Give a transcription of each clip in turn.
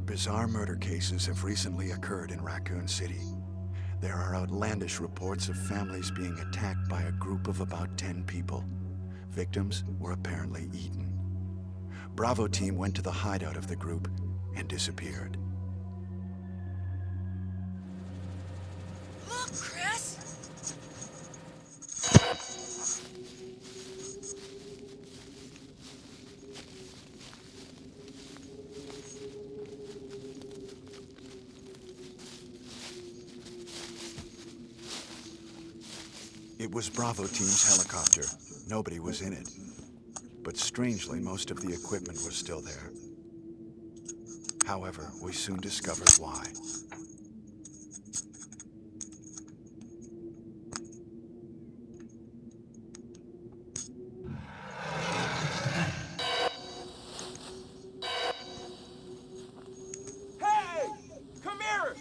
Bizarre murder cases have recently occurred in Raccoon City. There are outlandish reports of families being attacked by a group of about 10 people. Victims were apparently eaten. Bravo team went to the hideout of the group and disappeared. Look, Chris! It was Bravo team's helicopter. Nobody was in it. But strangely, most of the equipment was still there. However, we soon discovered why. Hey! Come here!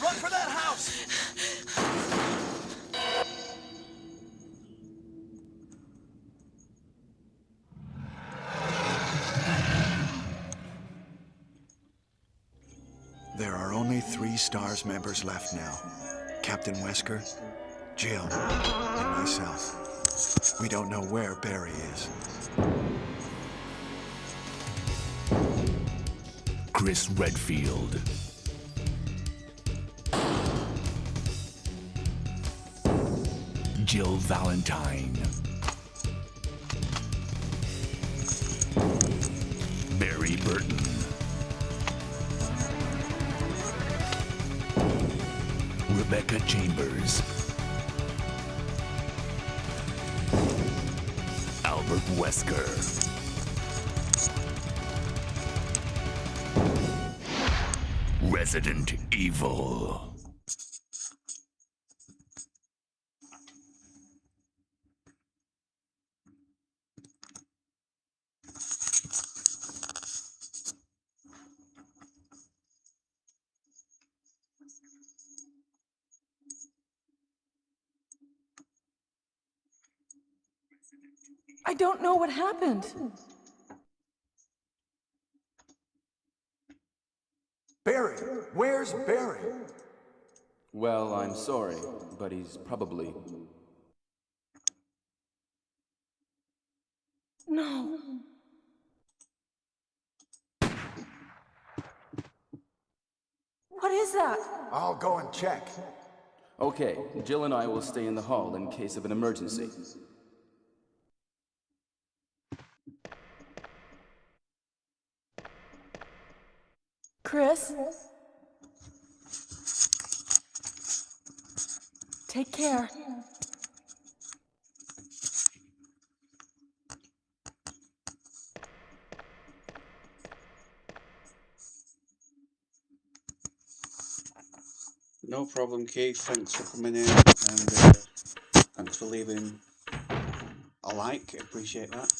Run for that house! There are only 3 STARS members left now. Captain Wesker, Jill, and myself. We don't know where Barry is. Chris Redfield. Jill Valentine. Barry Burton. Rebecca Chambers. Albert Wesker. Resident Evil. I don't know what happened. Barry! Where's Barry? Well, I'm sorry, but he's probably... No. What is that? I'll go and check. Okay, Jill and I will stay in the hall in case of an emergency. Chris? Take care. No problem, Keith. Thanks for coming in, and thanks for leaving a like. Appreciate that.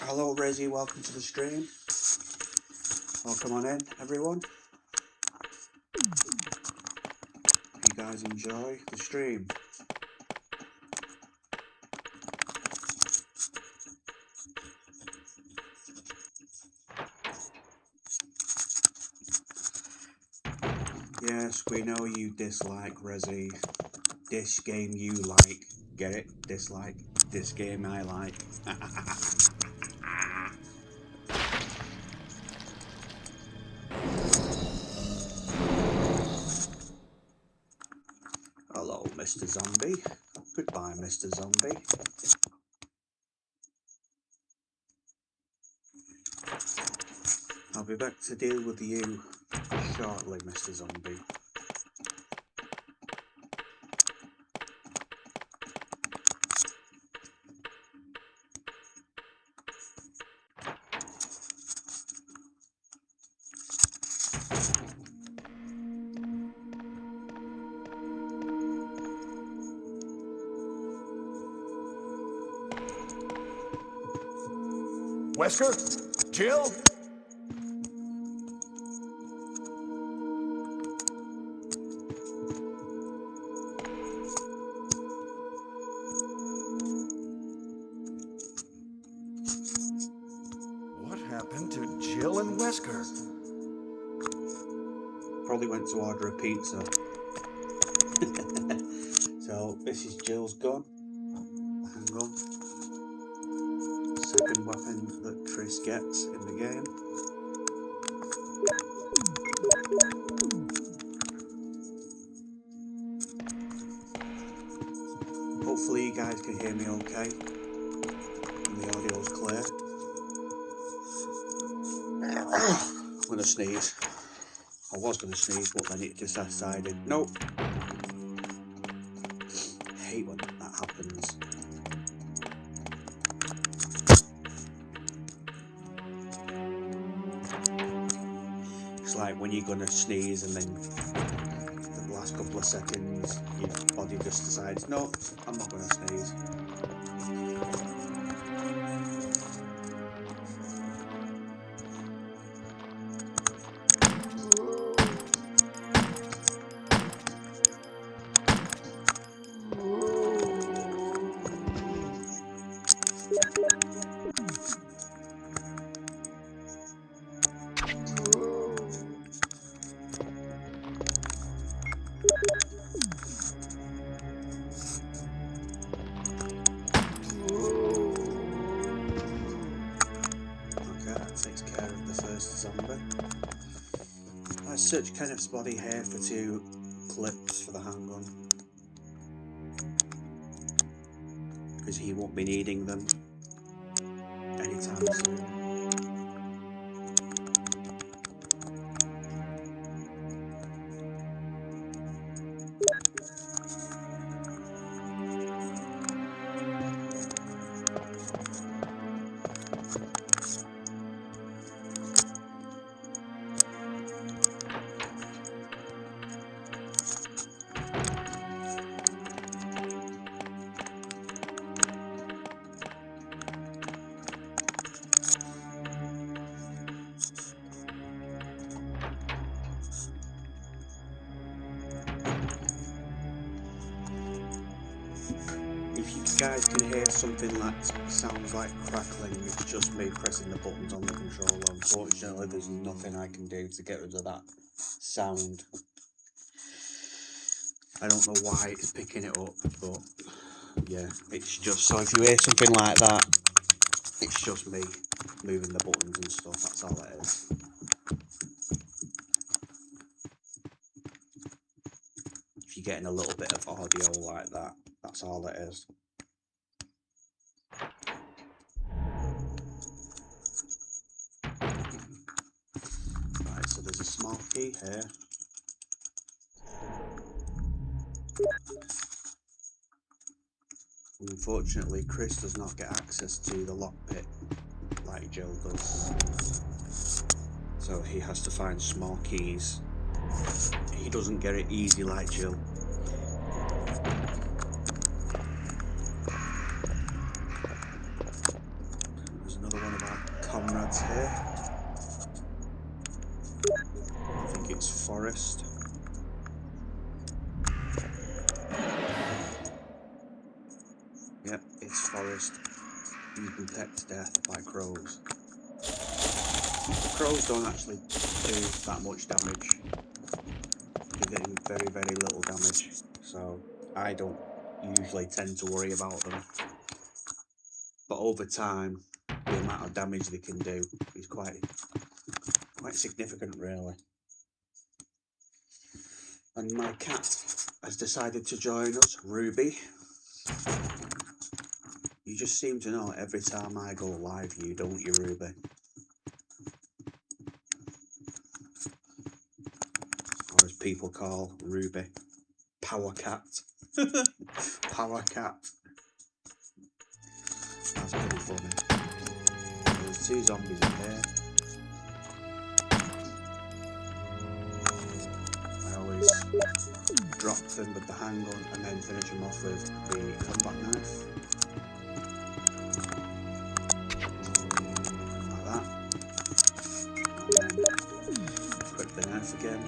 Hello, Resi. Welcome to the stream. Welcome on in, everyone. You guys enjoy the stream. Yes, we know you dislike Resi. This game you like. Get it? Dislike. This game I like. Mr. Zombie. Goodbye, Mr. Zombie. I'll be back to deal with you shortly, Mr. Zombie. Wesker? Jill? What happened to Jill and Wesker? Probably went to order a pizza. So this is Jill's gun. Handgun. Second weapon that Chris gets in the game. Hopefully you guys can hear me okay and the audio's clear. I'm gonna sneeze. I was gonna sneeze, but then it just decided, nope. I hate when that happens. It's like when you're gonna sneeze and then the last couple of seconds your body just decides, no, I'm not gonna sneeze. Let's search Kenneth's body here for 2 clips for the handgun, because he won't be needing them anytime soon. If you guys can hear something that sounds like crackling, it's just me pressing the buttons on the controller. Unfortunately, there's nothing I can do to get rid of that sound. I don't know why it's picking it up, but yeah, it's just, so if you hear something like that, it's just me moving the buttons and stuff, that's all it is. If you're getting a little bit of audio like that, that's all it is. Right, so there's a small key here. Unfortunately, Chris does not get access to the lockpick like Jill does, so he has to find small keys. He doesn't get it easy like Jill. There's another one of our comrades here. I think it's Forrest. Yep, it's Forrest. You can peck to death by crows. The crows don't actually do that much damage. They're doing very, very little damage. So I don't usually tend to worry about them. But over time, the amount of damage they can do is quite significant, really. And my cat has decided to join us. Ruby. You just seem to know every time I go live, don't you, Ruby? Or as people call Ruby, Power Cat. Power Cat. That's pretty funny. There's 2 zombies in here. I always drop them with the handgun and then finish them off with the combat knife. Like that. And then whip the knife again.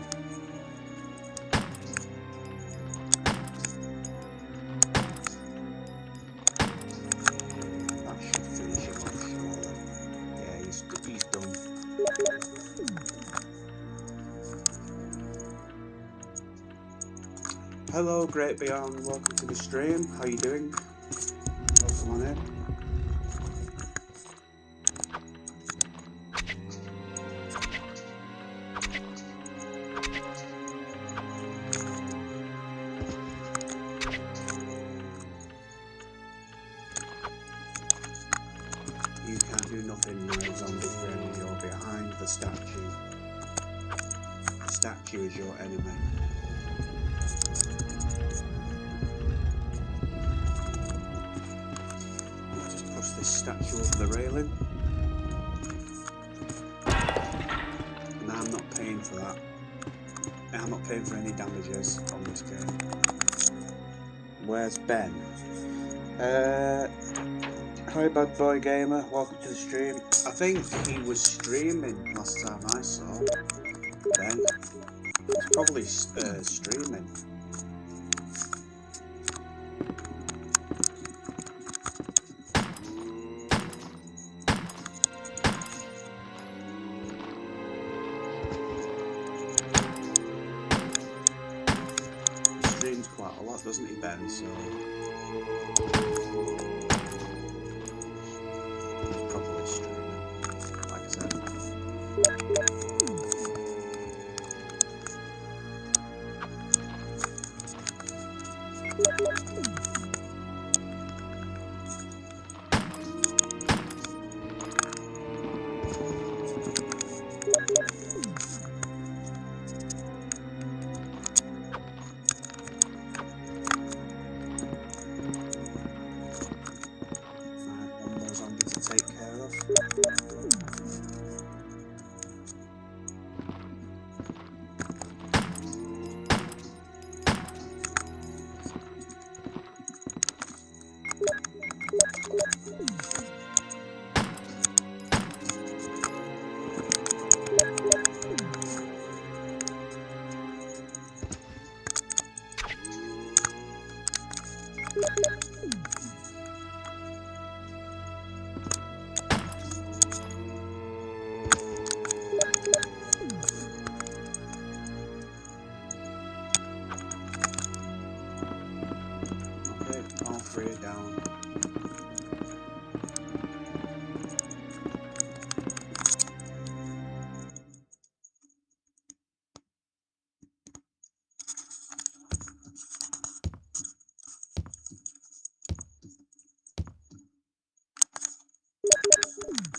That should finish him off surely. Yeah, he's done. Hello, Great Beyond. Welcome to the stream. How you doing? Welcome on in. You can't do nothing now, zombie friend. You're behind the statue. The statue is your enemy. I'll just push this statue over the railing. And I'm not paying for that. I'm not paying for any damages on this game. Where's Ben? Hi Bad Boy Gamer, welcome to the stream. I think he was streaming last time I saw Ben. He's probably streaming. He streams quite a lot, doesn't he, Ben? So probably streaming, like I said. One more zombie to take care of. Okay, all 3 are down.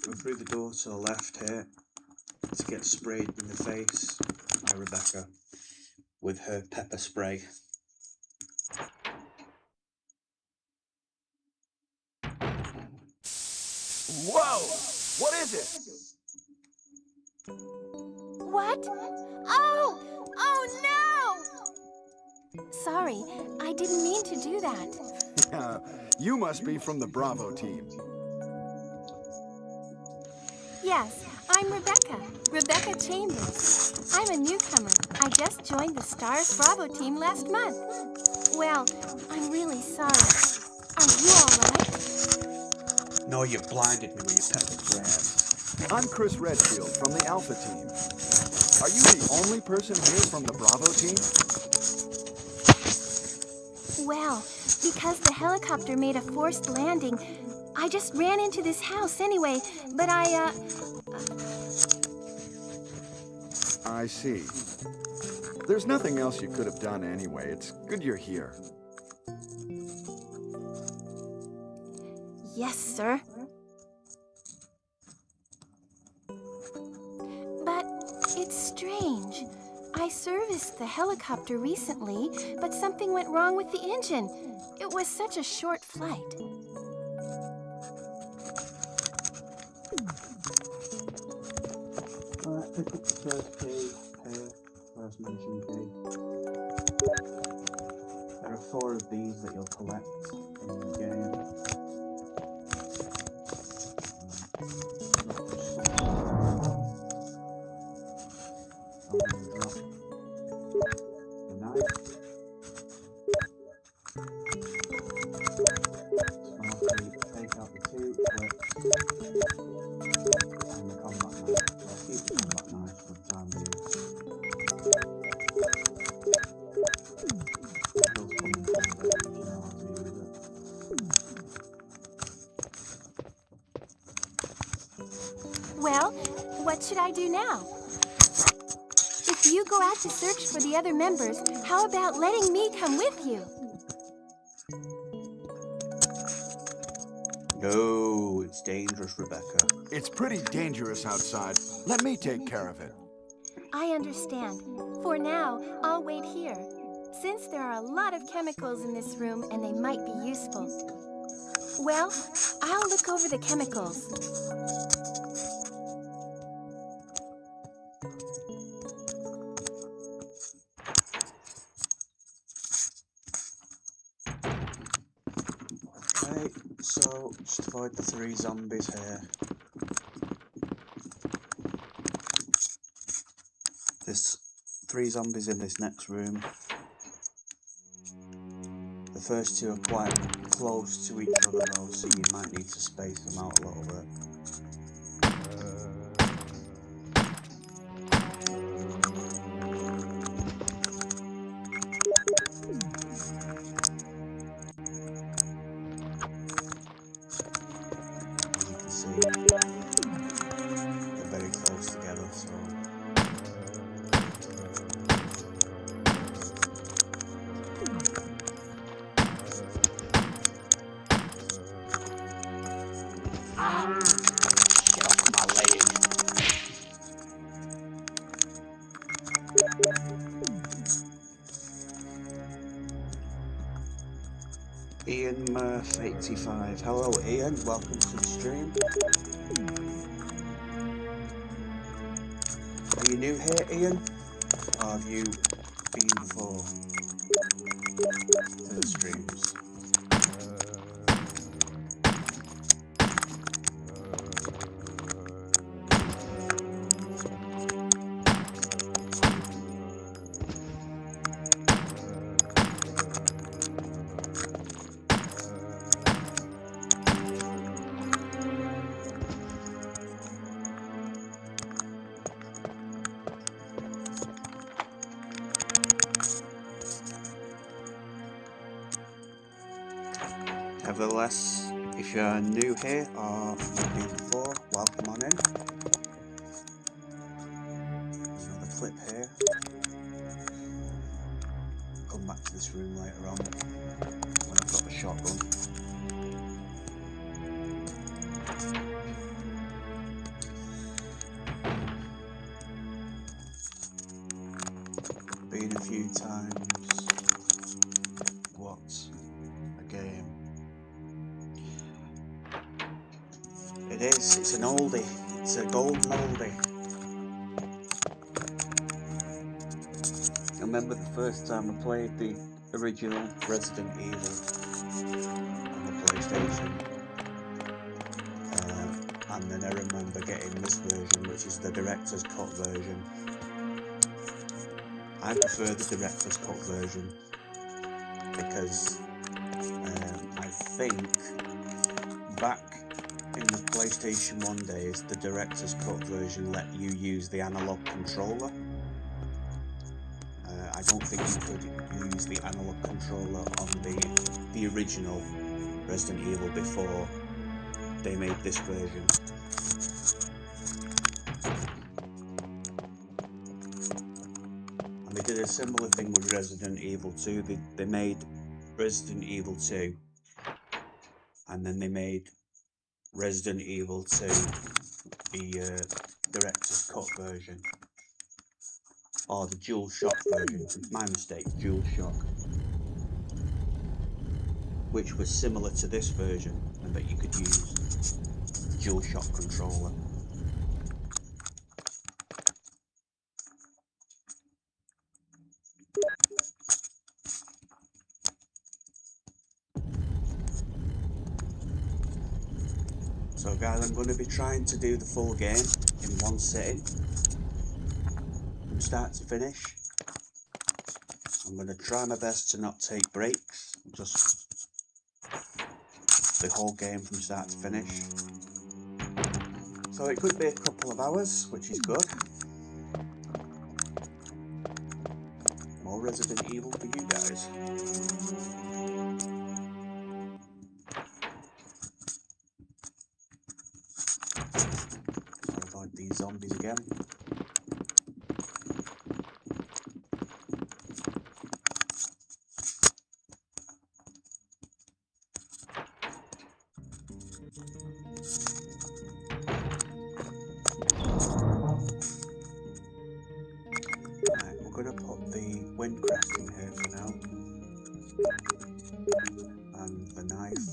Go through the door to the left here to get sprayed in the face by Rebecca with her pepper spray. Whoa! What is it? What? Oh! Oh no! Sorry, I didn't mean to do that. You must be from the Bravo team. Yes, I'm Rebecca Chambers. I'm a newcomer. I just joined the Stars Bravo team last month. Well, I'm really sorry. Are you all right? No, you blinded me with your pepper spray. I'm Chris Redfield from the Alpha team. Are you the only person here from the Bravo team? Well, because the helicopter made a forced landing, I just ran into this house anyway, but I I see. There's nothing else you could have done anyway. It's good you're here. Yes, sir. But it's strange. I serviced the helicopter recently, but something went wrong with the engine. It was such a short flight. Alright, pick up the first key here, first mentioned key. There are 4 of these that you'll collect in the game. The knife. Smartly take out the 2 clips and the combat knife. So I'll keep the combat knife for the time being. It does come in handy if you know how to use it. Well, what should I do now? If you go out to search for the other members, how about letting me come with you? No, it's dangerous, Rebecca. It's pretty dangerous outside. Let me take care of it. I understand. For now, I'll wait here, since there are a lot of chemicals in this room and they might be useful. Well, I'll look over the chemicals. Okay, so just avoid the 3 zombies here. There's 3 zombies in this next room. The first 2 are quite close to each other though, so you might need to space them out a little bit. As you can see, they're very close together, so get off my lane. Ian Murph 85. Hello Ian, welcome to the stream. Are you new here, Ian? Or have you been before to the streams? Nevertheless, if you're new here or you've been before, welcome on in. There's another clip here. Come back to this room later on when I've got the shotgun. Been a few times. What a game. It is, it's an oldie, it's a golden oldie. I remember the first time I played the original Resident Evil on the PlayStation. And then I remember getting this version, which is the director's cut version. I prefer the director's cut version because I think back in the PlayStation 1 days, the director's cut version let you use the analog controller. I don't think you could use the analog controller on the original Resident Evil before they made this version. And they did a similar thing with Resident Evil 2. They made Resident Evil 2, and then they made Resident Evil 2 the director's cut version, or the Dual Shock version. My mistake, Dual Shock, which was similar to this version, and that you could use Dual Shock controller. So guys, I'm going to be trying to do the full game in one sitting, from start to finish. I'm going to try my best to not take breaks, just the whole game from start to finish. So it could be a couple of hours, which is good. More Resident Evil for you guys. I'll avoid these zombies again. Right, we're going to put the windcrest in here for now. And the knife.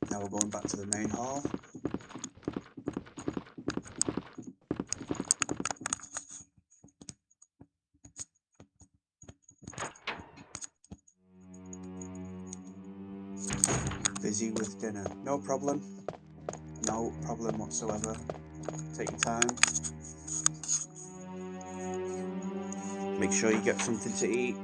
Now we're going back to the main hall. Busy with dinner. No problem. No problem whatsoever. Take your time. Make sure you get something to eat.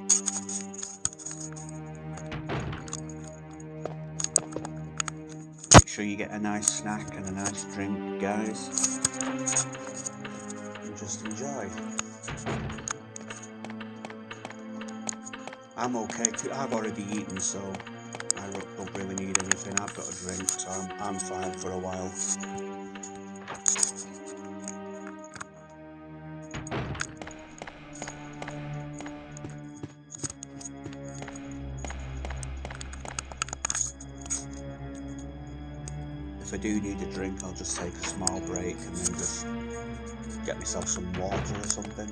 Make sure you get a nice snack and a nice drink, guys. And just enjoy. I'm okay. I've already eaten, so I don't really need anything. I've got a drink, so I'm fine for a while. If I do need a drink, I'll just take a small break and then just get myself some water or something.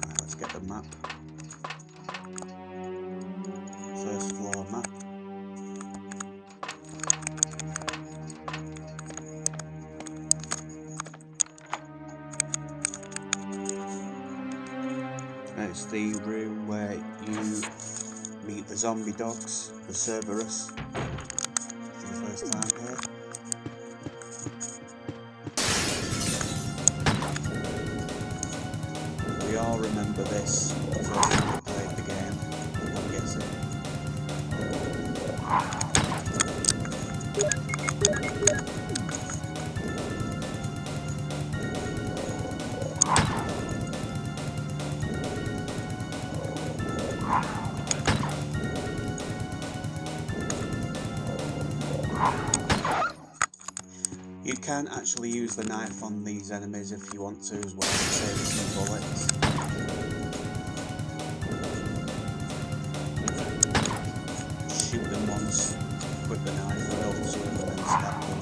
Right, let's get the map. First floor map. It's the room where you meet the zombie dogs, the Cerberus, for the first time here. We all remember this the first time we played the game, I'm guessing. You can actually use the knife on these enemies if you want to as well, to save some bullets. Shoot them once with the knife, run over to them and then stab them.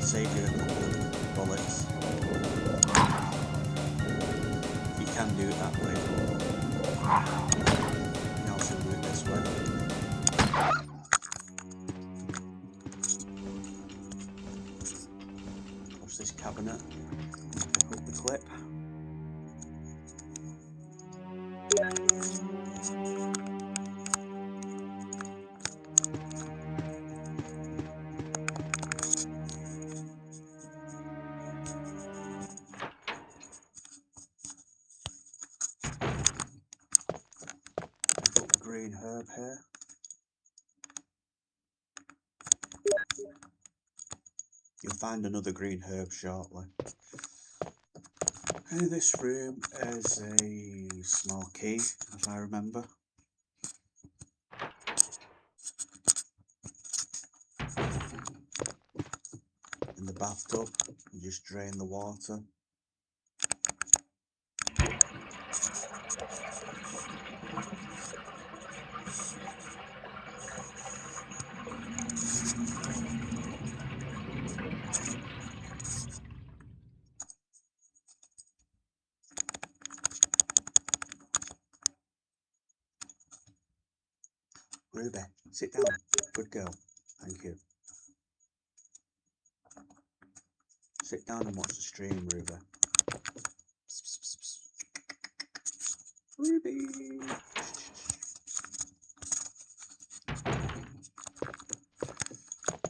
Save you a couple of bullets. You can do it that way. You can also do it this way. This cabinet, pick up the clip. Pick up the green herb here. You'll find another green herb shortly. And this room is a small key, if I remember. In the bathtub, you just drain the water. Ruby, sit down. Good girl. Thank you. Sit down and watch the stream, Ruby. Ruby!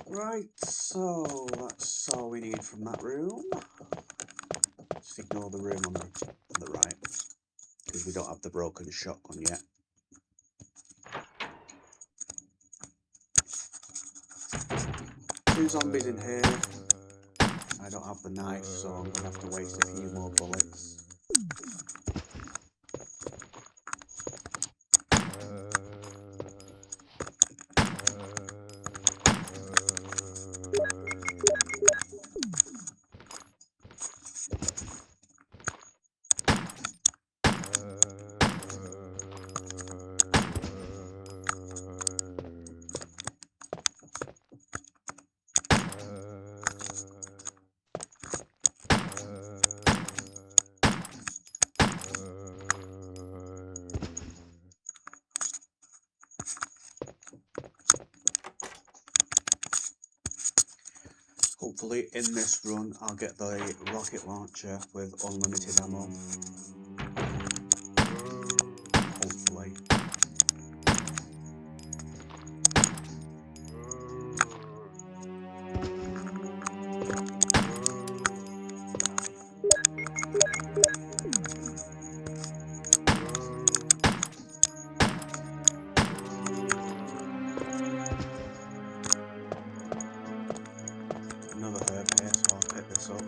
Right, so that's all we need from that room. Just ignore the room on the right, because we don't have the broken shotgun yet. Two zombies in here. I don't have the knife, so I'm gonna have to waste a few more bullets. Hopefully in this run I'll get the rocket launcher with unlimited ammo. Hopefully. Another herb here, so I'll pick this up.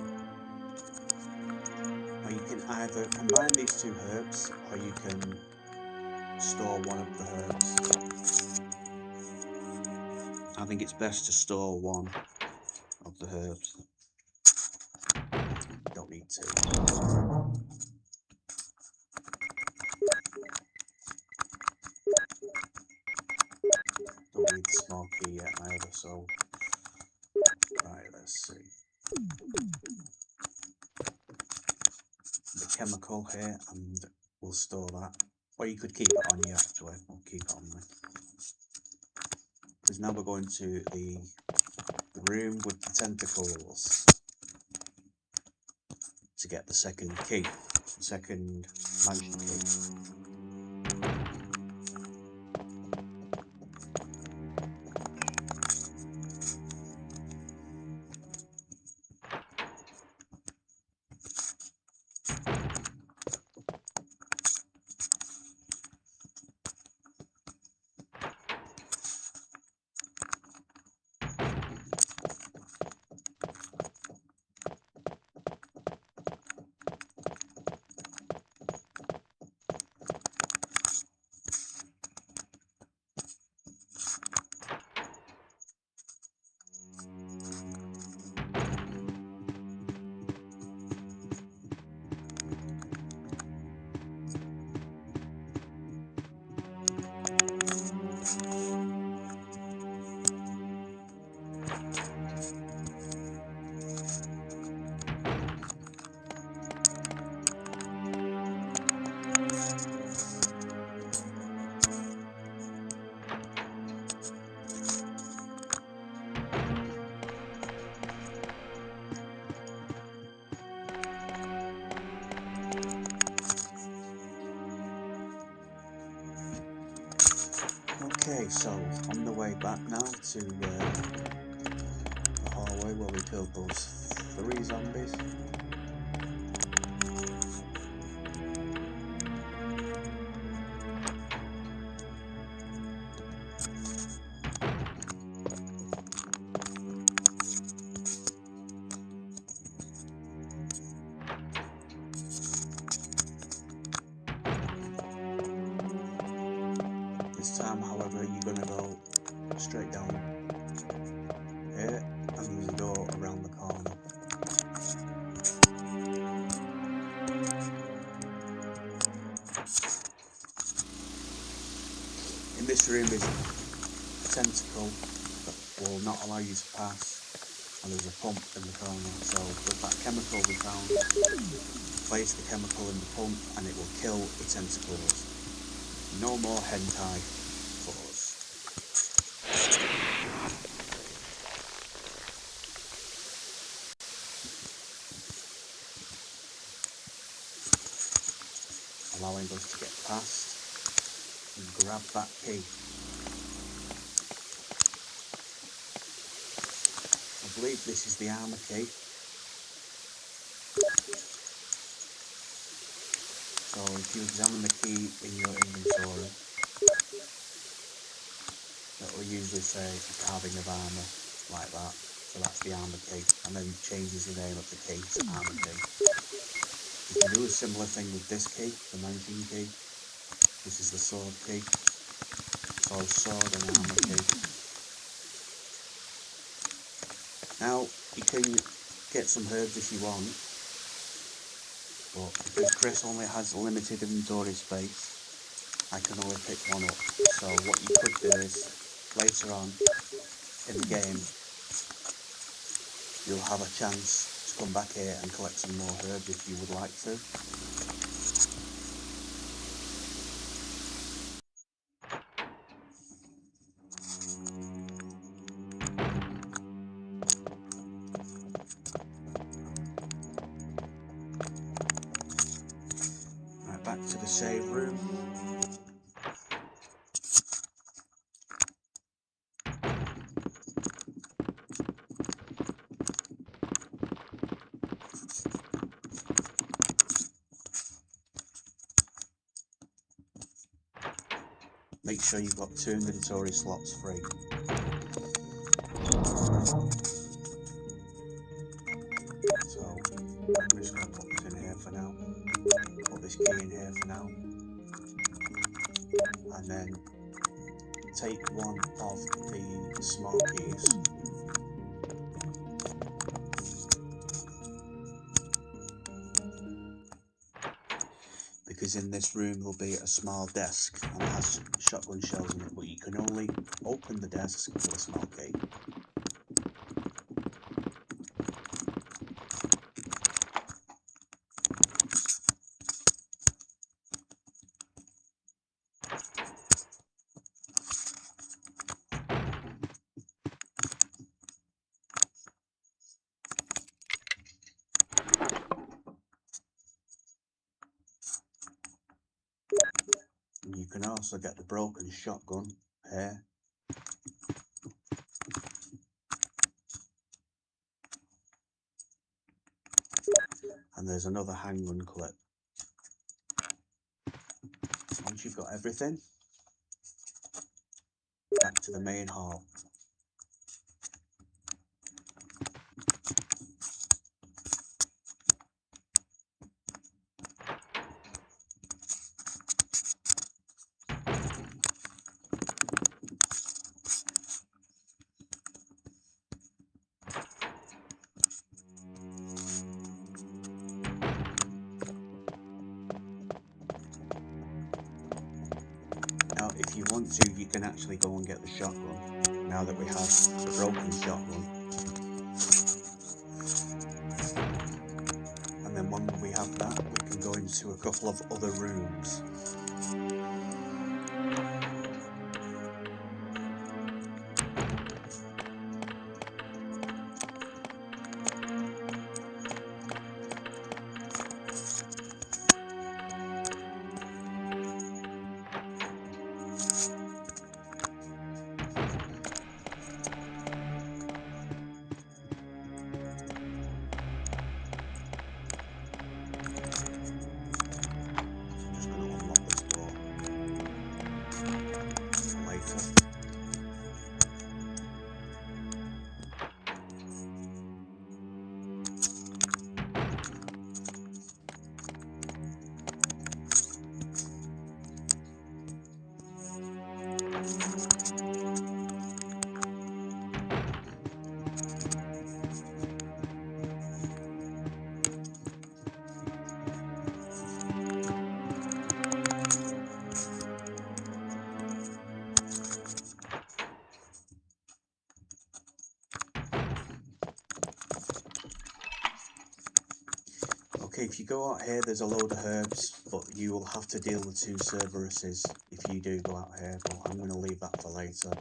Now you can either combine these two herbs, or you can store one of the herbs. I think it's best to store one of the herbs. Don't need two. Don't need the small key yet either, so... Right, let's see. The chemical here, and we'll store that. Or you could keep it on you actually. I'll keep it on me. Because now we're going to the room with the tentacles to get the second key, the second magic key. Okay, so on the way back now to the hallway where we killed those 3 zombies. time, however, you're going to go straight down here, and there's a door around the corner. In this room is a tentacle that will not allow you to pass, and there's a pump in the corner. So with that chemical we found, place the chemical in the pump and it will kill the tentacles. No more hentai for us. Allowing us to get past and grab that key. I believe this is the armor key. So if you examine the key in your inventory, that will usually say a carving of armor, like that. So that's the armor key, and then changes the name of the key to armor key. You can do a similar thing with this key, the 19 key. This is the sword key. So sword and armor key. Now you can get some herbs if you want. But because Chris only has limited inventory space, I can only pick one up. So what you could do is, later on in the game, you'll have a chance to come back here and collect some more herbs if you would like to. Right, back to the save room. Make sure you've got 2 inventory slots free. So I'm just going to put this in here for now. Put this key in here for now. And then take one of the small keys. Because in this room there'll be a small desk and it has shotgun shells in it, but you can only open the desk with a small key. And you can also get the broken shotgun here. And there's another handgun clip. Once you've got everything, back to the main hall. Now if you want to, you can actually go and get the shotgun, now that we have the broken shotgun. And then when we have that, we can go into a couple of other rooms. Okay, if you go out here, there's a load of herbs, but you will have to deal with 2 Cerberuses if you do go out here, but I'm going to leave that for later.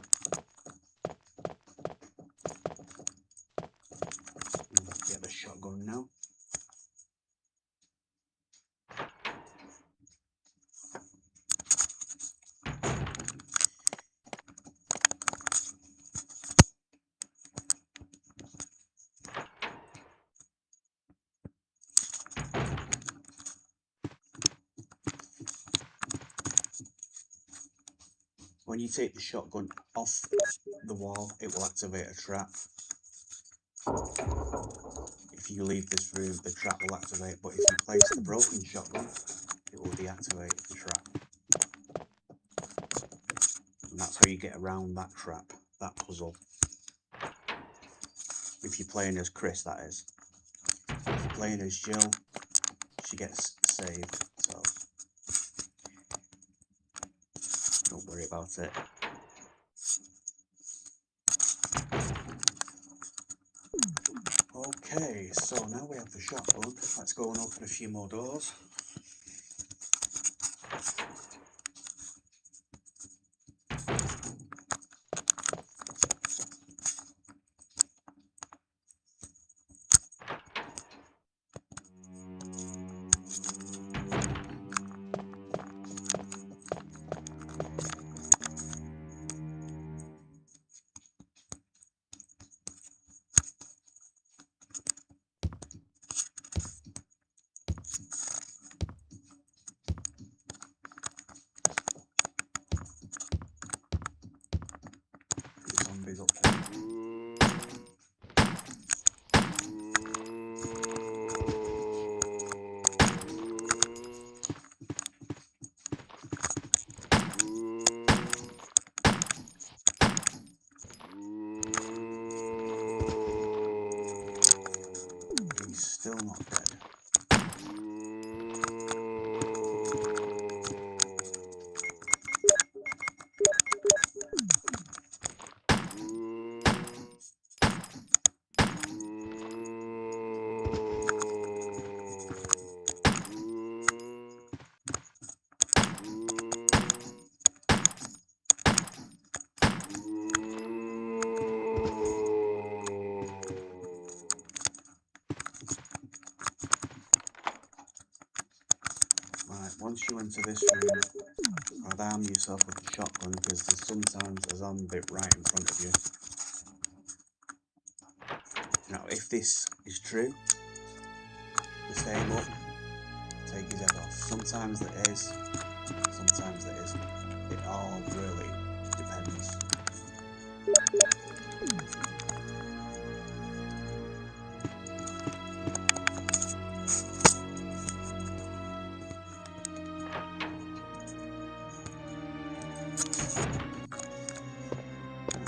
Get the shotgun now. When you take the shotgun off the wall, it will activate a trap. If you leave this room, the trap will activate, but if you place the broken shotgun, it will deactivate the trap. And that's how you get around that trap, that puzzle. If you're playing as Chris, that is. If you're playing as Jill, she gets saved, so don't worry about it. Okay, so now we have the shotgun. Let's go and open a few more doors. Zombies up there. He's still not dead. Right, once you enter this room, I'd arm yourself with a shotgun because there's sometimes a zombie right in front of you. Now, if this is true, the same up, take his head off. Sometimes it is, sometimes it isn't. It all really depends.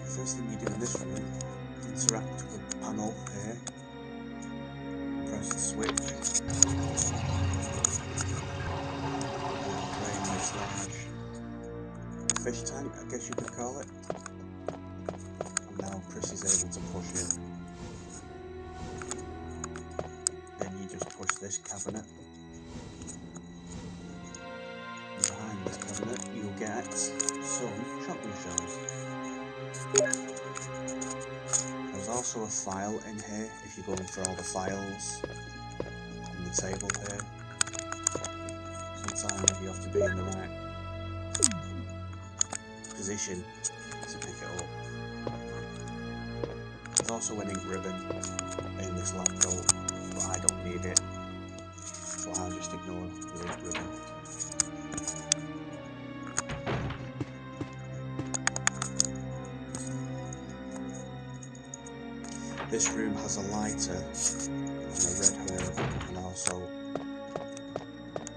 First thing you do in this room, interact with the panel here, press the switch, drain this large fish tank, I guess you could call it, and now Chris is able to push it. Then you just push this cabinet, and behind this cabinet you'll get some shotgun shells. There's also a file in here if you're going for all the files on the table here. Sometimes you have to be in the right position to pick it up. There's also an ink ribbon in this lab coat, but I don't need it, so I'll just ignore the ink ribbon. This room has a lighter and a red herb and also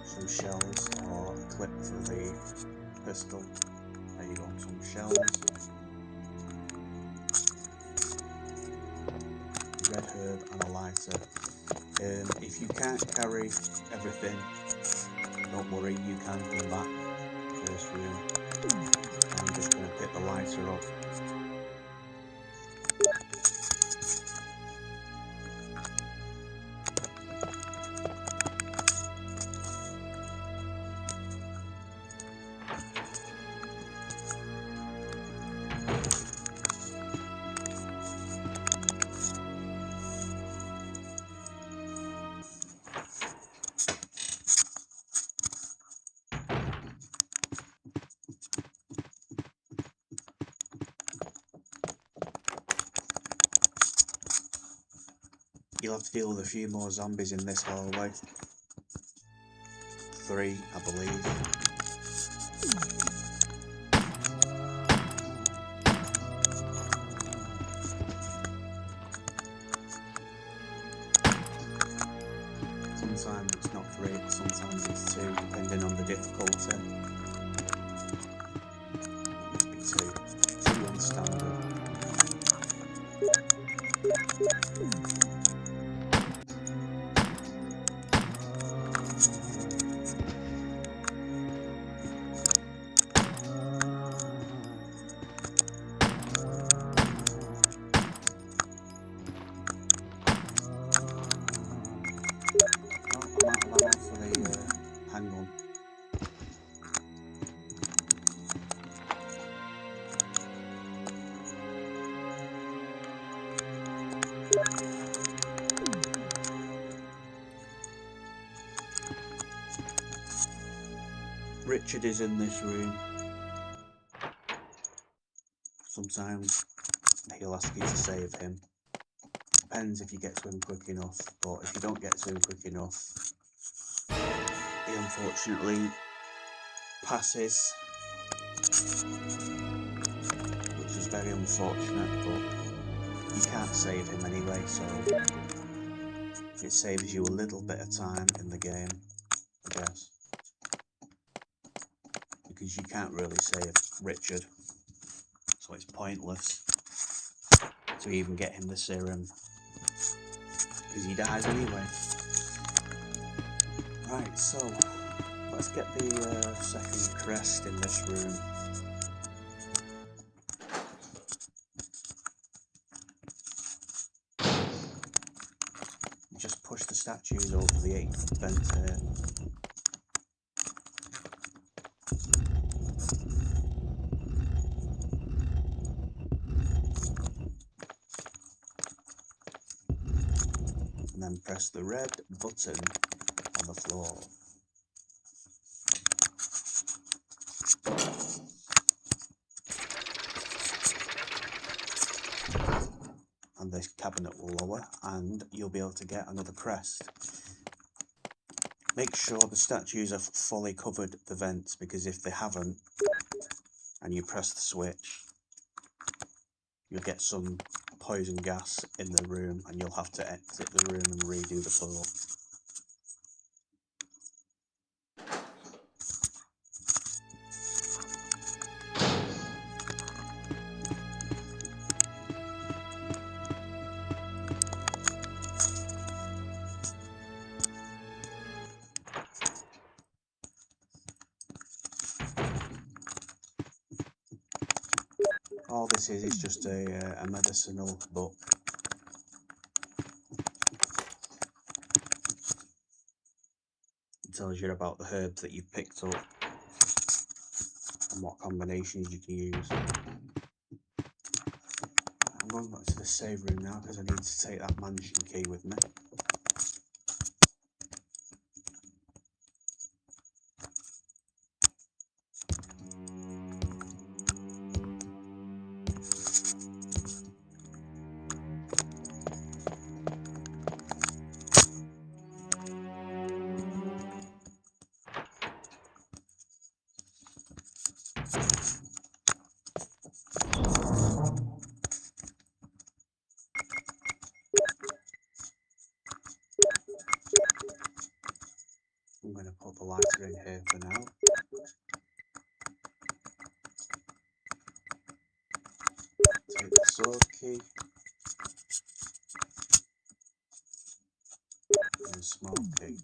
some shells or a clip for the pistol. There you go, some shells, red herb and a lighter. If you can't carry everything, don't worry, you can come back to this room. I'm just going to pick the lighter up. You'll have to deal with a few more zombies in this hallway. 3, I believe. Sometimes it's not 3, sometimes it's 2, depending on the difficulty. It must be 2. 2 on standard. Oh, I'm out of ammo for the handgun. Richard is in this room. Sometimes he'll ask you to save him. Depends if you get to him quick enough, but if you don't get to him quick enough, he unfortunately passes, which is very unfortunate, but you can't save him anyway, so it saves you a little bit of time in the game, I guess, because you can't really save Richard, so it's pointless to even get him the serum, because he dies anyway. Right, so let's get the second crest in this room. Just push the statues over the 8th vent here. And then press the red button on the floor. And this cabinet will lower and you'll be able to get another crest. Make sure the statues have fully covered the vents, because if they haven't and you press the switch, you'll get some poison gas in the room and you'll have to exit the room and redo the puzzle. All this is just a medicinal book. It tells you about the herbs that you've picked up and what combinations you can use. I'm going back to the save room now because I need to take that mansion key with me. I'm going to put the lighter in here for now. Take the sword key. And the smoke key.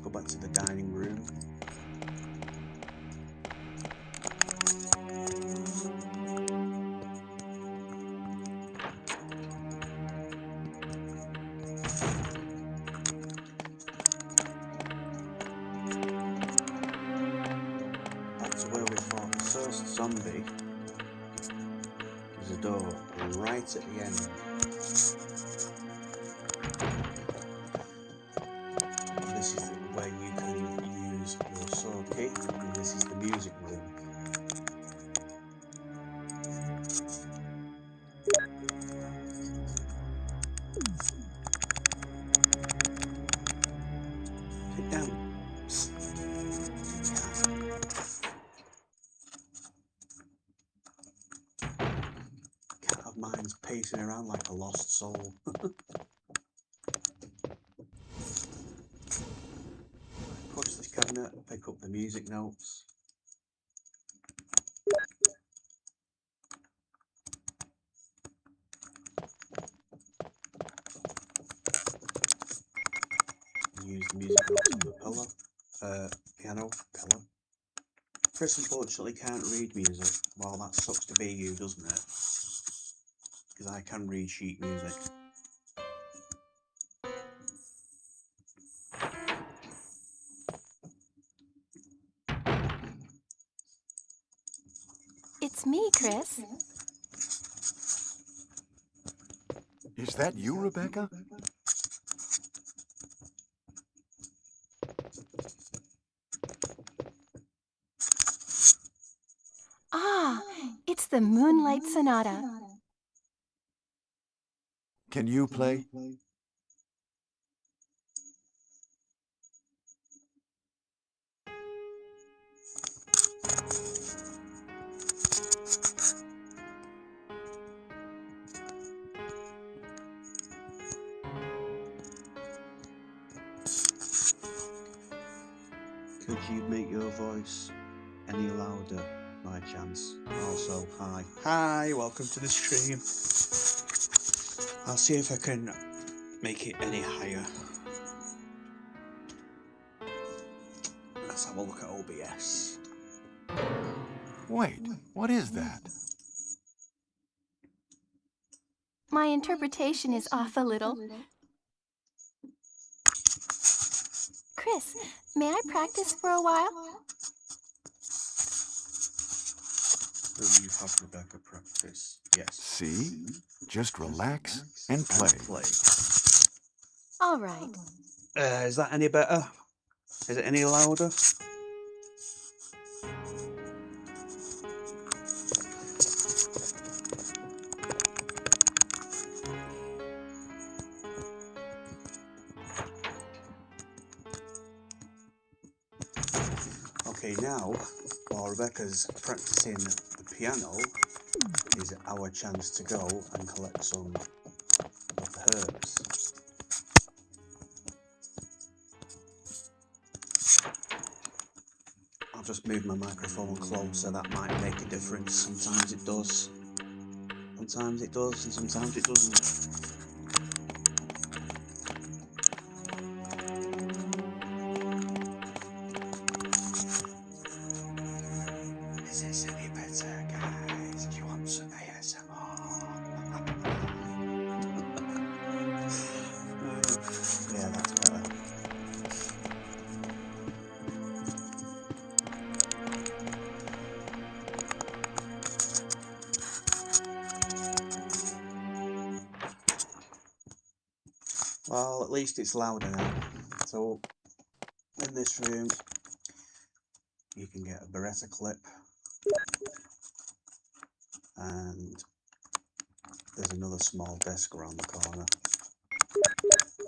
go back to the dining room. Back to where we fought the first zombie. There's a door right at the end. This is where you can use your sword key, and this is the music room. Sit down. Psst. Can't have minds pacing around like a lost soul. Push this cabinet, pick up the music notes. Use the music notes on the piano pillow. Chris unfortunately can't read music. Well, that sucks to be you, doesn't it? Because I can read sheet music. It's me, Chris. Is that you, Rebecca? Ah, it's the Moonlight Sonata. Can you play? Could you make your voice any louder by chance? Also, hi. Hi, welcome to the stream. I'll see if I can make it any higher. Let's have a look at OBS. Wait, what is that? My interpretation is off a little. Chris, may I practice for a while? Will you have Rebecca practice? Yes. See? Just relax and play. All right. Is that any better? Is it any louder? Okay, now, while Rebecca's practicing the piano, is our chance to go and collect some of the herbs. I'll just move my microphone closer, that might make a difference. Sometimes it does. Sometimes it does, and sometimes it doesn't. Is this any better, guys? Do you want some ASMR? Yeah, that's better. Well, at least it's louder now. So, in this room, you can get a Beretta clip, and there's another small desk around the corner,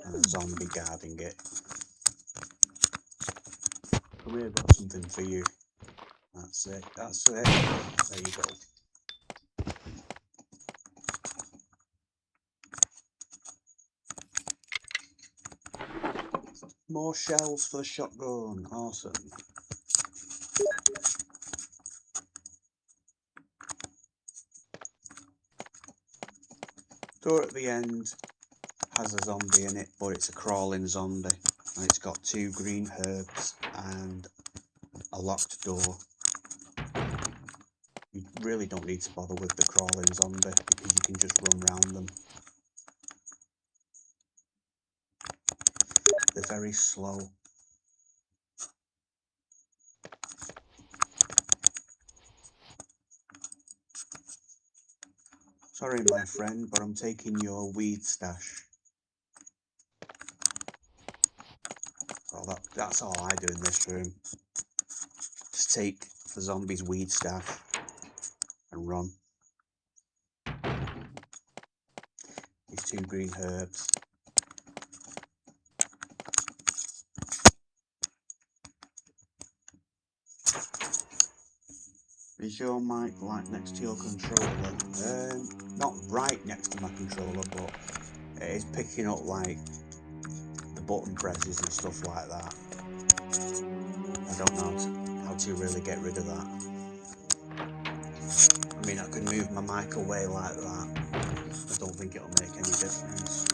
and a zombie guarding it. Come here, I've got something for you. That's it, that's it. There you go. More shells for the shotgun, awesome. Door at the end has a zombie in it, but it's a crawling zombie. And it's got 2 green herbs and a locked door. You really don't need to bother with the crawling zombie because you can just run round them. They're very slow. Sorry, my friend, but I'm taking your weed stash. So that's all I do in this room. Just take the zombie's weed stash and run. These 2 green herbs. Is your mic like next to your controller? Not right next to my controller, but it is picking up like the button presses and stuff like that. I don't know how to really get rid of that. I mean, I could move my mic away like that. I don't think it'll make any difference.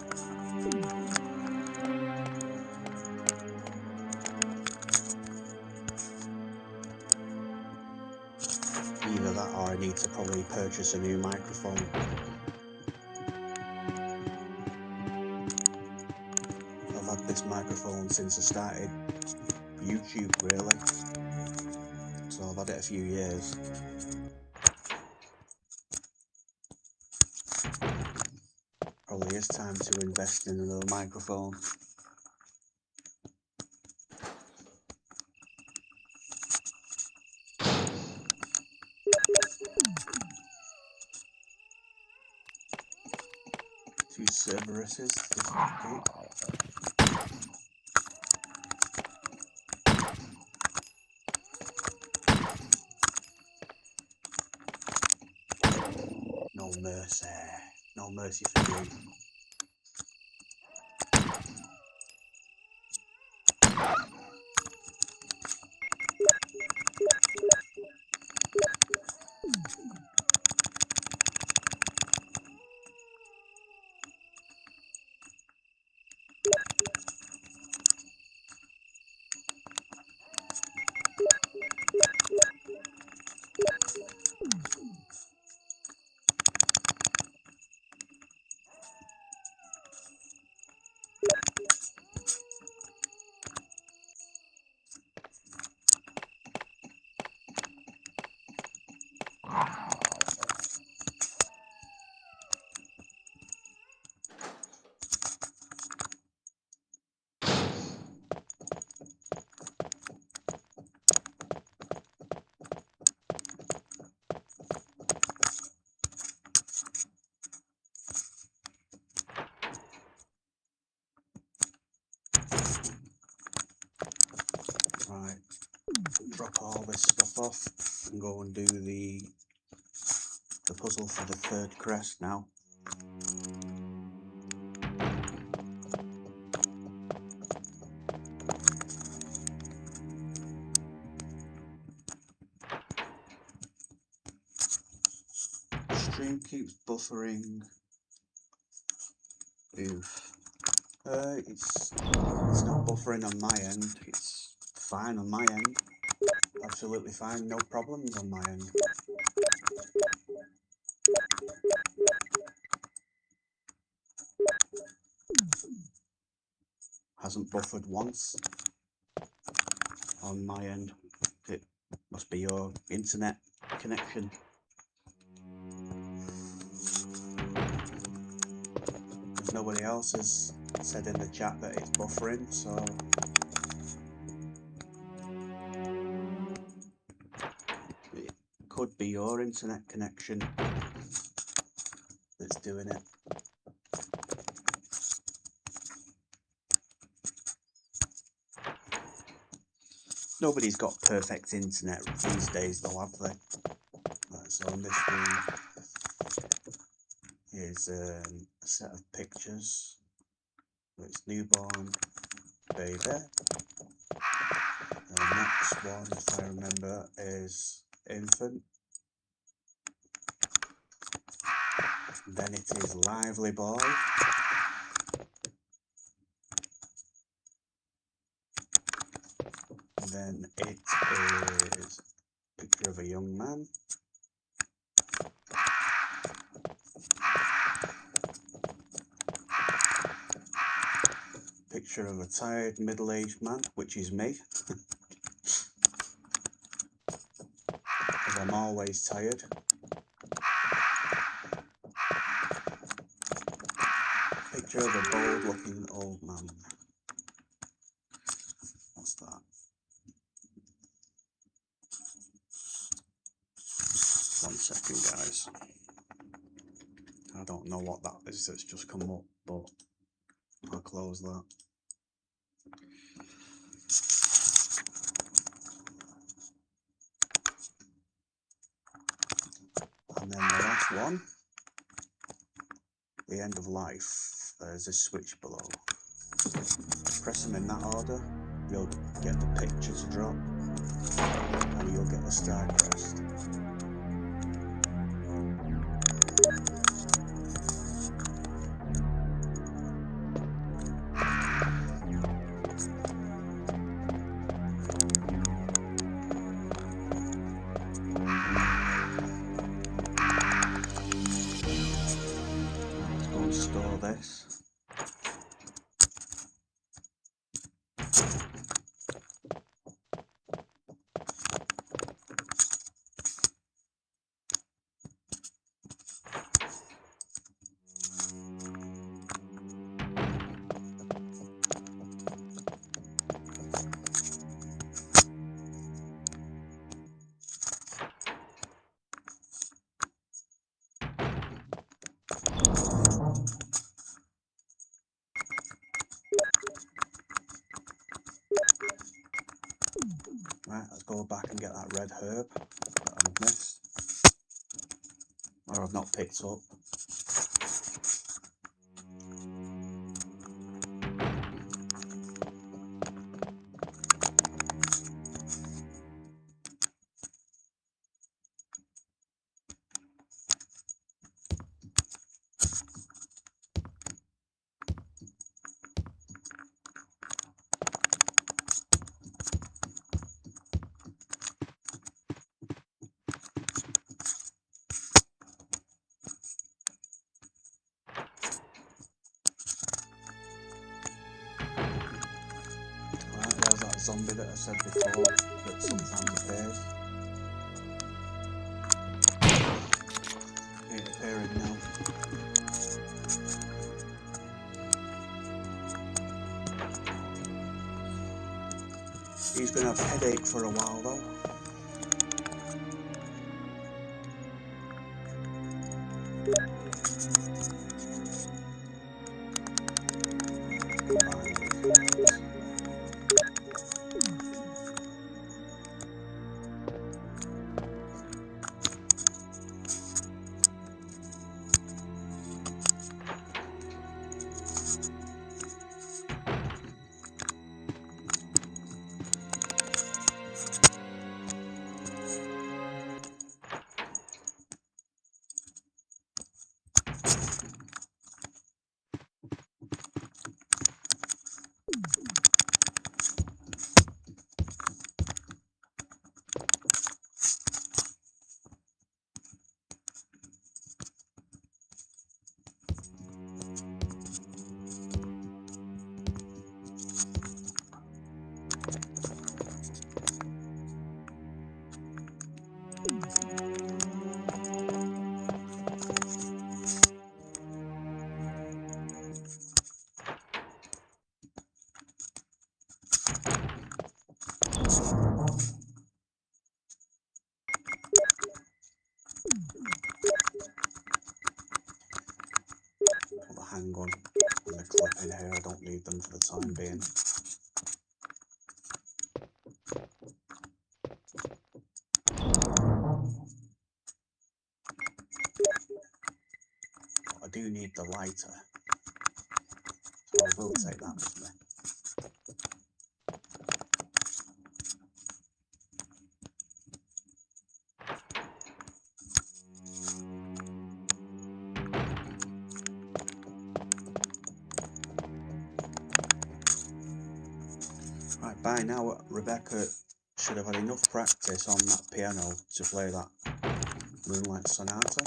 Either that or I need to probably purchase a new microphone. I've had this microphone since I started YouTube, really. So I've had it a few years. Probably is time to invest in another microphone. Two Cerberuses, different. No mercy. No mercy for you. Right, drop all this stuff off and go and do the puzzle for the 3rd crest now. Stream keeps buffering. Oof. It's not buffering on my end. It's fine on my end. Absolutely fine. No problems on my end. Hasn't buffered once on my end. It must be your internet connection. Nobody else has said in the chat that it's buffering, so it could be your internet connection that's doing it. Nobody's got perfect internet these days though, have they? Right, so on this room is a set of pictures. It's newborn baby. The next one, if I remember, is infant. Then it is lively boy. then it is a picture of a young man. Picture of a tired middle-aged man, which is me. Because I'm always tired. Picture of a bold-looking old man. What's that? One second, guys. I don't know what that is that's just come up, but I'll close that. And then the last one, the end of life. There's a switch below. Press them in that order, you'll get the picture to drop, and you'll get the star crest. Let's go and store this. Right, let's go back and get that red herb that I've missed, or I've not picked up. Right, there's that zombie that I said before that sometimes appears. Ain't appearing now. He's going to have a headache for a while though. Put the handgun and the clip in here, I don't need them for the time being. But I do need the lighter, so I will take that with me. Right, by now Rebecca should have had enough practice on that piano to play that Moonlight Sonata.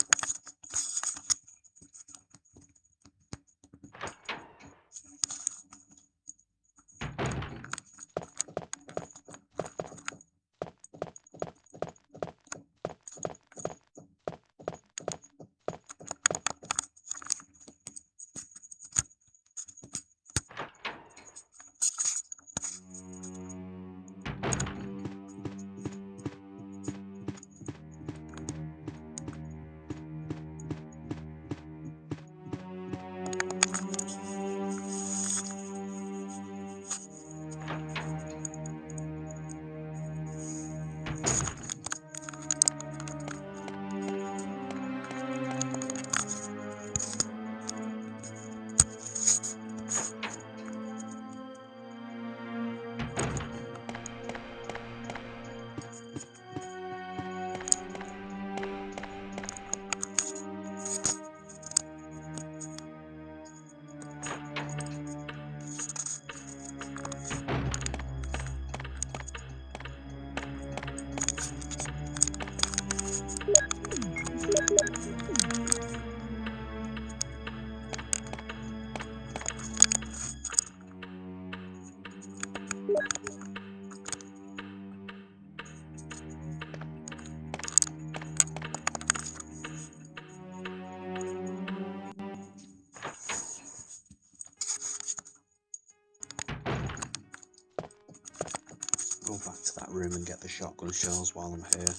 Go back to that room and get the shotgun shells while I'm here.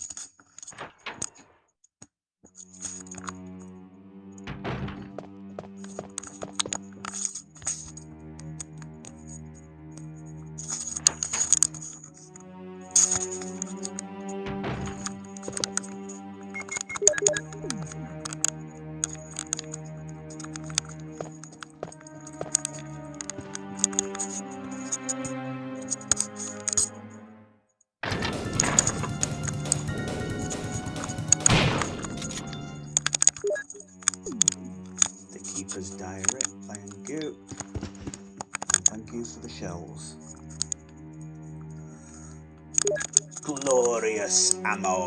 The Keeper's Diary, thank you. And thank you for the shells. Glorious ammo.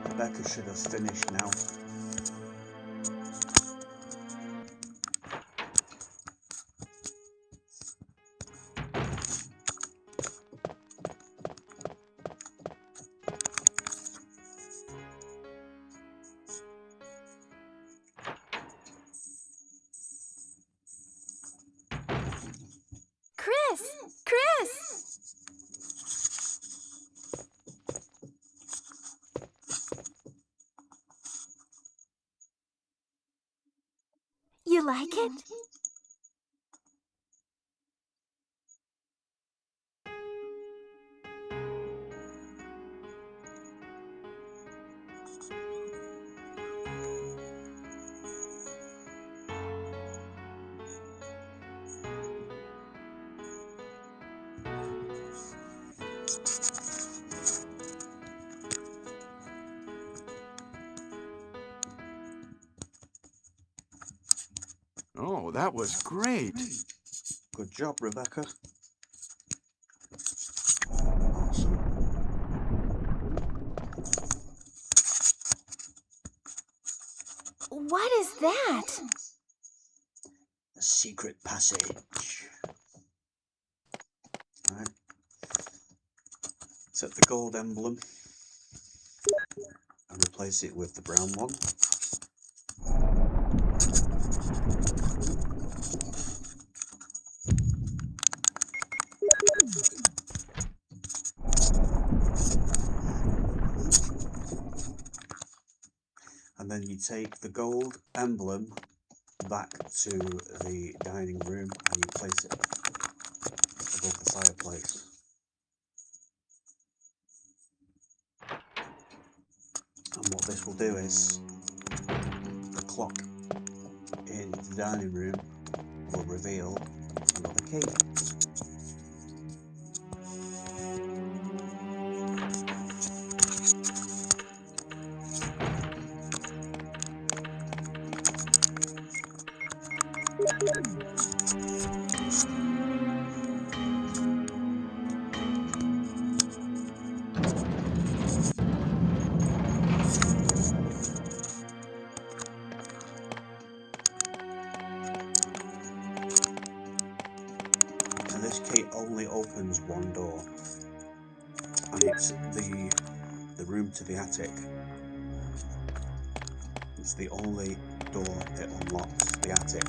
Rebecca should have finished now. Chris! Chris! You like it? Oh, that was great. Good job, Rebecca. Awesome. What is that? A secret passage. Right. Set the gold emblem and replace it with the brown one. And then you take the gold emblem back to the dining room and you place it above the fireplace. And what this will do is the clock in the dining room will reveal another key. only opens one door, and it's the room to the attic. It's the only door that unlocks the attic.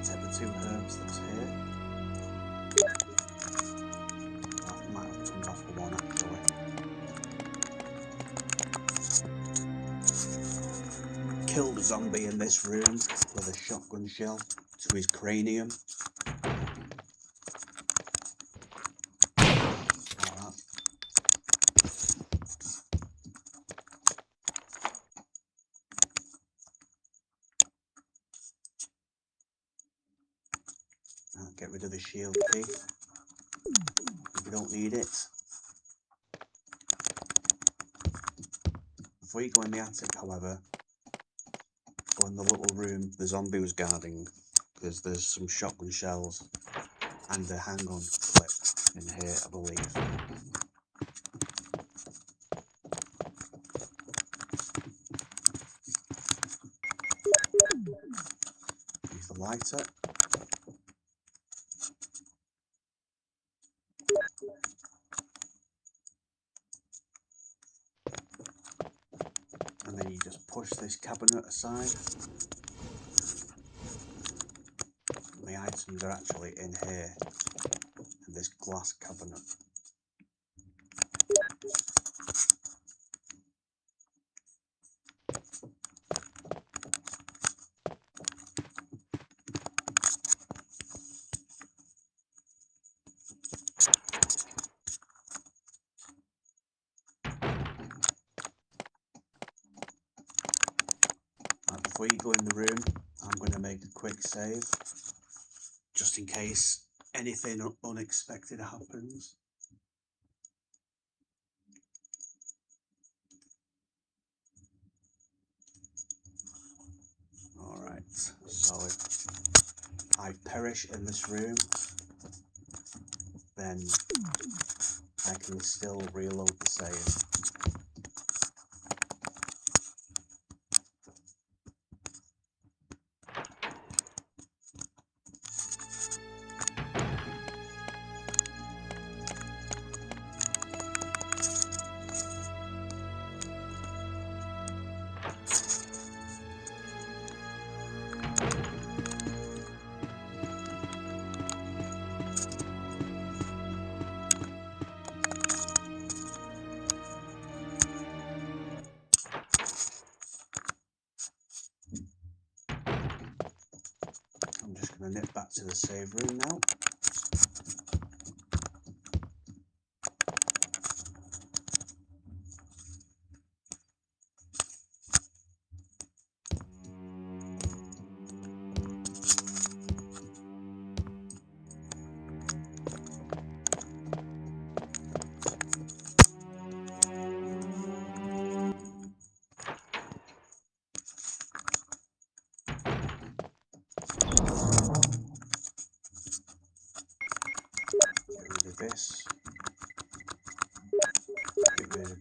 Take the 2 herbs that's here. I might have turned off the one actually. Kill the zombie in this room with a shotgun shell to his cranium. Like that. Now get rid of the shield key if you don't need it. Before you go in the attic, however, go in the little room the zombie was guarding, because there's some shotgun shells and a handgun clip in here, I believe. Use the lighter. And then you just push this cabinet aside. And the items are actually in here, in this glass cabinet. Right, before you go in the room, I'm going to make a quick save, just in case anything unexpected happens. Alright, so if I perish in this room, then I can still reload the save. I'm just going to nip back to the save room now. Get rid of this. Get rid of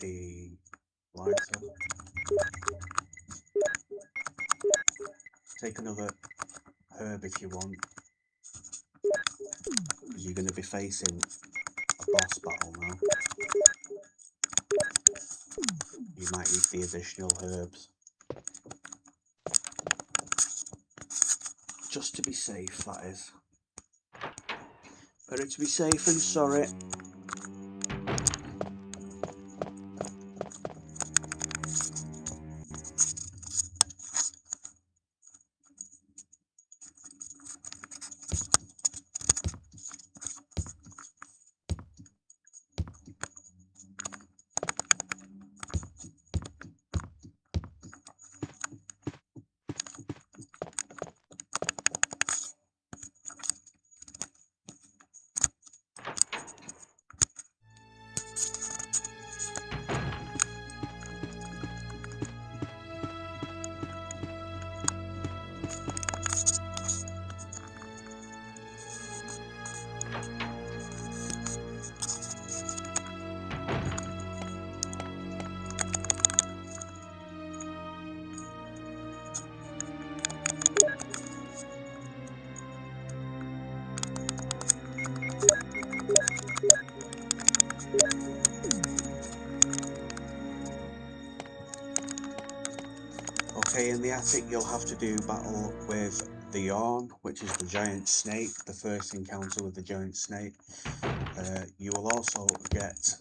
the lighter. Take another herb if you want, because you're going to be facing a boss battle now. You might need the additional herbs. Just to be safe, that is. Better to be safe than sorry. Okay, in the attic you'll have to do battle with the Yarn, which is the giant snake, the first encounter with the giant snake. You will also get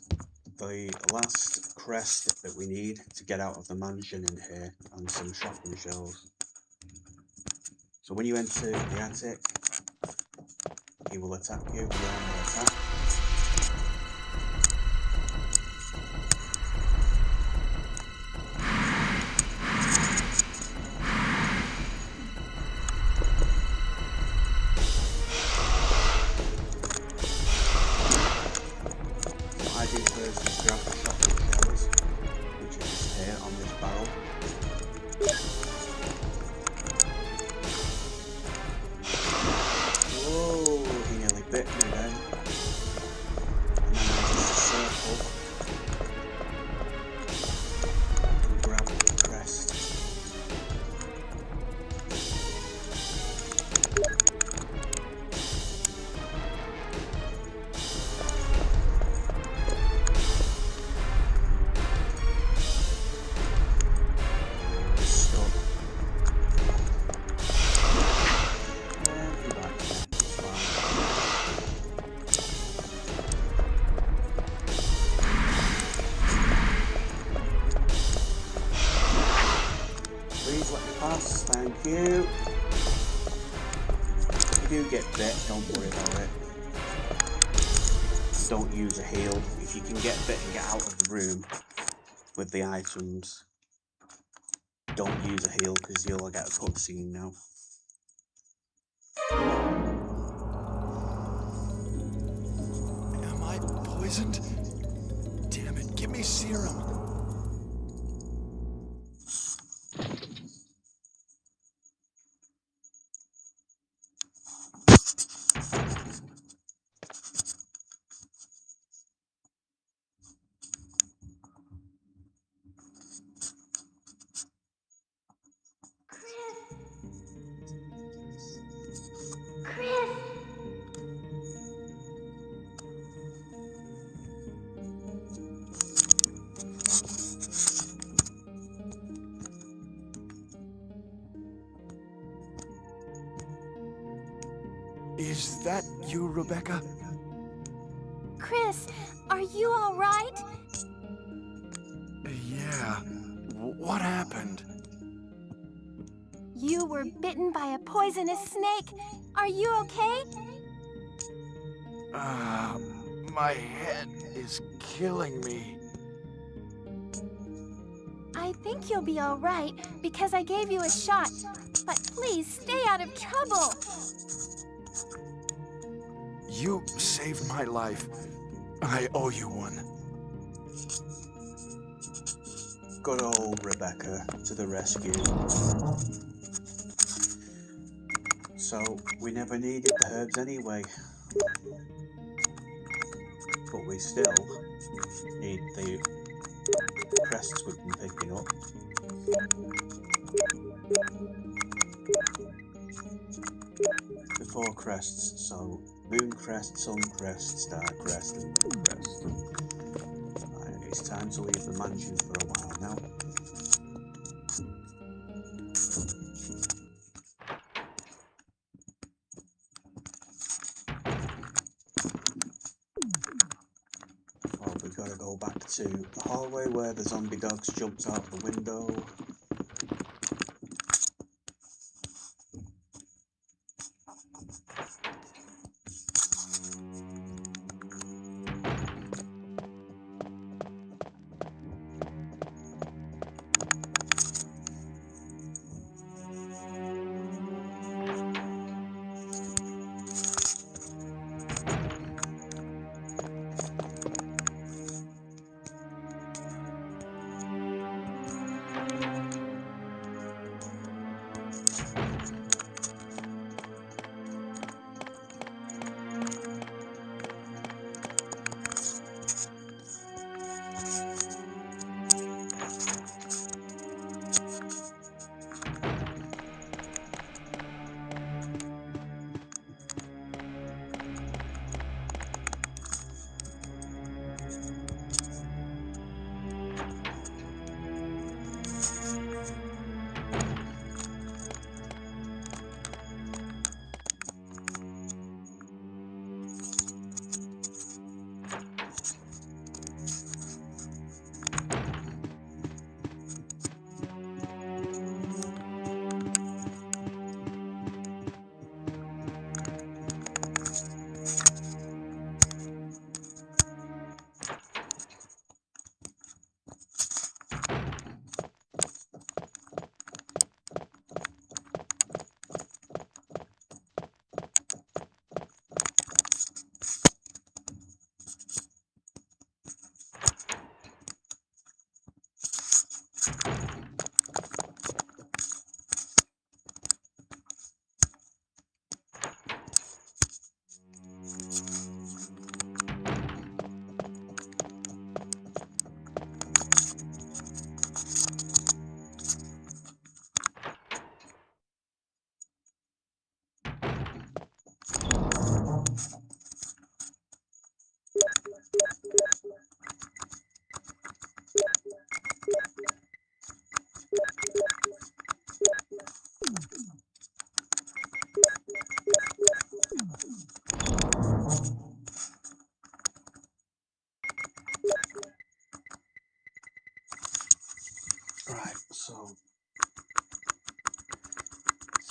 the last crest that we need to get out of the mansion in here, and some shopping shelves. So when you enter the attic, he will attack you, the Yarn will attack. What I do first is grab the shopping shelves, which is just here on this barrel. Whoa, he nearly bit me then. And then I just circle and grab the crest. Stop. And be back again. It's fine. Please let me pass, thank you. If you do get bit, don't worry about it. Don't use a heal. If you can get bit and get out of the room with the items, don't use a heal because you'll get a cutscene now. Am I poisoned? Damn it, give me serum. Chris! Is that you, Rebecca? Chris, are you all right? Yeah. What happened? You were bitten by a poisonous snake. Are you okay? My head is killing me. I think you'll be all right because I gave you a shot. But please stay out of trouble. You saved my life. I owe you one. Good old Rebecca to the rescue. So, we never needed the herbs anyway. But we still need the crests we've been picking up. The 4 crests, so moon crest, sun crest, star crest, and moon crest. Right, it's time to leave the mansion for a while now. Well, we've got to go back to the hallway where the zombie dogs jumped out the window.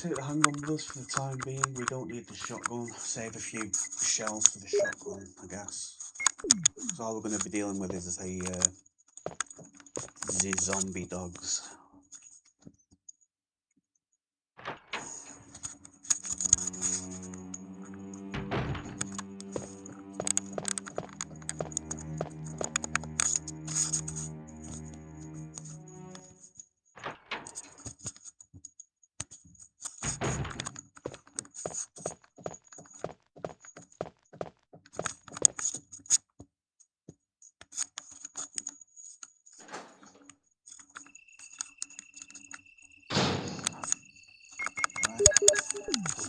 take the handgun with us for the time being. We don't need the shotgun. Save a few shells for the shotgun, I guess. So all we're going to be dealing with is the zombie dogs.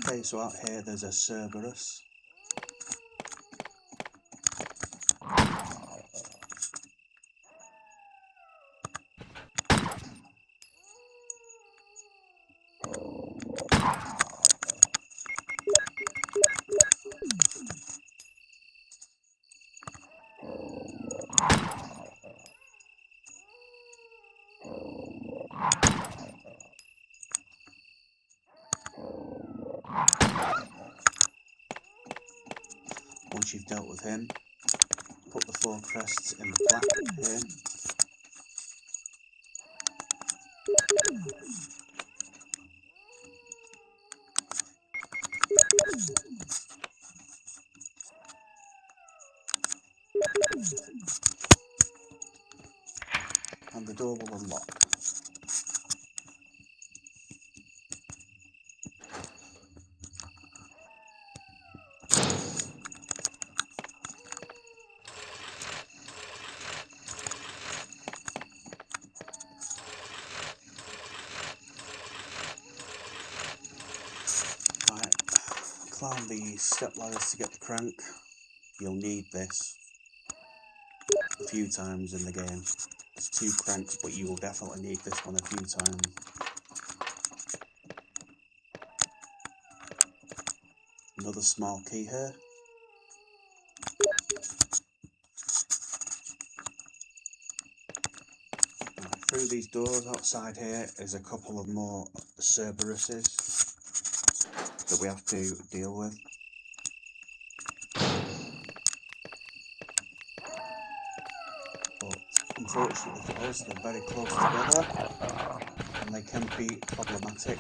Okay, so out here there's a Cerberus. Once you've dealt with him, put the 4 crests in the black here. And the door will unlock. Right, climb the step ladders to get the crank. You'll need this a few times in the game. There's 2 cranks, but you will definitely need this one a few times. Another small key here. Right, through these doors outside here is a couple of more Cerberuses that we have to deal with. But unfortunately for us, they're very close together and they can be problematic.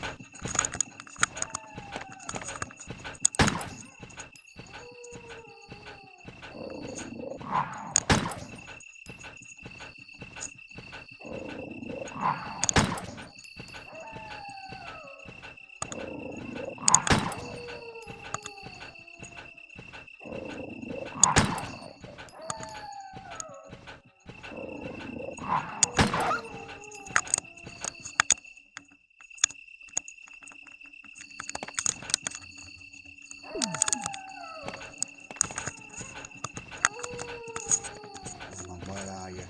Where are you?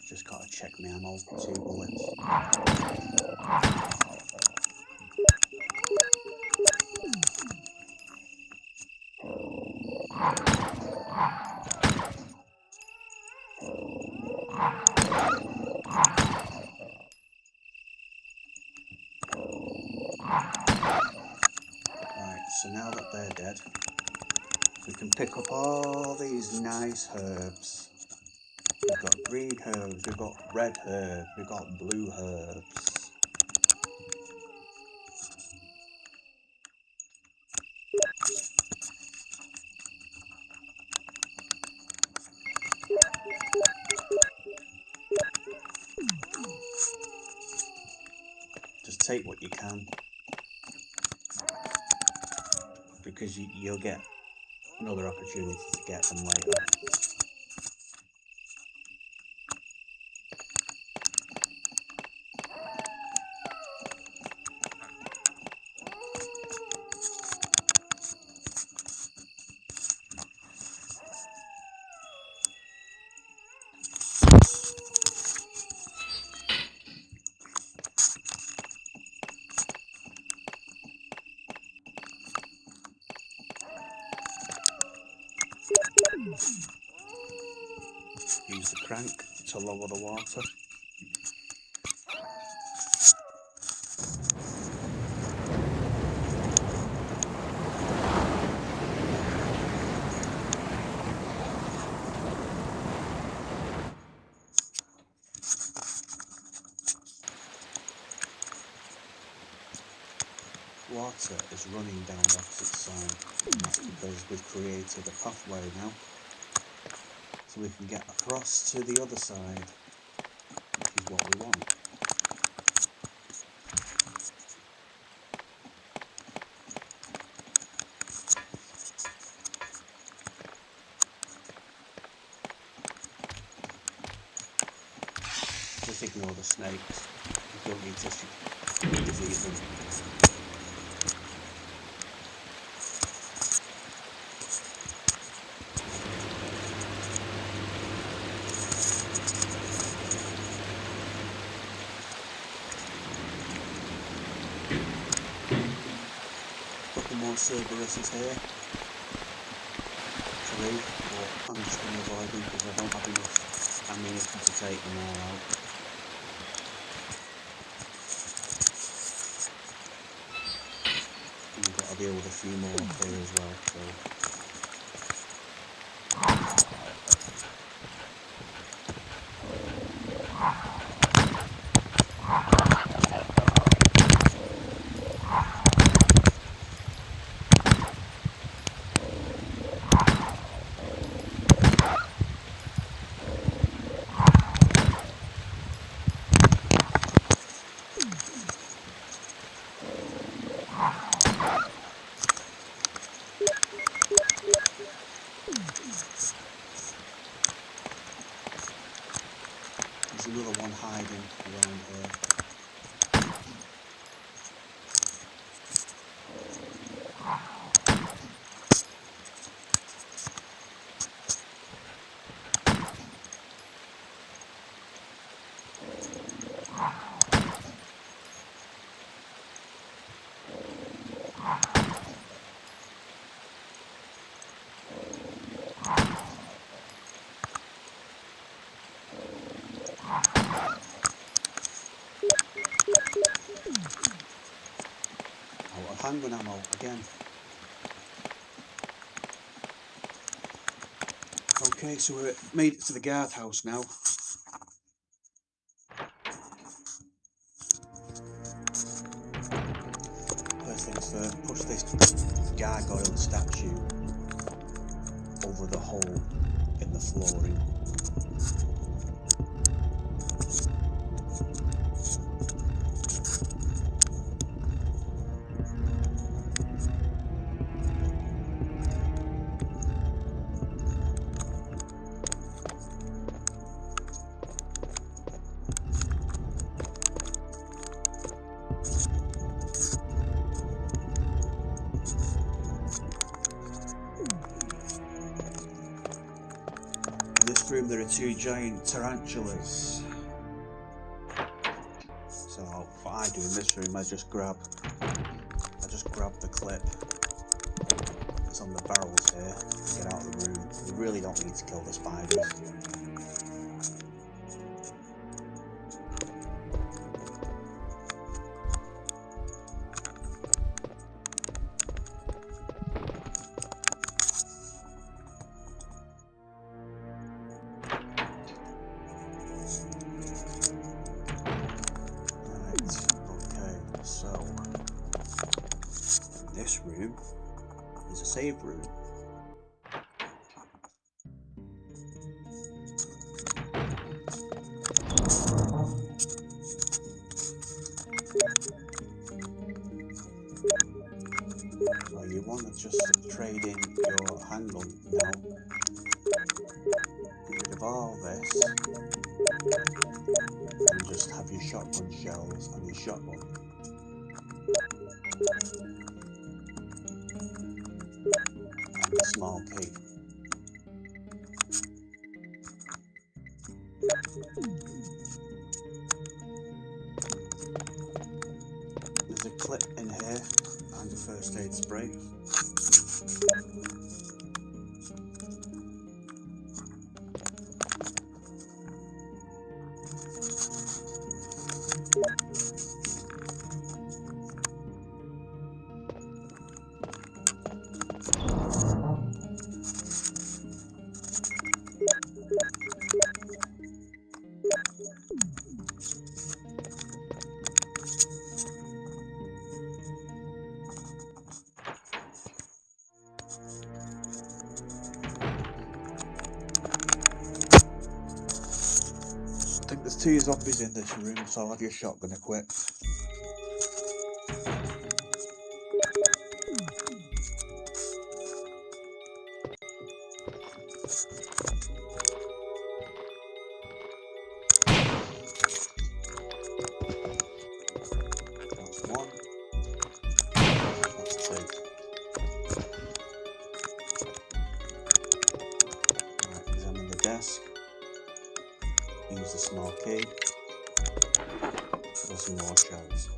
Just gotta check my ammo. 2 bullets. Right, so now that they're dead, we can pick up all these nice herbs. We've got green herbs, we've got red herbs, we've got blue herbs. Just take what you can, because you'll get another opportunity to get them later. Use the crank to lower the water. Water is running down the opposite side, and that's because we've created a pathway now, so we can get across to the other side, which is what we want. Just ignore the snakes, you don't need to defeat them. Couple more Cerberuses here. 3, but I'm just going to avoid them because I don't have enough ammunition to take them all out. And we've got to deal with a few more up here as well, so. There's another one hiding around here. Out of handgun ammo again. Okay, so we're made it to the guardhouse now. First things first, push this gargoyle statue over the hole in the flooring. In this room there are 2 giant tarantulas. So what I do in this room, I just grab the clip that's on the barrels here and get out of the room. You really don't need to kill the spiders. This room is a save room. So you want to just trade in your handgun now. Get rid of all this and just have your shotgun shells and your shotgun. And a small key. There's a clip in here and a first aid spray. 2 zombies in this room, so I'll have your shotgun equipped. That's one. That's two. Right, examine the desk. Use the small key. For some more shells.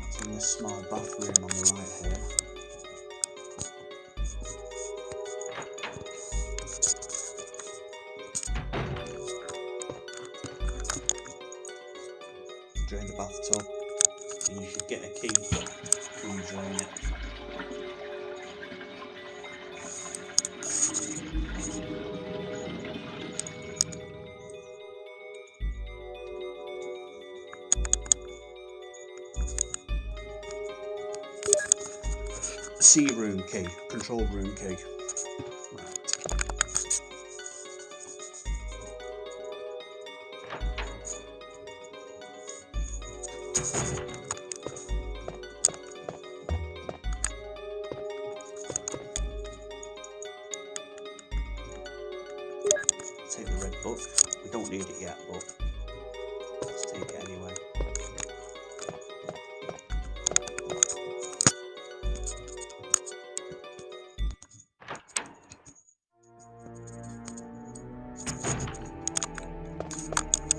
It's in this small bathroom on the right here. Drain the bathtub, and you should get a key when you drain it. C room key, control room key. Right. Take the red book. We don't need it yet, but let's take it anyway.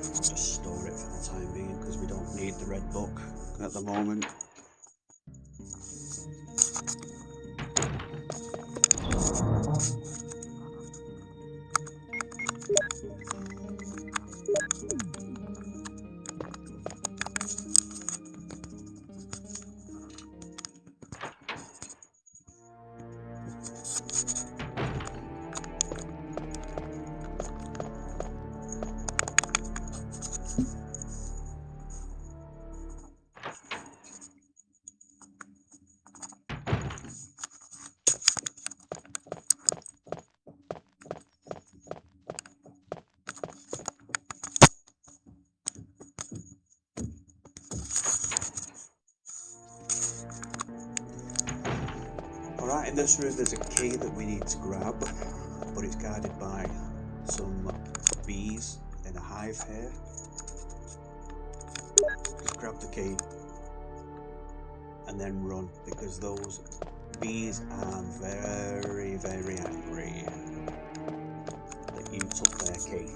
I'll just store it for the time being because we don't need the red book at the moment. Alright, in this room there's a key that we need to grab, but it's guarded by some bees in a hive here. Just grab the key and then run, because those bees are very, very angry that you took their key.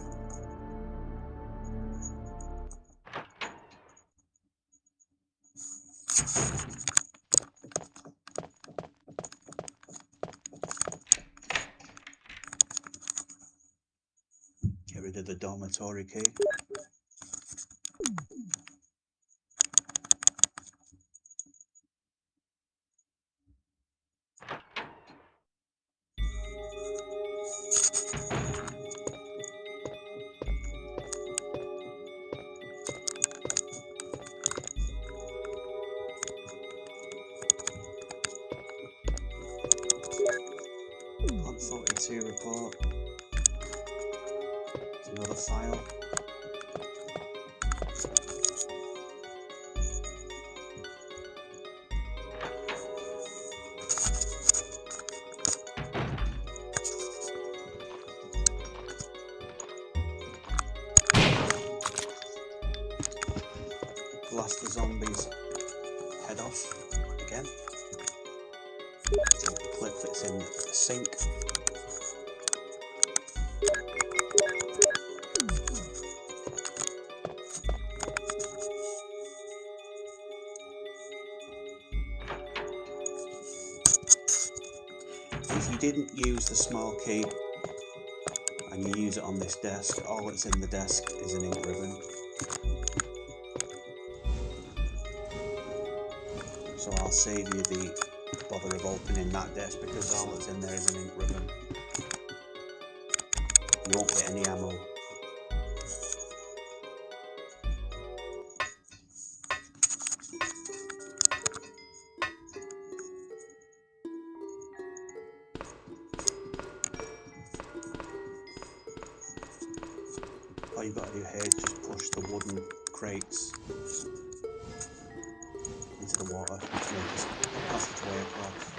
Get rid of the dormitory key. Consultancy report. It's another file. Blast the zombies head off again. Take the clip that's in the sink. If you didn't use the small key and you use it on this desk, all that's in the desk is an ink ribbon. So I'll save you the bother of opening that desk, because all that's in there is an ink ribbon. You won't get any ammo. all you've got to do here is just push the wooden crates into the water to make this passageway across.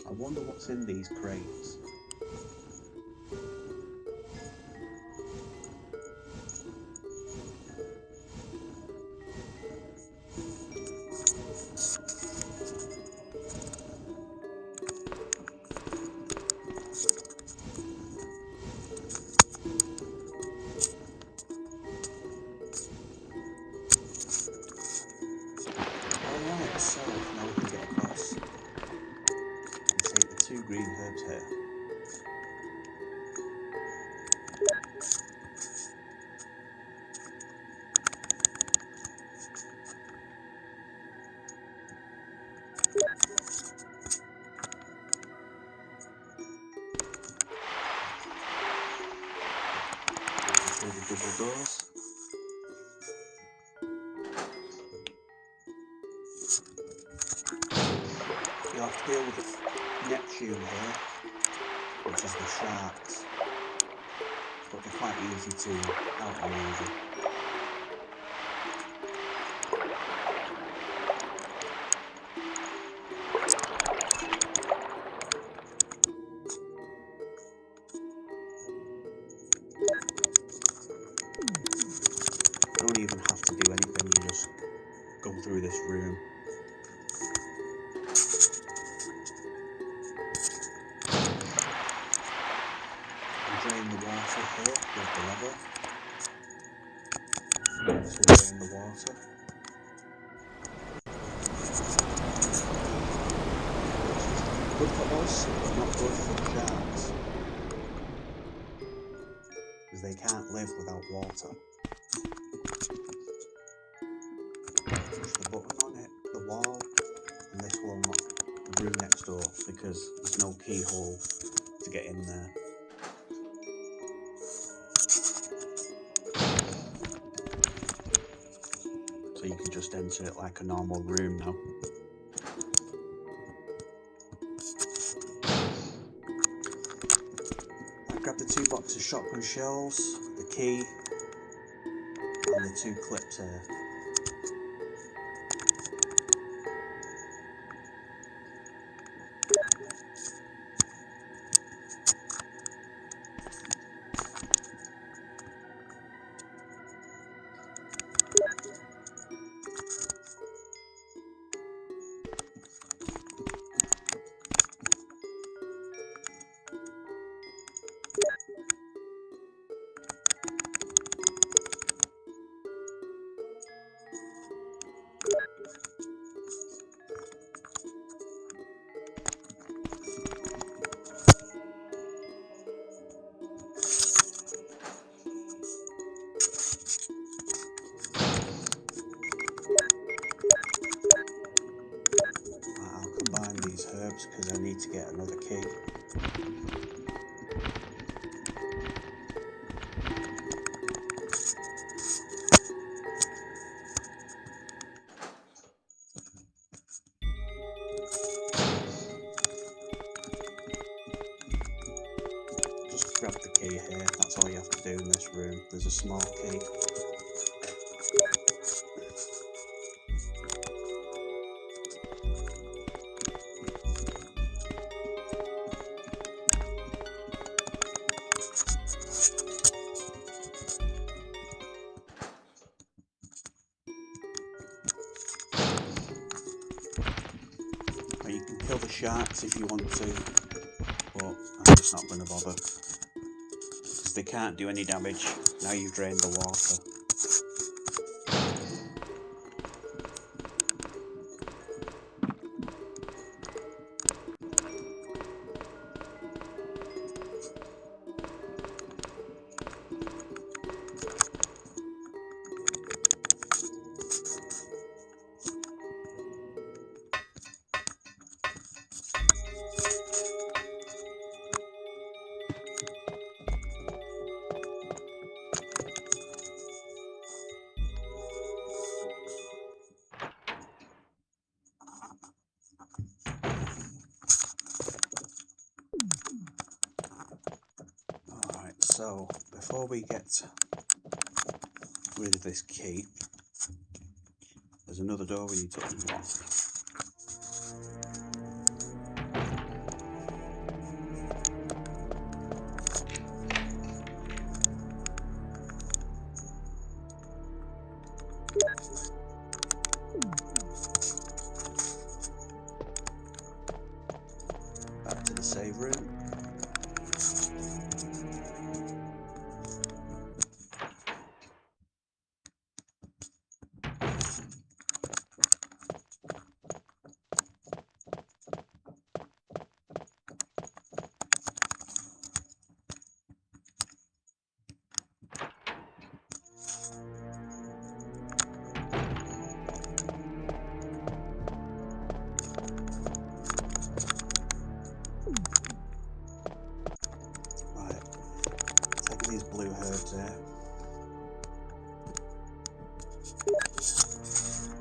I wonder what's in these crates. Alright, so now we can get across and take the 2 green herbs here. Through the double doors. You'll have to deal with Neptune here, which is the sharks, but they're quite easy to outmaneuver. You don't even have to do anything, you just go through this room. Drain the water here with the lever. So drain the water. Good for us, but not good for the sharks. Because they can't live without water. Push the button on it, the wall, and this will unlock the room next door because there's no keyhole to get in there. So you can just enter it like a normal room now. I grabbed the 2 boxes of shotgun shells, the key, and the 2 clips here. I'll combine these herbs because I need to get another key. Just grab the key here, that's all you have to do in this room. There's a small key. Now you can kill the sharks if you want to, but I'm just not going to bother. they can't do any damage. Now you've drained the water. Alright, so before we get rid of this key, there's another door we need to unlock. Back to the save room. Right, taking these blue herbs there.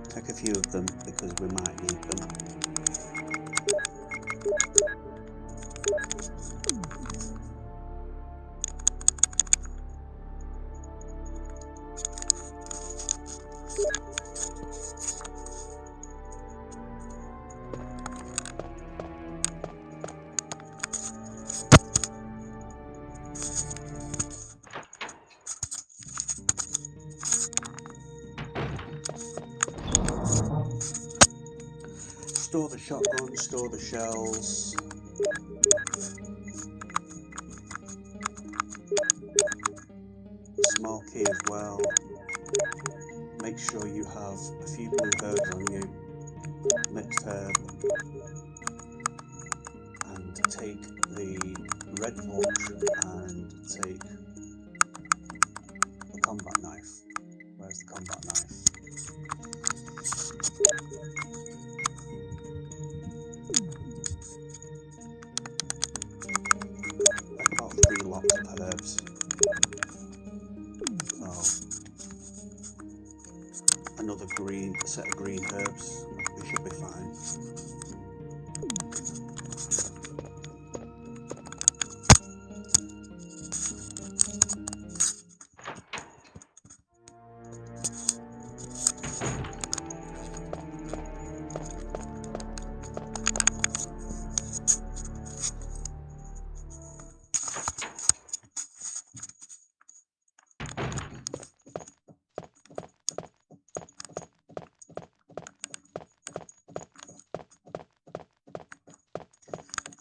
Take a few of them because we might need them. Store the shotgun, store the shells. Small key as well. Make sure you have a few blue herbs on you. Mixed herb. And take the red torch and take the combat knife. Where's the combat knife? Like about 3 lots of herbs. So another set of green herbs. We should be fine.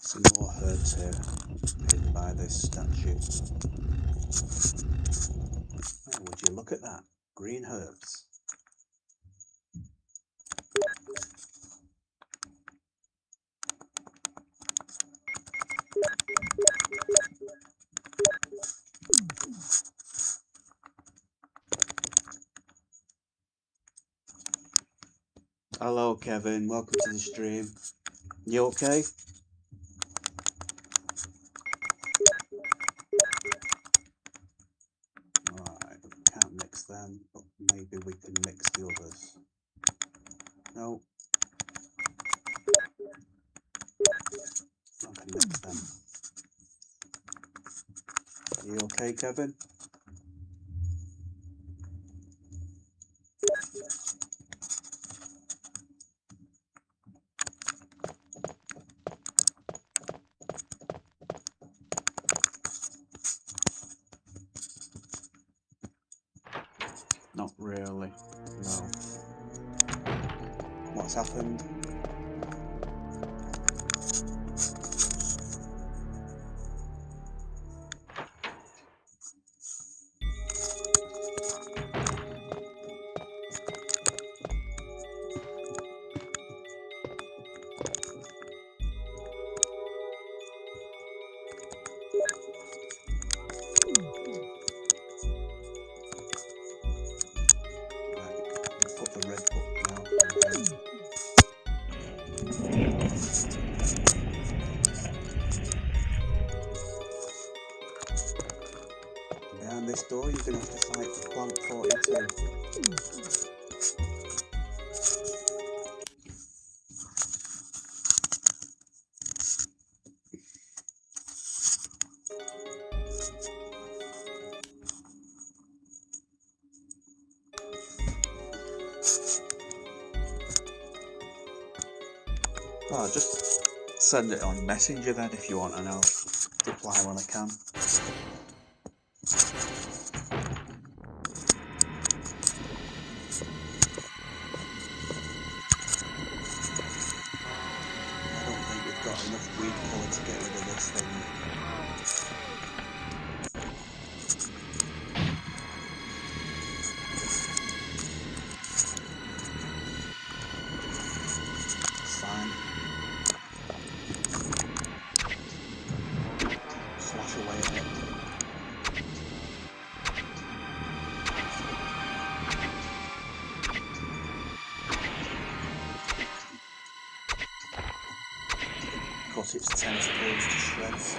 Some more herbs here, hidden by this statue. Oh, would you look at that? Green herbs. Hello Kevin, welcome to the stream. You okay? Alright, can't mix them, but maybe we can mix the others. No. I can mix them. You okay, Kevin? Not really, no. What's happened? behind this door, you're going to have to fight for Plant 42. Well, just send it on Messenger then if you want, and I'll reply when I can. I don't think we've got enough weed killer to get rid of this thing. It's fine. Slash away at it. Cut its tentacles to shreds.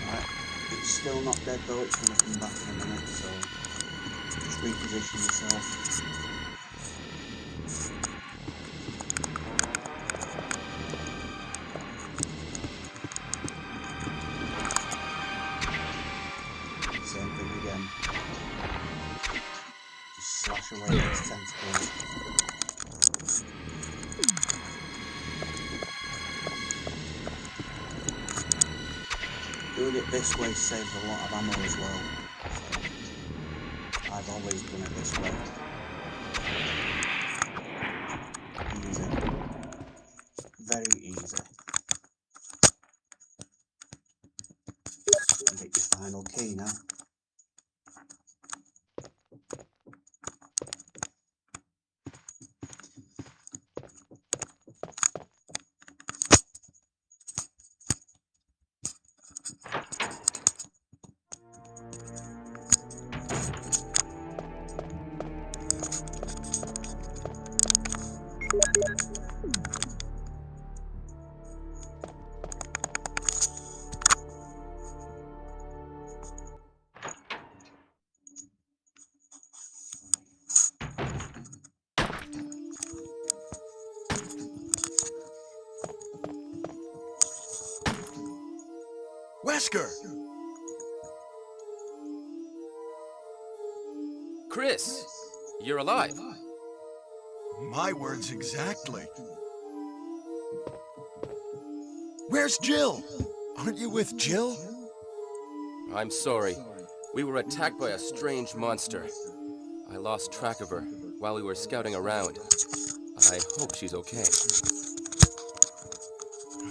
Right. It's still not dead though, it's going to come back in a minute, so just reposition yourself. Same thing again. Just slash away at its tentacles. Doing it this way saves a lot of ammo as well. So I've always done it this way. Easy. Very easy. Get your final key now. Wesker! Chris, you're alive. My words exactly. Where's Jill? Aren't you with Jill? I'm sorry. We were attacked by a strange monster. I lost track of her while we were scouting around. I hope she's okay.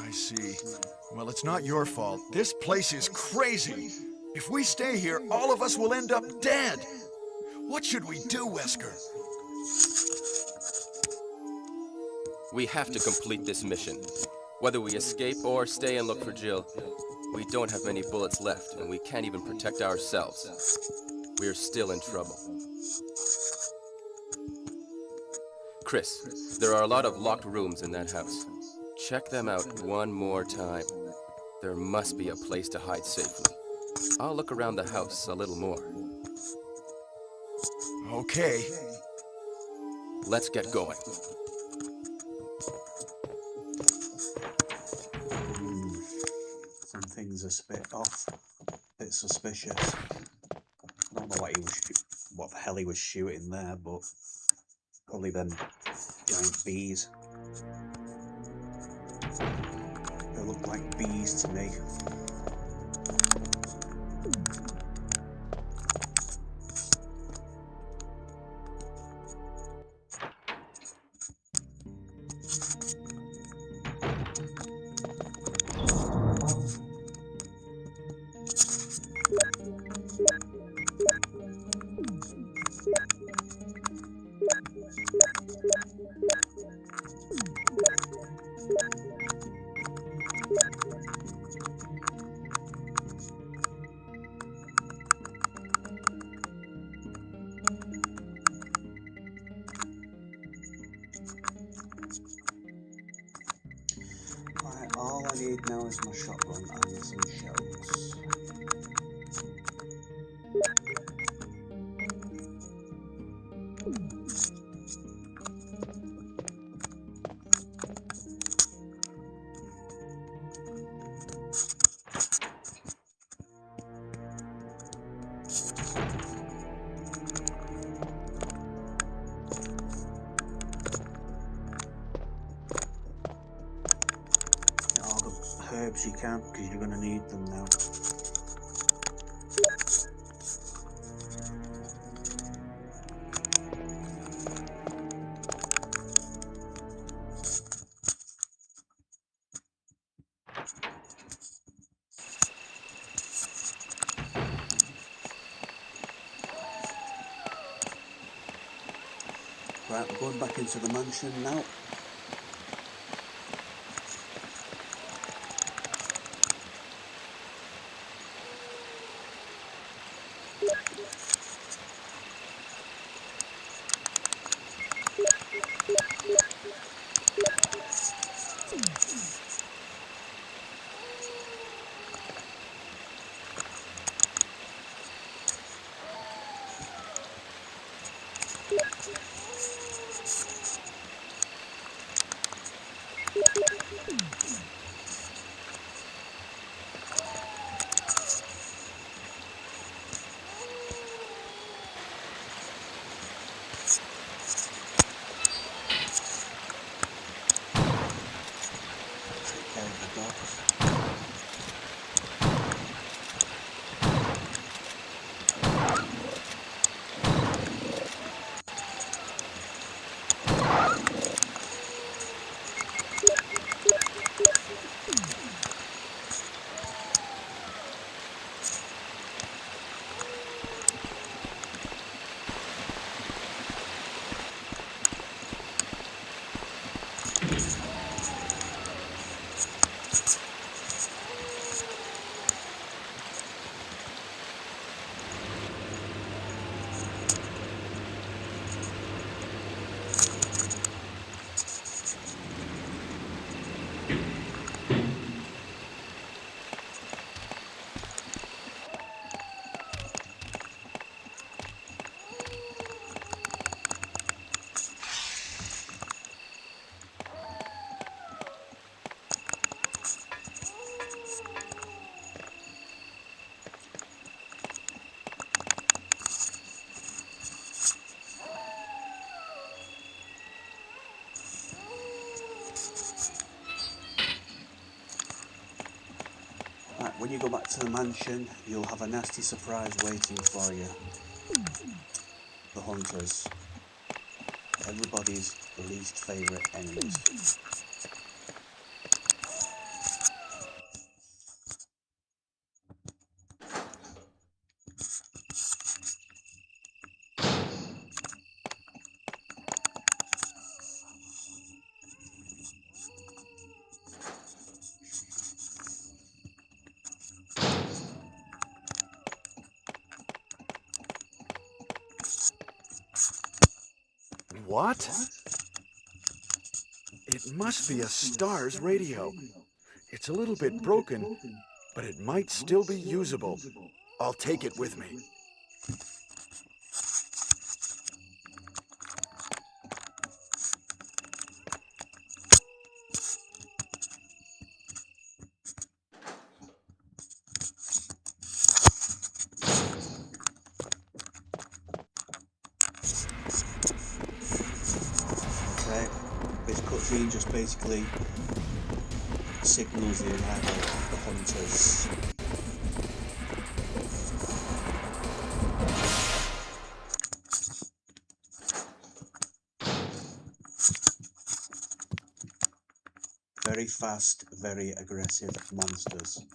I see. Well, it's not your fault. This place is crazy. If we stay here, all of us will end up dead. What should we do, Wesker? We have to complete this mission. Whether we escape or stay and look for Jill, we don't have many bullets left, and we can't even protect ourselves. We're still in trouble. Chris, there are a lot of locked rooms in that house. Check them out one more time. There must be a place to hide safely. I'll look around the house a little more. Okay. Let's get going. Some things are a bit off, a bit suspicious. I don't know what the hell he was shooting there, but probably them giant bees. They look like bees to me. Right, all I need now is my shotgun and some shells. Get all the herbs you can, because you're going to need them now. Right, we're going back into the mansion now. Take care of the dogs. Right, when you go back to the mansion, you'll have a nasty surprise waiting for you. The hunters. Everybody's least favourite enemies. What? It must be a STARS radio. It's a little bit broken, but it might still be usable. I'll take it with me. Okay, this cutscene just basically signals the arrival of the hunters. Very fast, very aggressive monsters.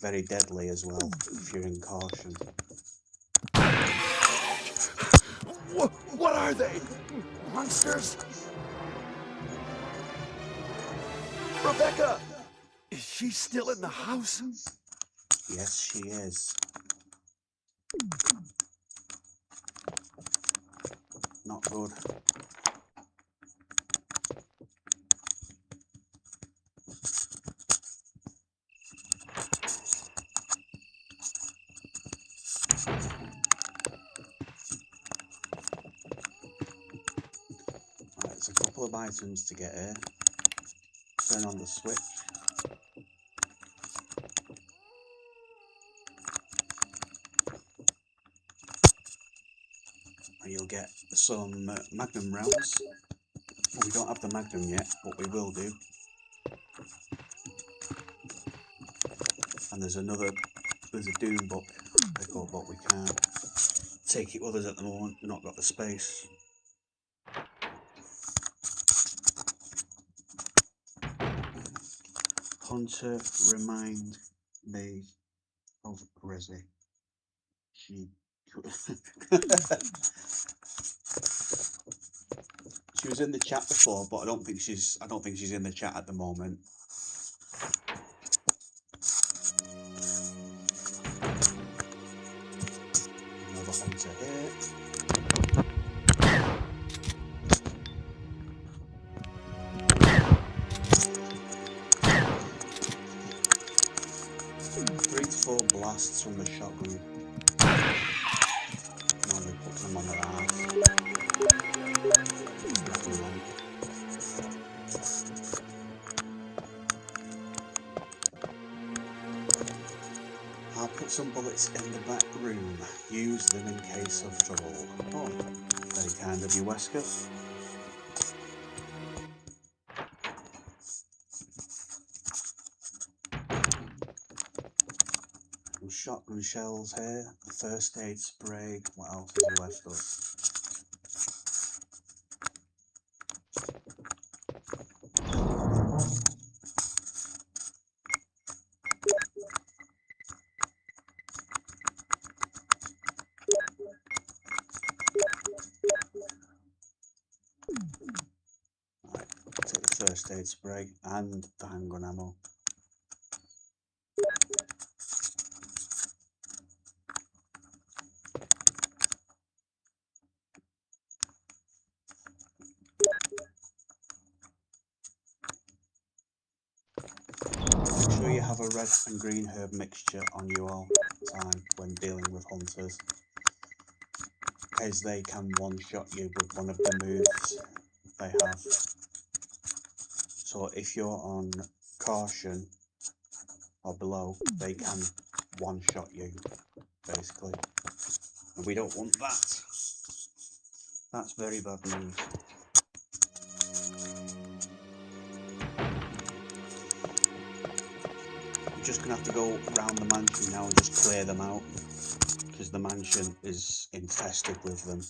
Very deadly as well, if you're in caution. What are they? Monsters? Rebecca! Is she still in the house? Yes, she is. Not good. It's a couple of items to get here. Turn on the switch. And you'll get some magnum rounds. We don't have the magnum yet, but we will do. And there's a Doom book pickle, but we can't take it with us at the moment. We've not got the space. Hunter, remind me of Grizzy. She she was in the chat before, but I don't think she's in the chat at the moment. Another hunter here. Three to four blasts from the shotgun. Normally puts them on their ass. I'll put some bullets in the back room. Use them in case of trouble. Oh, very kind of you, Wesker. Some shotgun shells here. A first aid spray. What else is left us? Right, take the first aid spray and the handgun ammo. Make sure you have a red and green herb mixture on you all the time when dealing with hunters, because they can one-shot you with one of the moves they have. So if you're on caution or below, they can one-shot you, basically. And we don't want that. That's very bad news. We're just going to have to go around the mansion now and just clear them out, because the mansion is infested with them.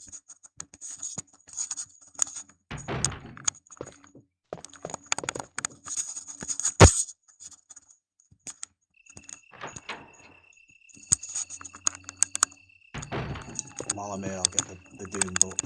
While I'm here, I'll get the Doom book.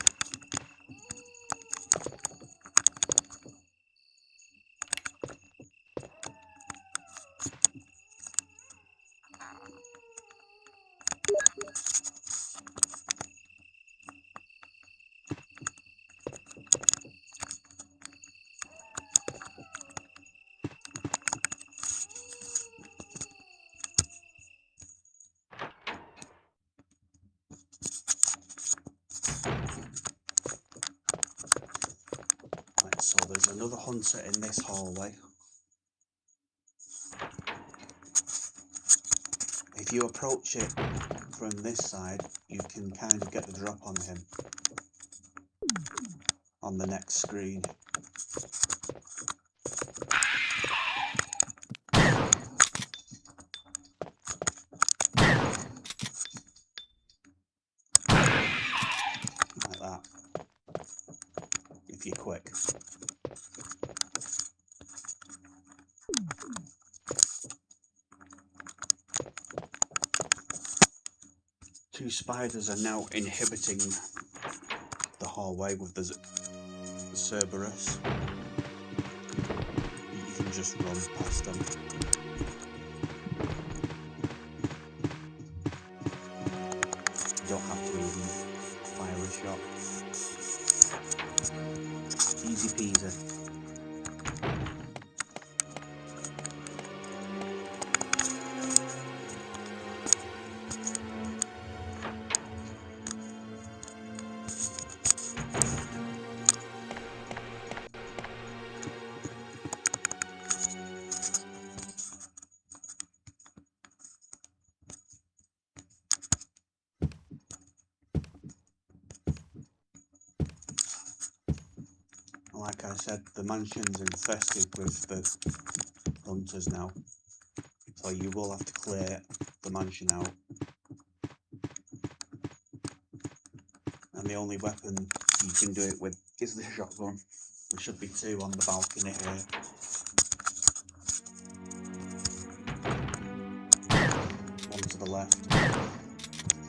Right, so there's another hunter in this hallway. If you approach it from this side, you can kind of get the drop on him on the next screen. Like that, if you're quick. Two spiders are now inhibiting the hallway with the Cerberus. You can just run past them. You don't have to even fire a shot. Easy peasy. Like I said, the mansion's infested with the hunters now. So you will have to clear the mansion out. And the only weapon you can do it with is the shotgun. There should be two on the balcony here. One to the left,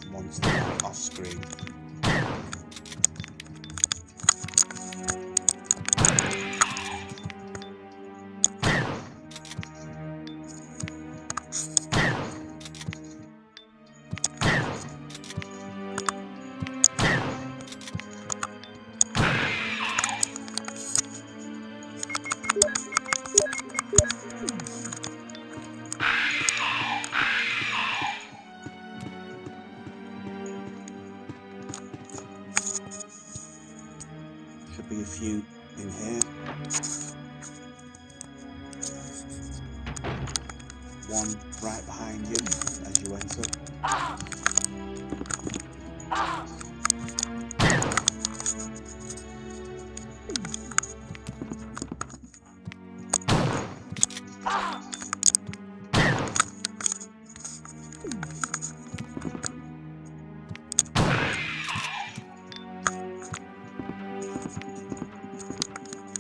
and one to the right off screen. Should be a few in here. One right behind you as you enter.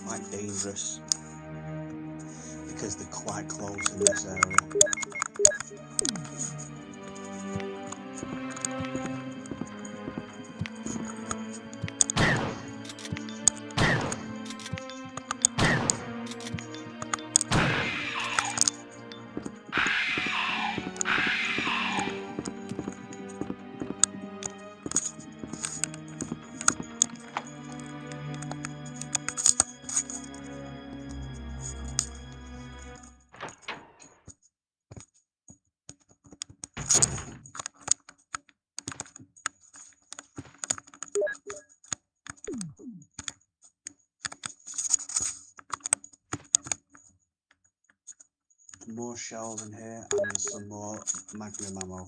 Quite dangerous because they're quite close in this area. More shells in here and some more magnum ammo.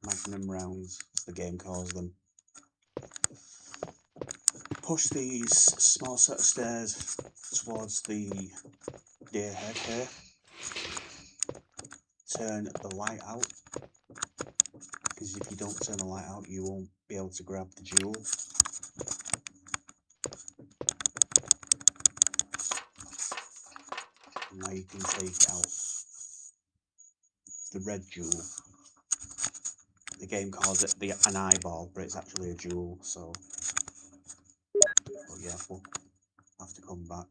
Magnum rounds, as the game calls them. Push these small set of stairs towards the deer head here. Turn the light out, because if you don't turn the light out you won't be able to grab the jewel. Now you can take it out. It's the red jewel. The game calls it an eyeball, but it's actually a jewel, so... But yeah, we'll have to come back.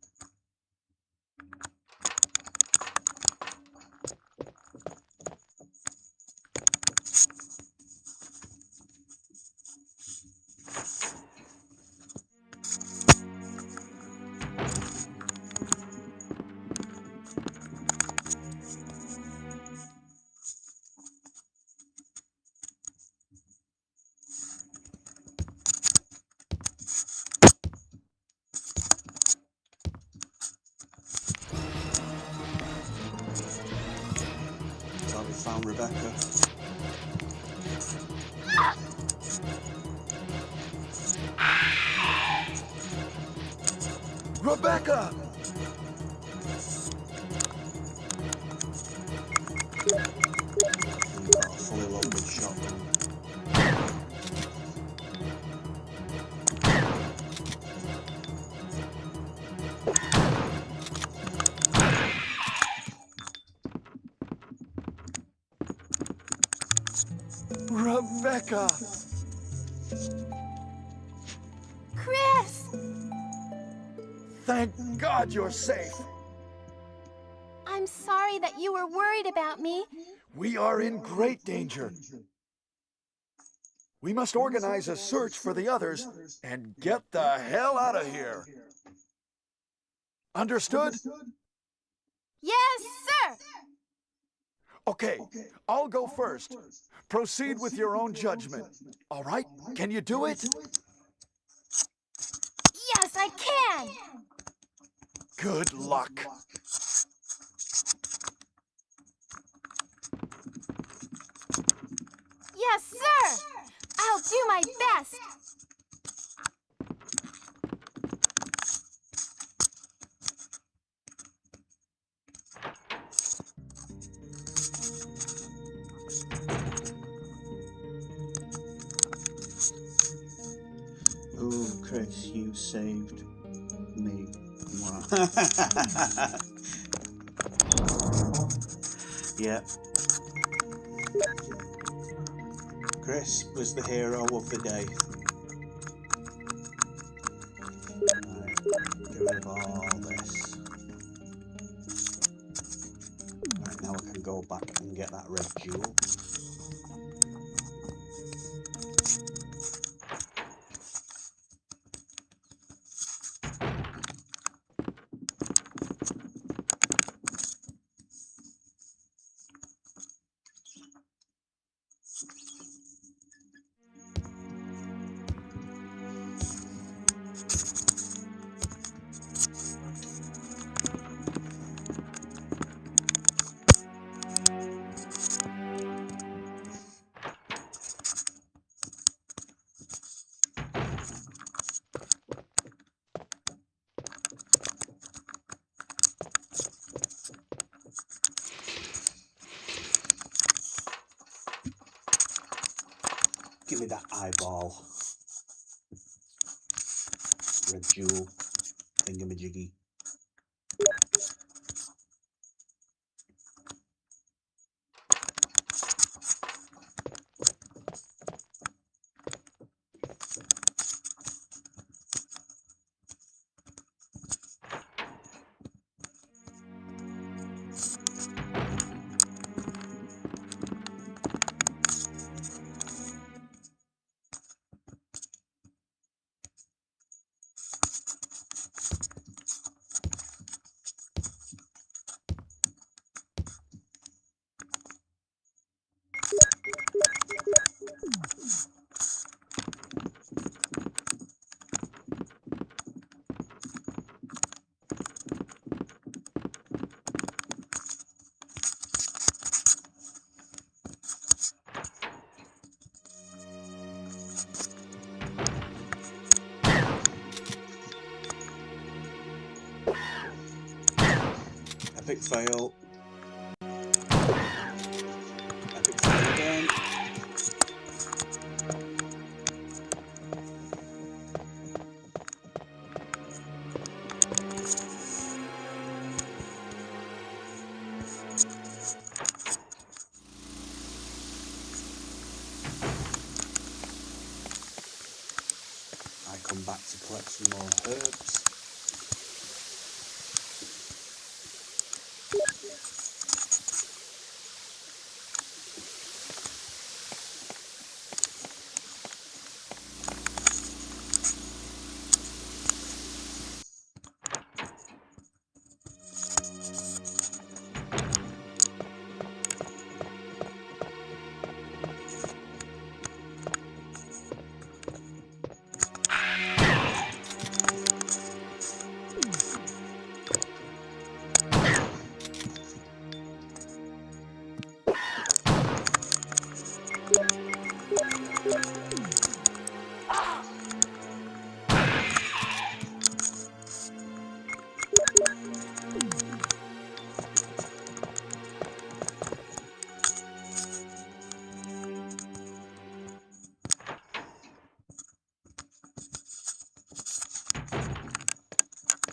So we found Rebecca. Rebecca! We've got a fully loaded shotgun. Rebecca! Chris! Thank God you're safe. I'm sorry that you were worried about me. We are in great danger. We must organize a search for the others and get the hell out of here. Understood? Yes, sir! Okay, I'll go first. Proceed with your own judgment. All right? Can you do it? Yes, I can! Good luck. Yes, sir! I'll do my best! Oh, Chris, you saved me. Wow. Yeah. Chris was the hero of the day. Right, get rid of all this. Right, now I can go back and get that red jewel. Give me that eyeball. Red jewel. Thingamajiggy. Epic fail. Epic fail again. I come back to collect some more herbs.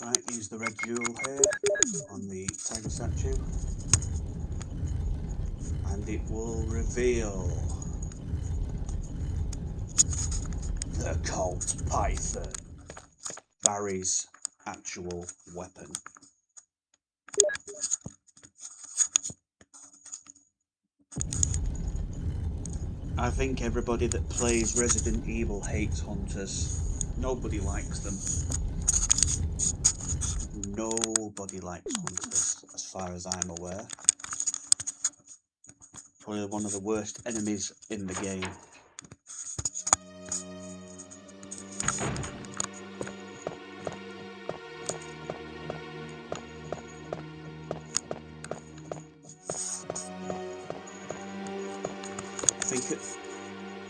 Right, use the red jewel here on the tiger statue, and it will reveal the Colt Python, Barry's actual weapon. I think everybody that plays Resident Evil hates hunters. Nobody likes them. Nobody likes hunters, as far as I'm aware. Probably one of the worst enemies in the game.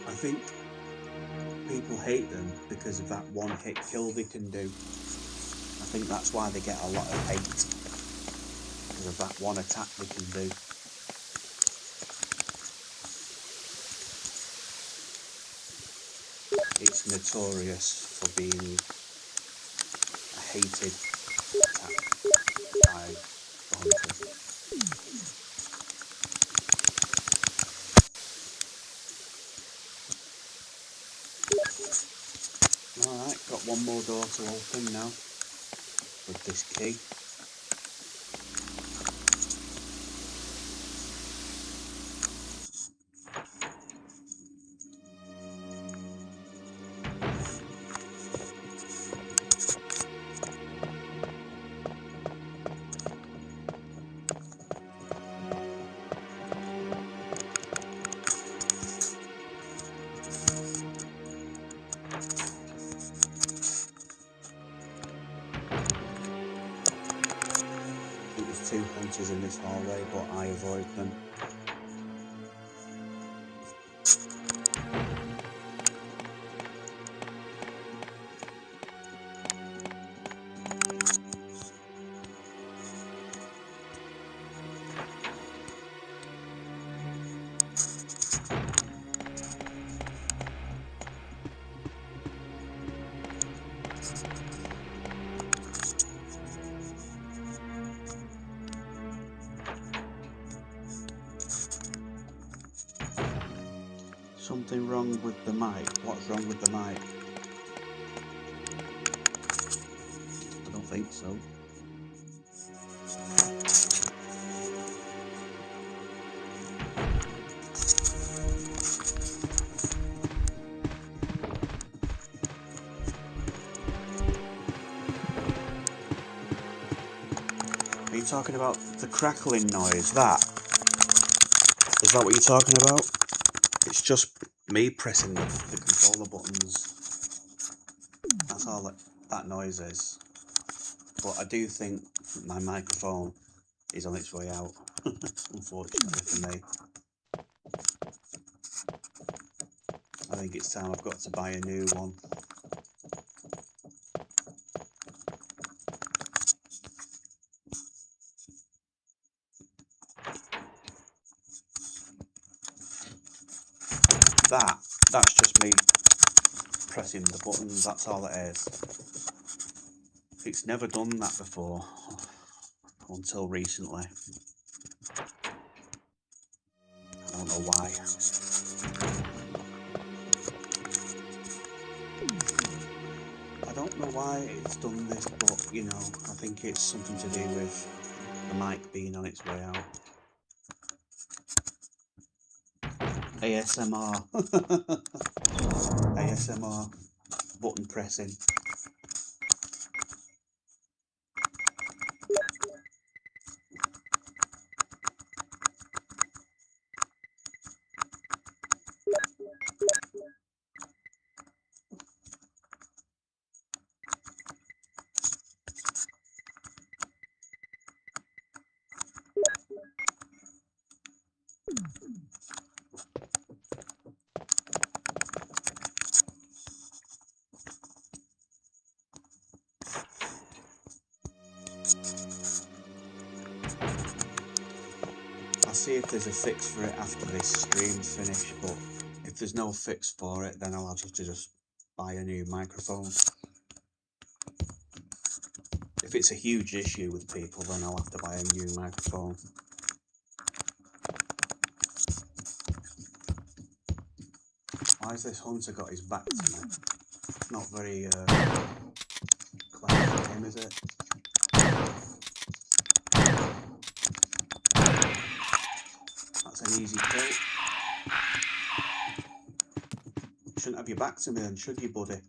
I think people hate them because of that one hit kill they can do. I think that's why they get a lot of hate, because of that one attack they can do. It's notorious for being a hated attack by the hunters. Alright, got one more door to open now with this key. I think there's 2 hunters in this hallway, but I avoid them. Something wrong with the mic? What's wrong with the mic? I don't think so. Are you talking about the crackling noise? That? Is that what you're talking about? It's just me pressing the controller buttons. That's all that noise is. But I do think my microphone is on its way out, unfortunately for me. I think it's time I've got to buy a new one. That's just me pressing the buttons, that's all it is. It's never done that before, until recently. I don't know why. I don't know why it's done this, but you know, I think it's something to do with the mic being on its way out. ASMR. ASMR button pressing. I'll see if there's a fix for it after this stream's finished, but if there's no fix for it, then I'll have to just buy a new microphone. If it's a huge issue with people, then I'll have to buy a new microphone. Why has this hunter got his back to me? Not very clever for him, is it? That's an easy kill. You shouldn't have your back to me then, should you, buddy?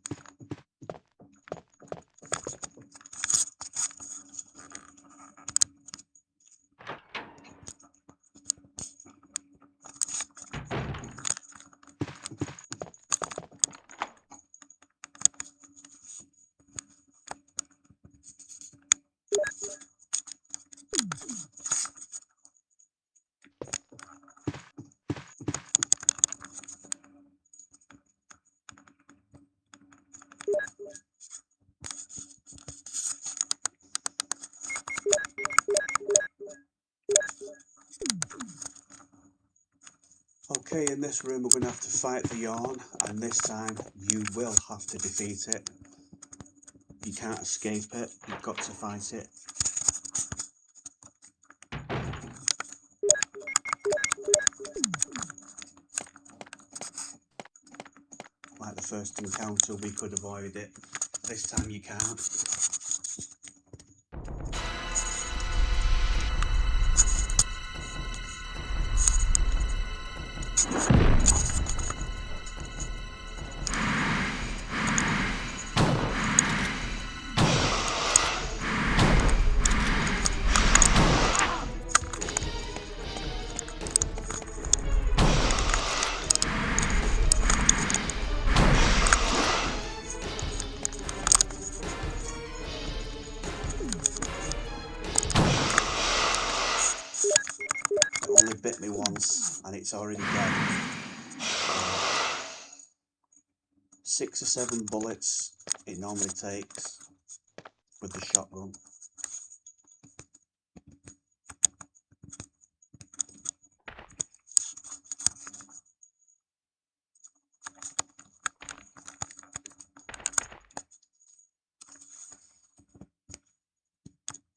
Okay, in this room we're going to have to fight the Yawn, and this time you will have to defeat it. You can't escape it, you've got to fight it. Like the first encounter, we could avoid it. This time you can't. It only bit me once and it's already dead. 6 or 7 bullets it normally takes with the shotgun.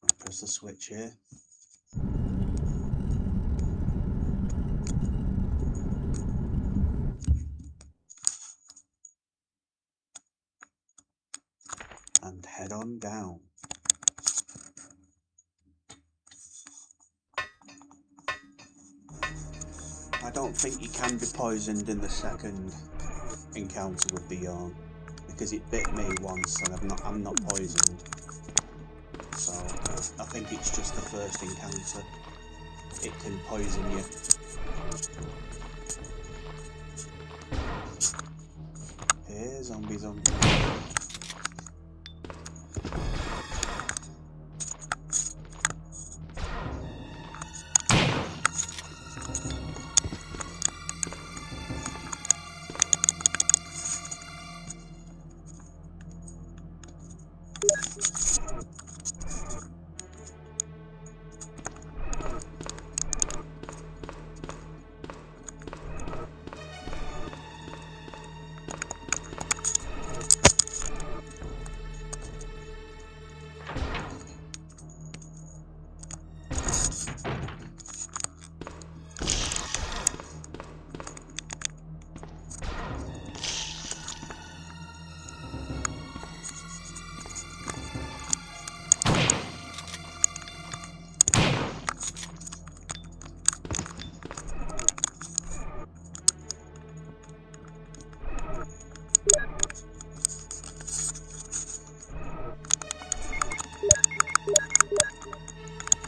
I'll press the switch here. And head on down. I don't think you can be poisoned in the second encounter with the Yawn, because it bit me once and I'm not poisoned. So I think it's just the first encounter. It can poison you. Here, zombie.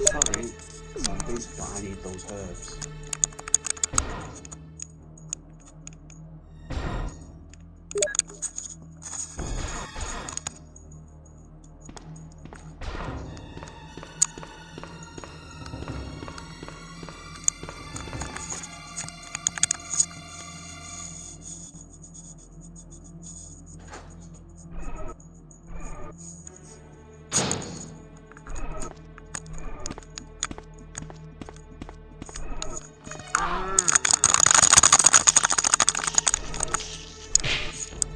Sorry, zombies, but I need those herbs.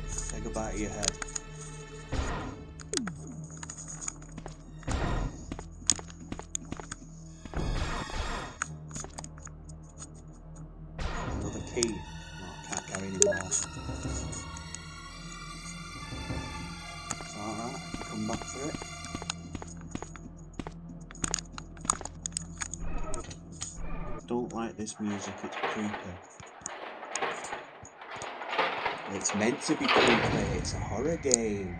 Say goodbye to your head. Another key. No, I can't carry any more. It's alright, I can come back for it. Don't like this music, it's creepy. It's meant to be creepy, it's a horror game.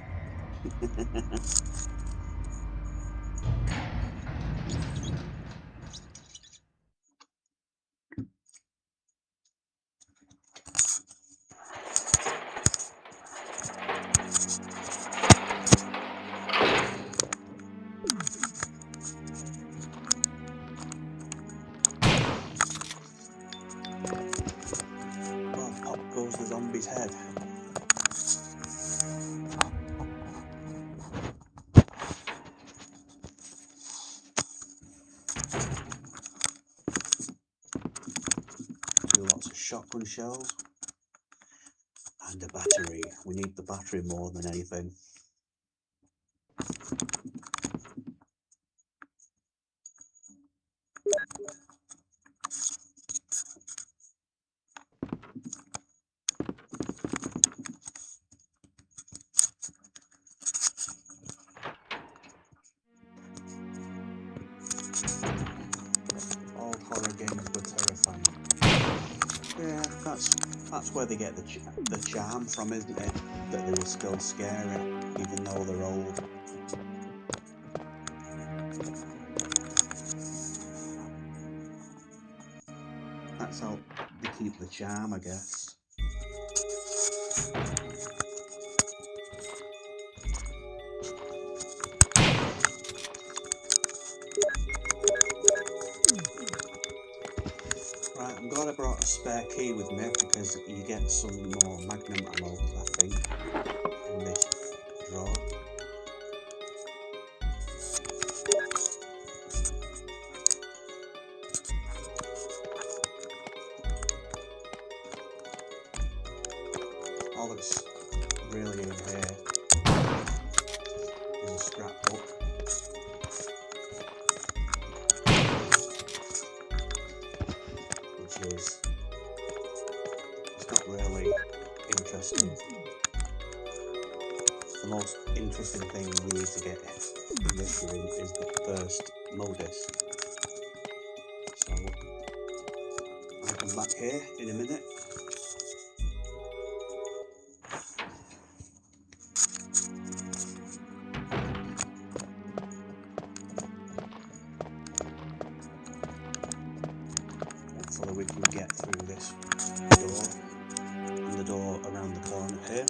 Well, pop goes the zombie's head. Do lots of shotgun shells. And a battery. We need the battery more than anything. All horror games were terrifying. Yeah, that's where they get the charm from, isn't it? That they were still scary, even though they're old. That's how they keep the charm, I guess. Right, I'm glad I brought a spare key with me because you get some more magnum ammo, I think, in this drawer. All that's really in here is a scrapbook. Which is, it's not really interesting. The most interesting thing we need to get in this room is the first modus. So I'll come back here in a minute. Hopefully we can get through this door and the door around the corner here.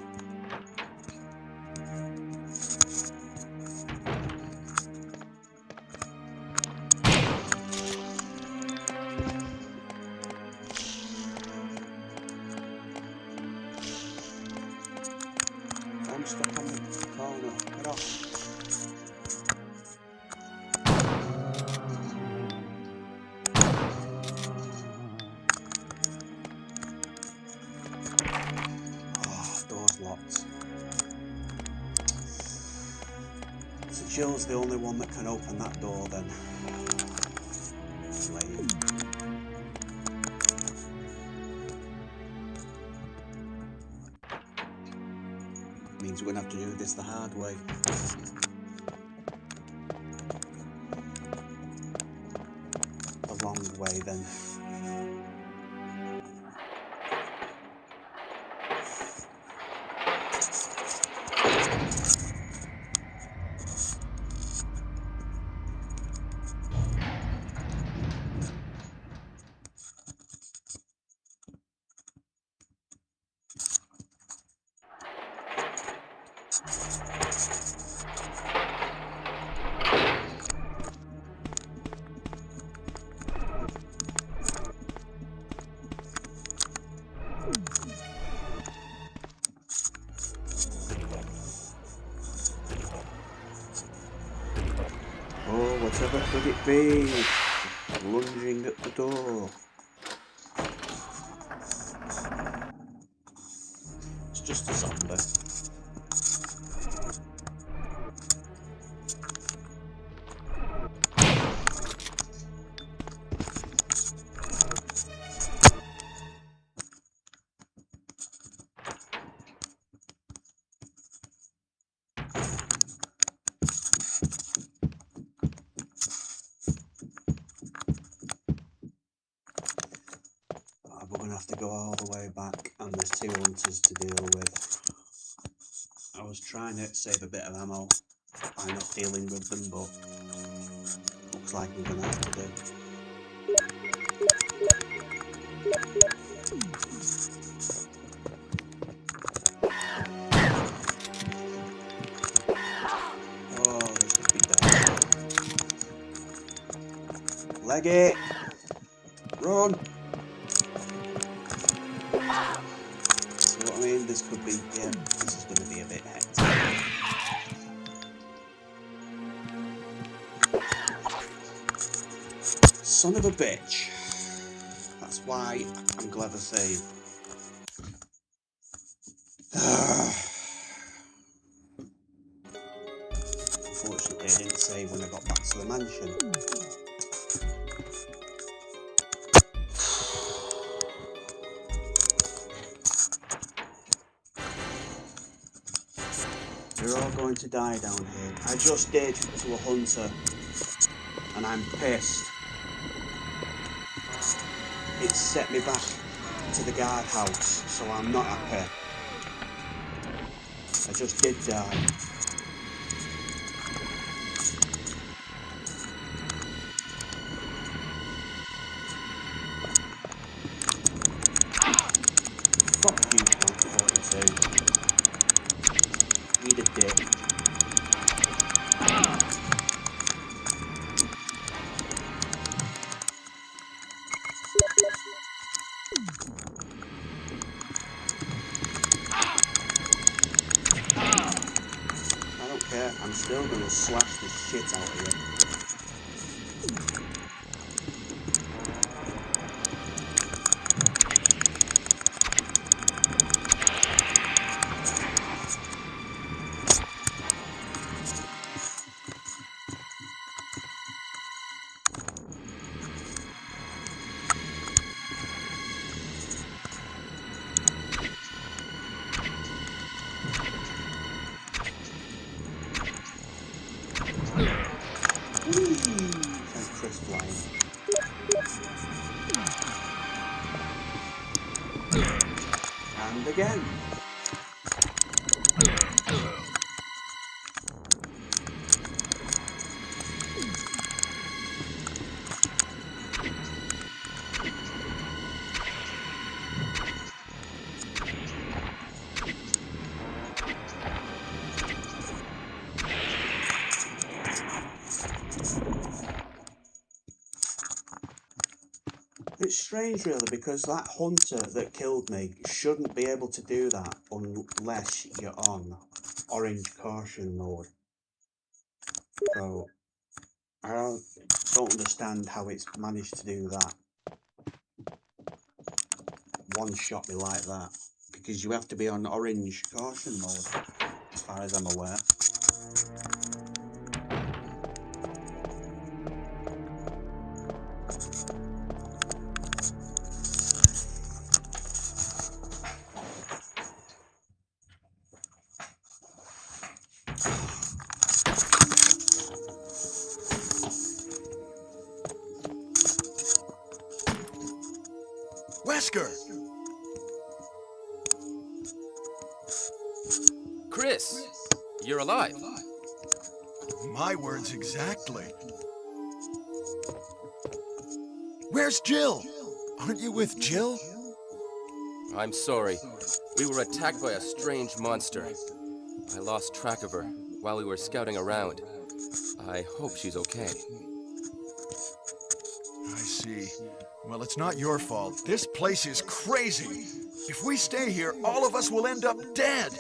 I'm stuck on the corner. Get off. Oh, door's locked. So Jill's the only one that can open that door then. Lame. Means we're gonna have to do this the hard way. The long way then. Oh, whatever could it be? Lunging at the door. It's just a zombie. We're going to have to go all the way back, and there's two hunters to deal with. I was trying to save a bit of ammo by not dealing with them, but looks like we're going to have to do. Oh, this could be bad. Leg it! Run! See what I mean? This could be, yeah, this is going to be a bit hectic. Son of a bitch. That's That's why I'm glad I saved. Unfortunately, I didn't save when I got back to the mansion. You're all going to die down here. I just did to a hunter, and I'm pissed. It set me back to the guardhouse, so I'm not happy. I just did die. Fuck you, Punk 42. Eat a dick. I don't care, I'm still gonna slash the shit out of you. Says Chris flying. And again. It's strange really, because that hunter that killed me shouldn't be able to do that unless you're on orange caution mode. So I don't understand how it's managed to do that. One shot me like that, because you have to be on orange caution mode, as far as I'm aware. Wesker! Chris, you're alive. My words exactly. Where's Jill? Aren't you with Jill? I'm sorry. We were attacked by a strange monster. I lost track of her while we were scouting around. I hope she's okay. I see. Well, it's not your fault. This place is crazy. If we stay here, all of us will end up dead.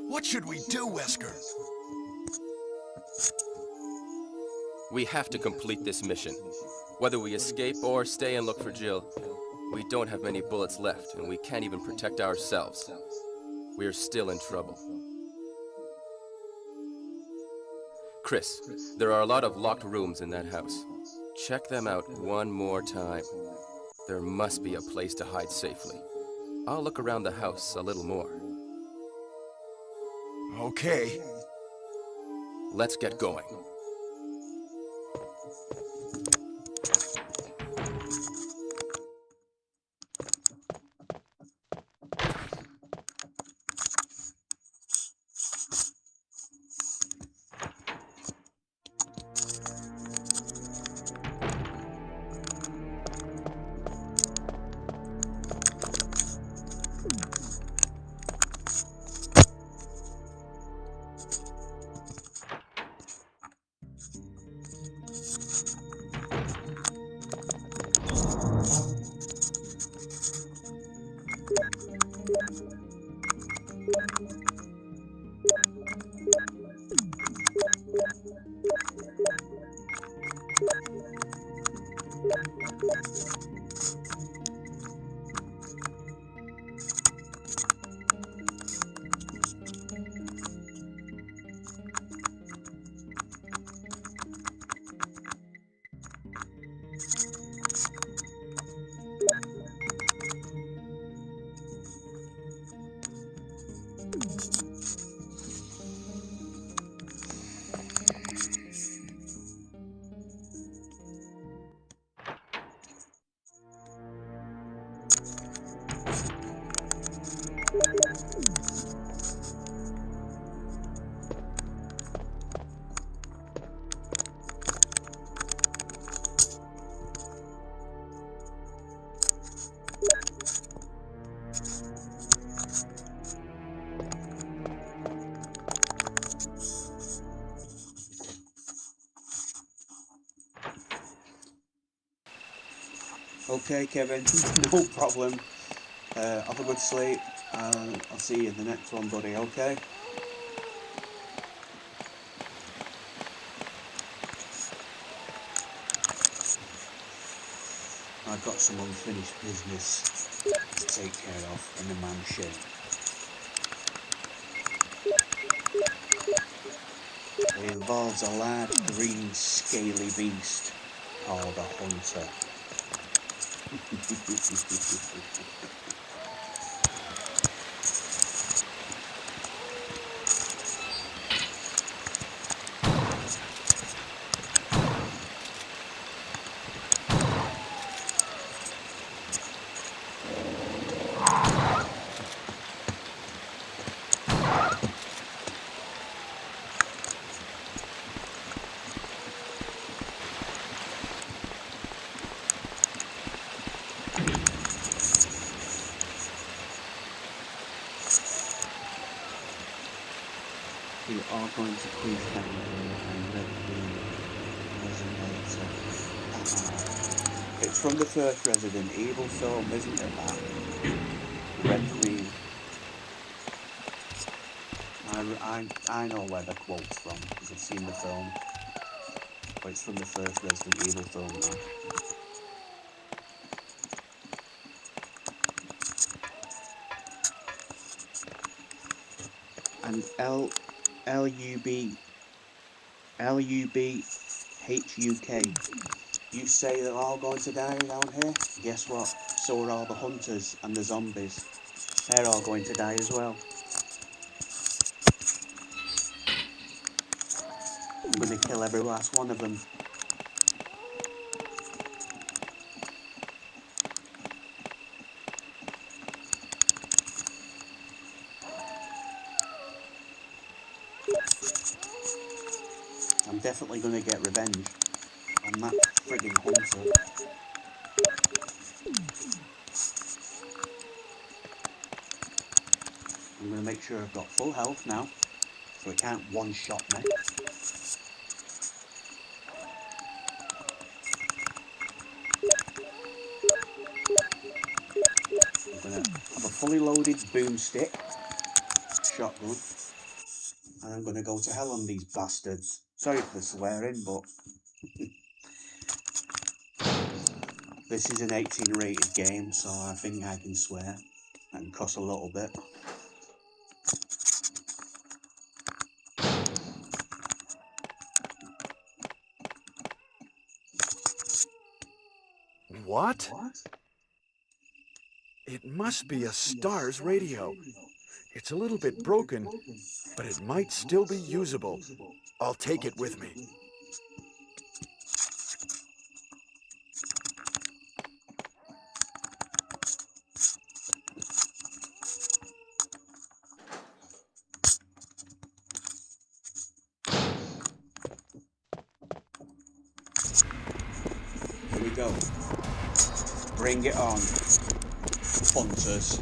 What should we do, Wesker? We have to complete this mission. Whether we escape or stay and look for Jill, we don't have many bullets left, and we can't even protect ourselves. We are still in trouble. Chris, there are a lot of locked rooms in that house. Check them out one more time. There must be a place to hide safely. I'll look around the house a little more. Okay. Let's get going. Okay, Kevin, no problem. Have a good sleep, and I'll see you in the next one, buddy, okay? I've got some unfinished business to take care of in the mansion. It involves a large green scaly beast called a hunter. We are going to quiz them and Redfield resonator. It's from the first Resident Evil film, isn't it, that? Redfield. I know where the quote's from, because I've seen the film. But it's from the first Resident Evil film, that. And LUBHUK. You say they're all going to die down here? Guess what? So are all the hunters and the zombies. They're all going to die as well. I'm going to kill every last one of them. I'm definitely going to get revenge on that friggin' hunter. I'm going to make sure I've got full health now, so it can't one-shot me. I'm going to have a fully loaded boomstick, shotgun, and I'm going to go to hell on these bastards. Sorry for swearing, but this is an 18 rated game, so I think I can swear and cuss a little bit. What? It must be a STARS radio. It's a little bit broken, but it might still be usable. I'll take it with me. Here we go. Bring it on, hunters.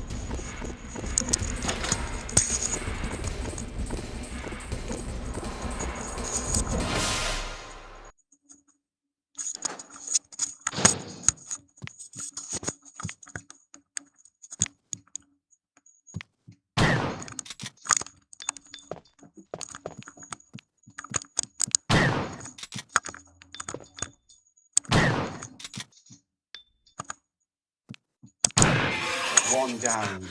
One down.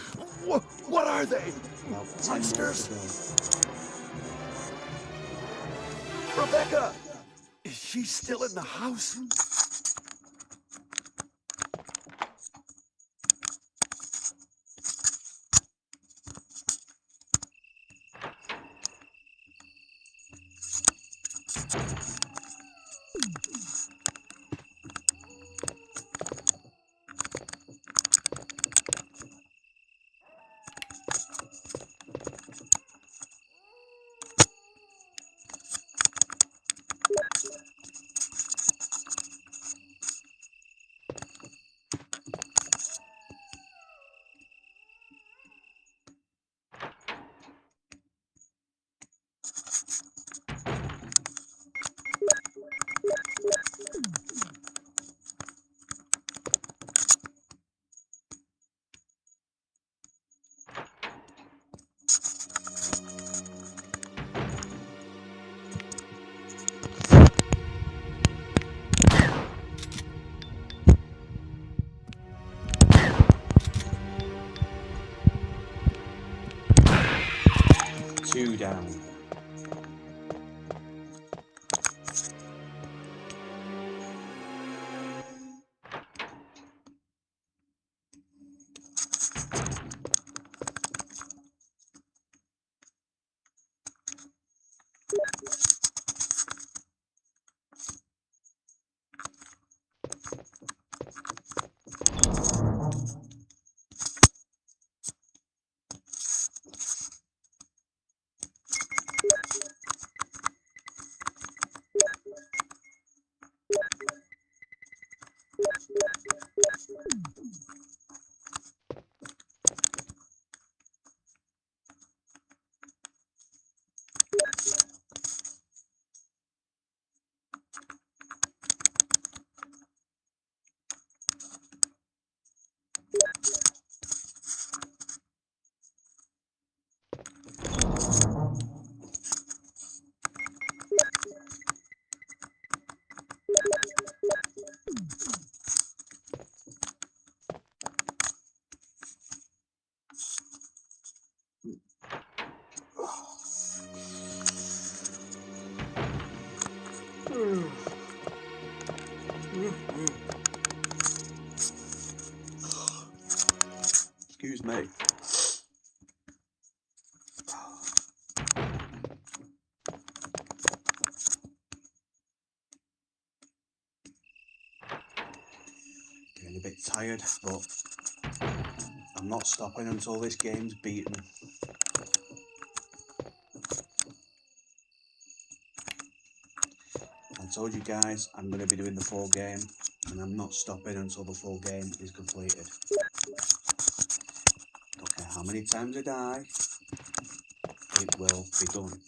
What are they? About 10 Monsters? minutes Rebecca! Is she still in the house? 2 down. Excuse me. Getting a bit tired, but I'm not stopping until this game's beaten. I told you guys I'm going to be doing the full game, and I'm not stopping until the full game is completed. Don't care how many times I die, it will be done.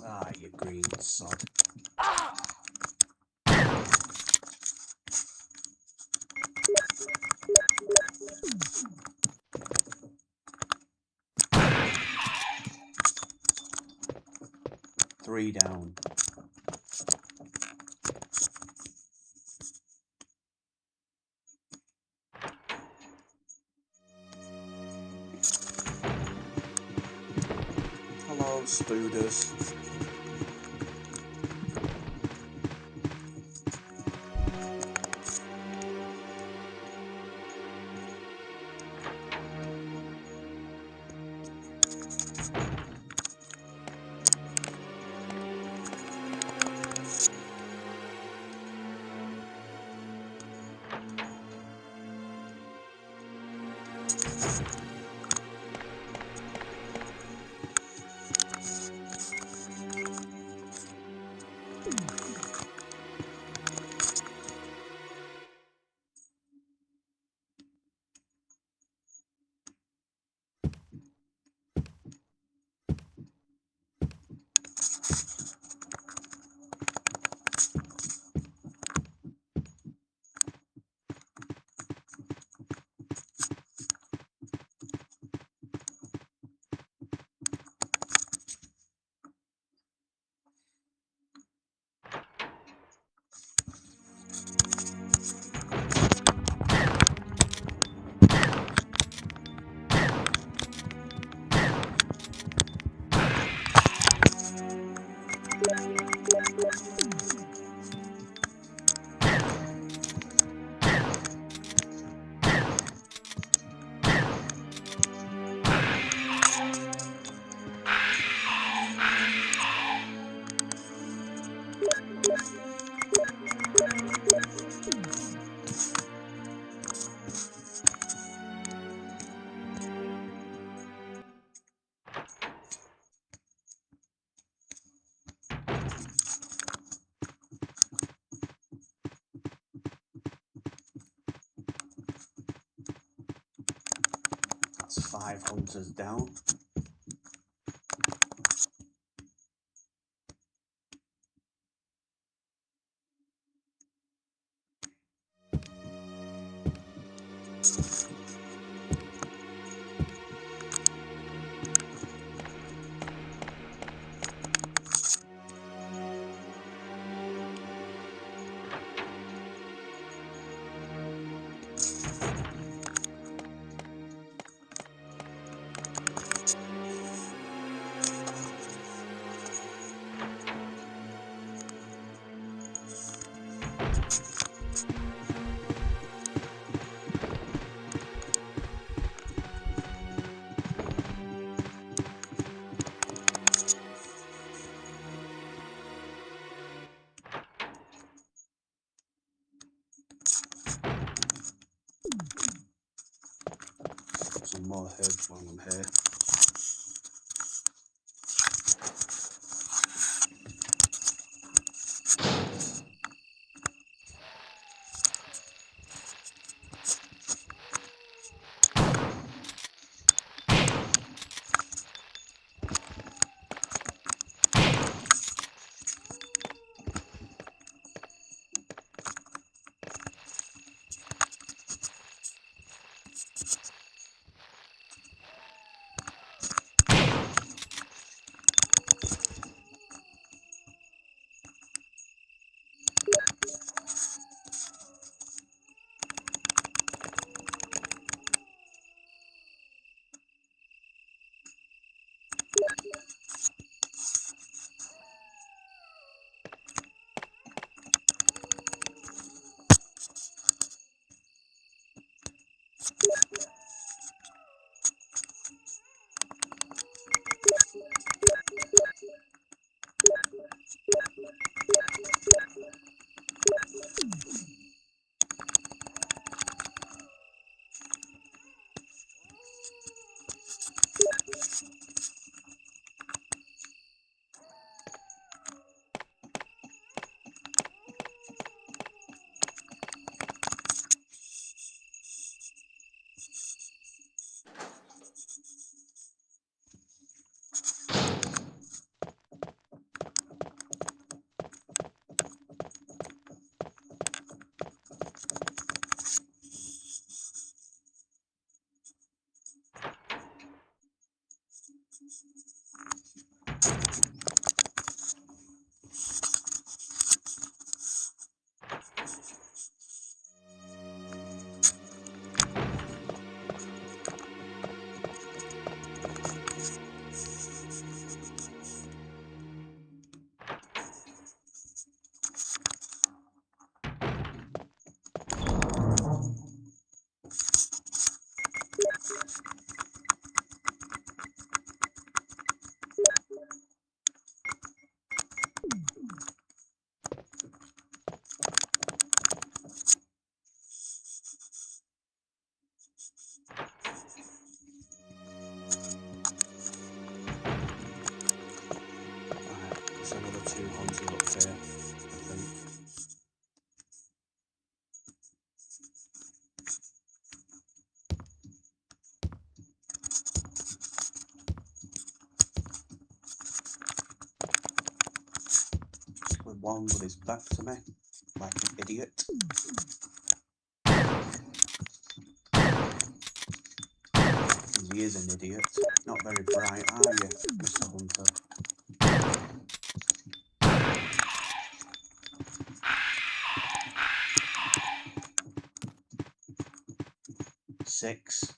Ah, you green sod. Three down. Hello, Spooders. 5 hunters down. Some more herbs while I'm here. There's another 2 hunters up here, I think. With one with his back to me, like an idiot. He is an idiot. Not very bright, are you, Mr. Hunter? 6.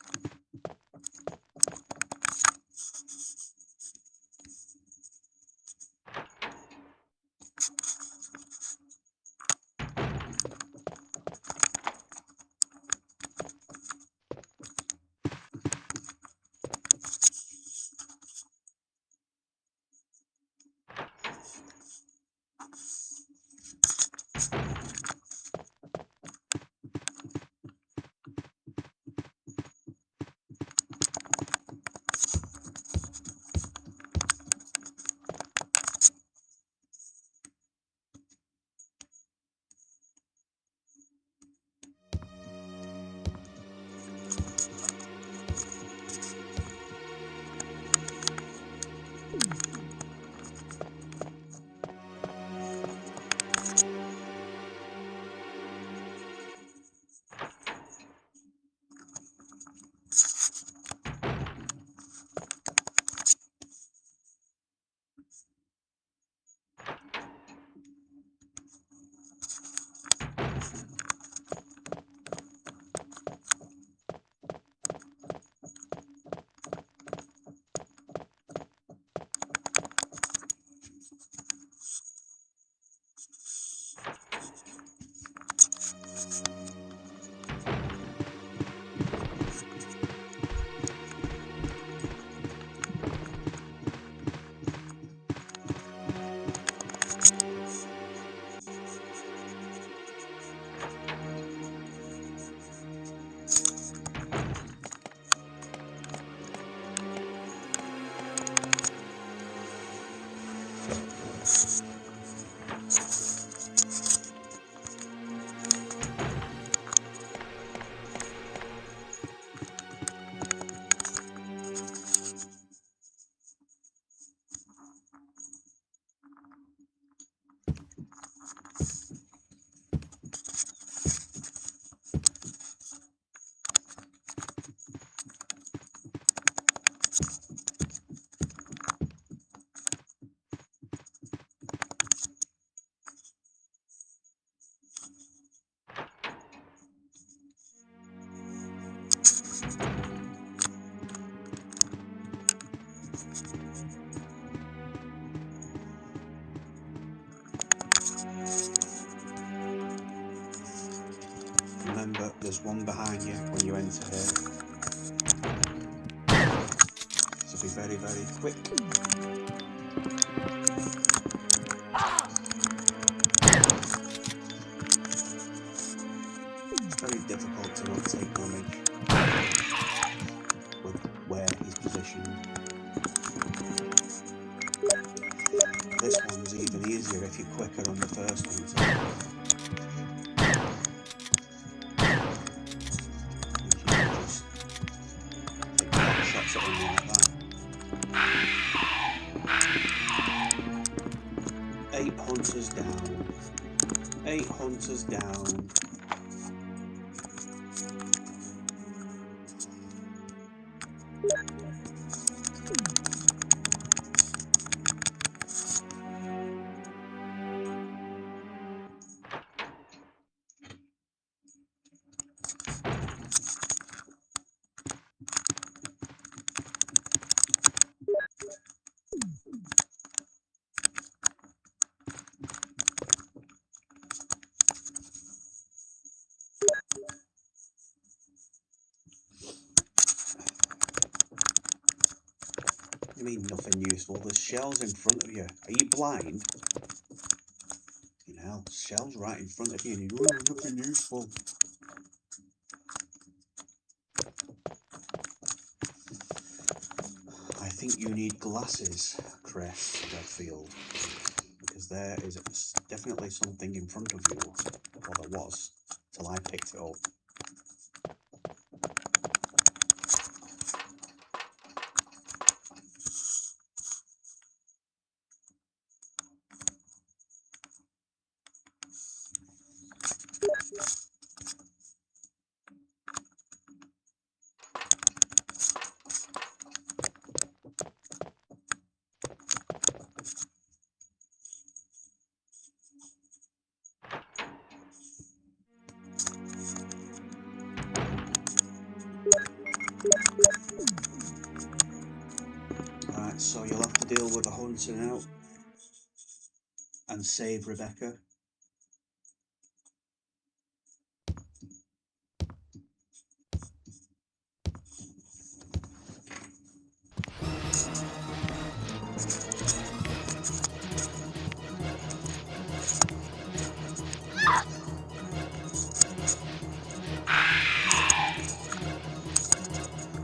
There's one behind you when you enter here. So be very, very quick. It's very difficult to not take damage with where he's positioned. This one's even easier if you're quicker on the first one. So you can just take pot shots at him like that. 8 hunters down. 8 hunters down. You mean nothing useful? There's shells in front of you. Are you blind? You know, shells right in front of you and you nothing useful. I think you need glasses, Chris Redfield, because there is definitely something in front of you. Well, there was, till I picked it up. Right, so you'll have to deal with the hunter now and save Rebecca.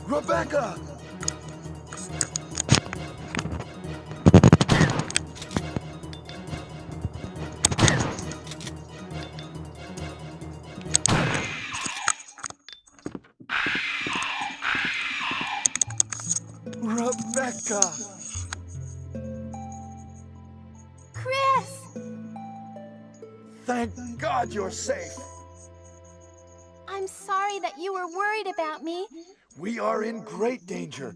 Rebecca! Rebecca! Chris! Thank God you're safe. I'm sorry that you were worried about me. We are in great danger.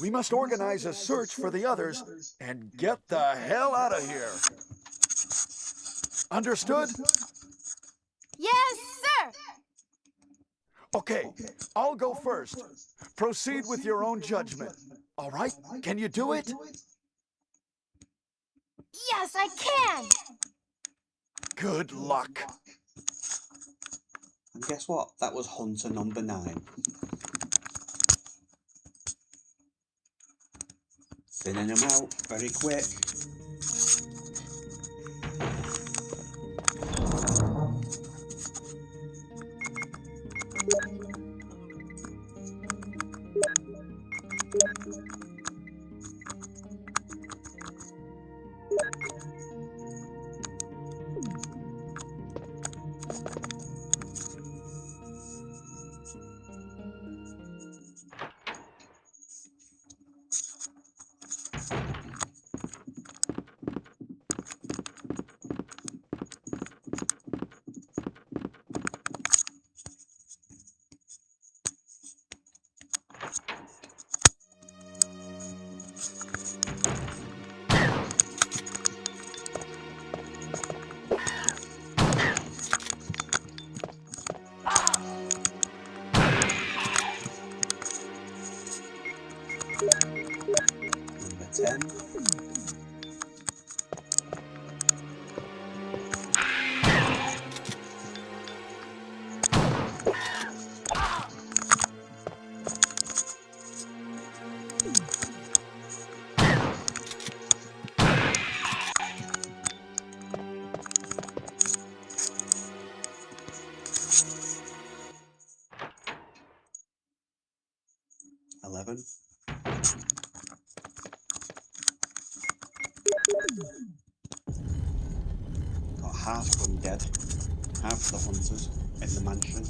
We must organize a search for the others and get the hell out of here. Understood? Yes, sir! Okay, I'll go first. Proceed with your own judgment. All right? Can you do it? Yes, I can! Good luck. And guess what? That was hunter number 9. Thinning him out very quick. Number 10. 11. Got half of them dead. Half of the hunters in the mansion.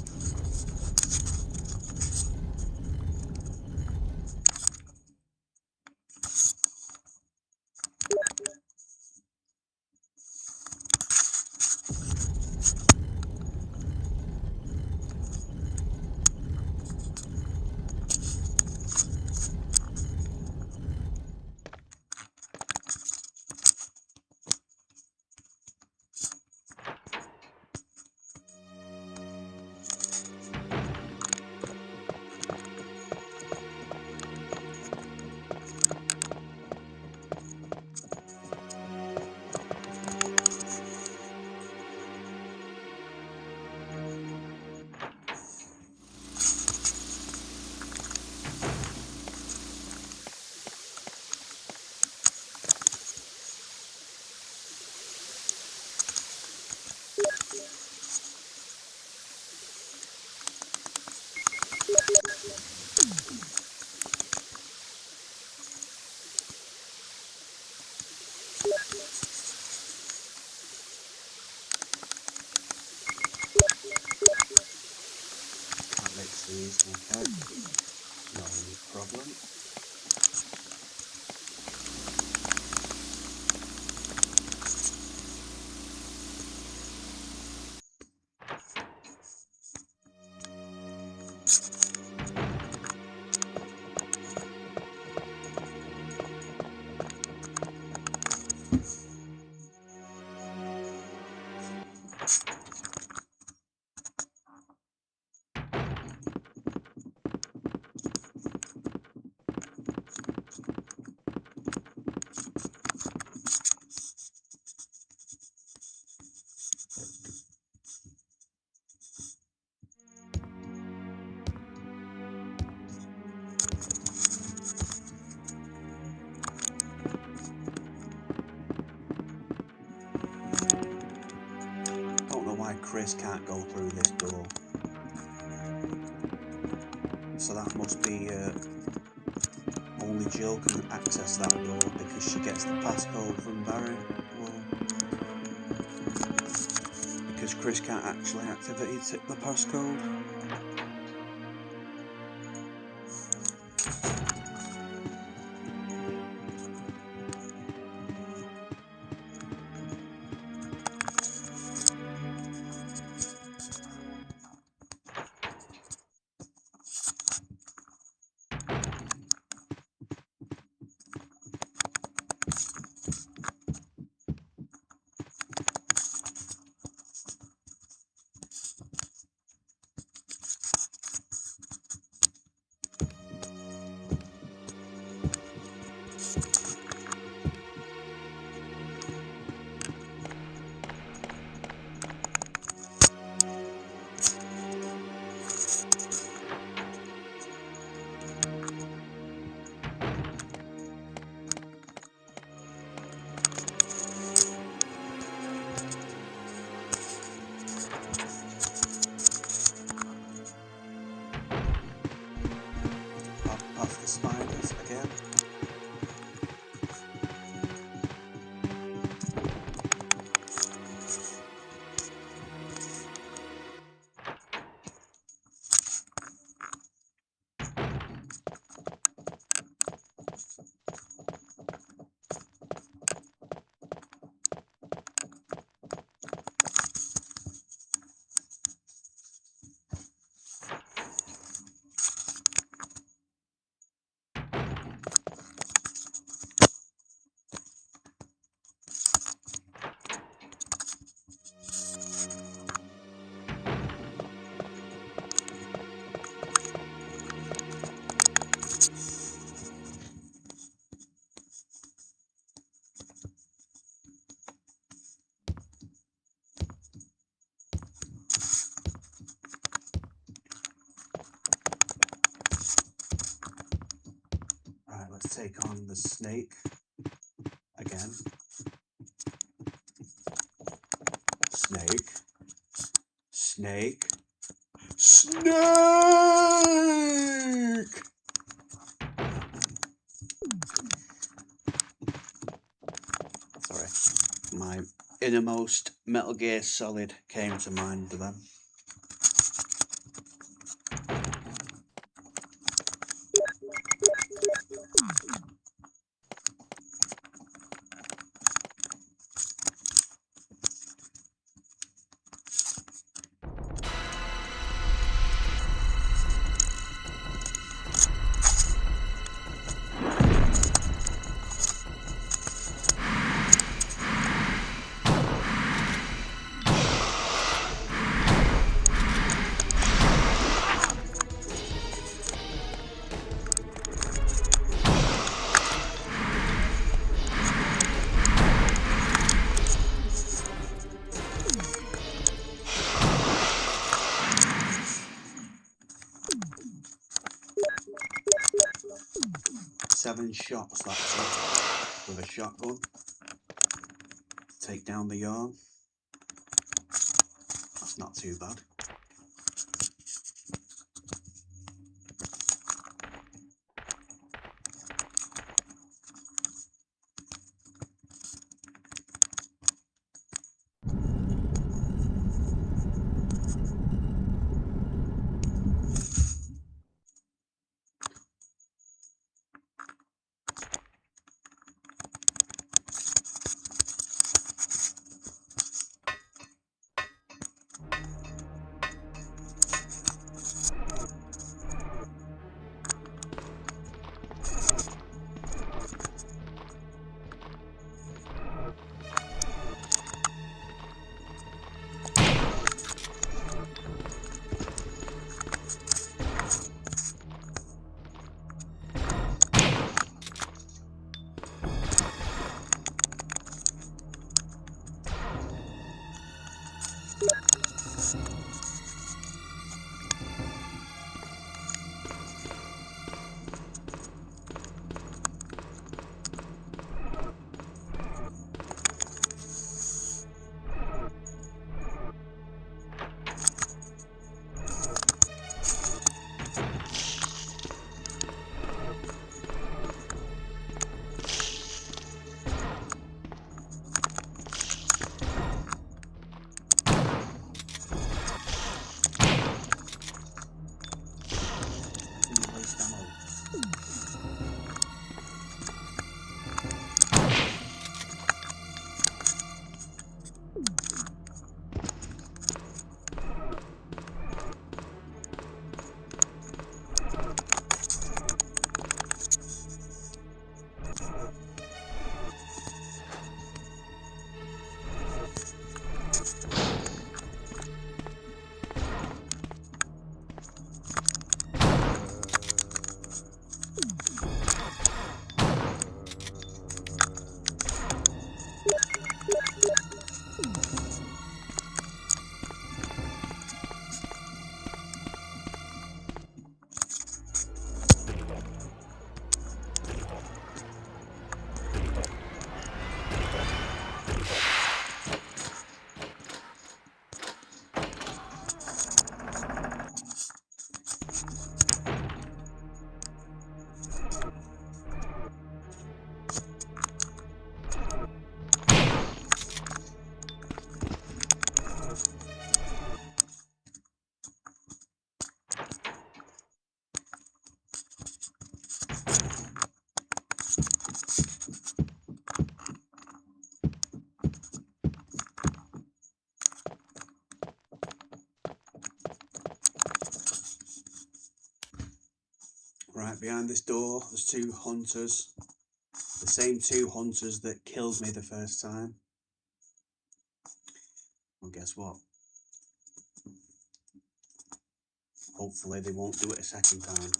That makes these, okay. No problem. Don't know why Chris can't go through this door. So that must be only Jill can access that door because she gets the passcode from Barry. Well, because Chris can't actually activate the passcode. Off the spiders again. Right, let's take on the snake again. Snake. Snake. Snake! innermost Metal Gear Solid came to mind then. Seven shots, that's it, with a shotgun. Take down the yarn. That's not too bad. Right behind this door, there's two hunters. The same two hunters that killed me the first time. Well, guess what? Hopefully they won't do it a second time.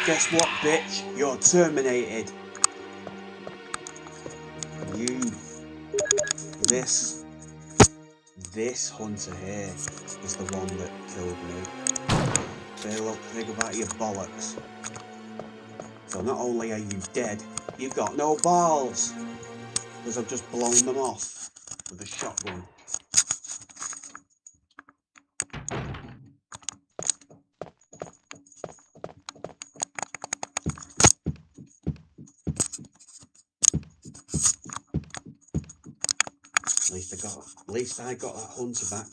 Guess what, bitch? You're terminated. You. This hunter here is the one that killed me. Think about your bollocks. So not only are you dead, you've got no balls, because I've just blown them off with a shotgun. At least I got that hunter back.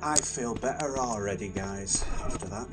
I feel better already, guys, after that.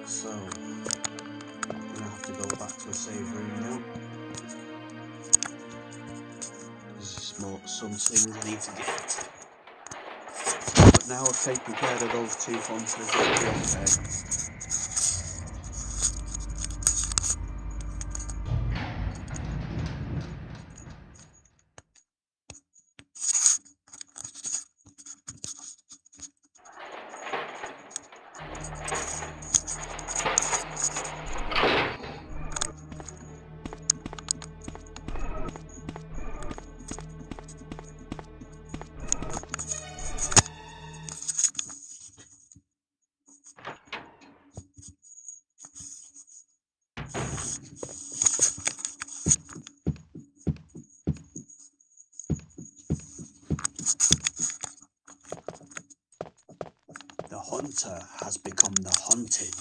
So, I'm gonna have to go back to a save room now. There's some things I need to get. But now I've taken care of those two hunters, it'll be okay. The hunter has become the hunted.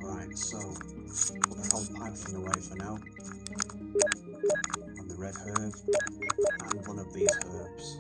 Right, so put the whole python away for now. And the red herb, and one of these herbs.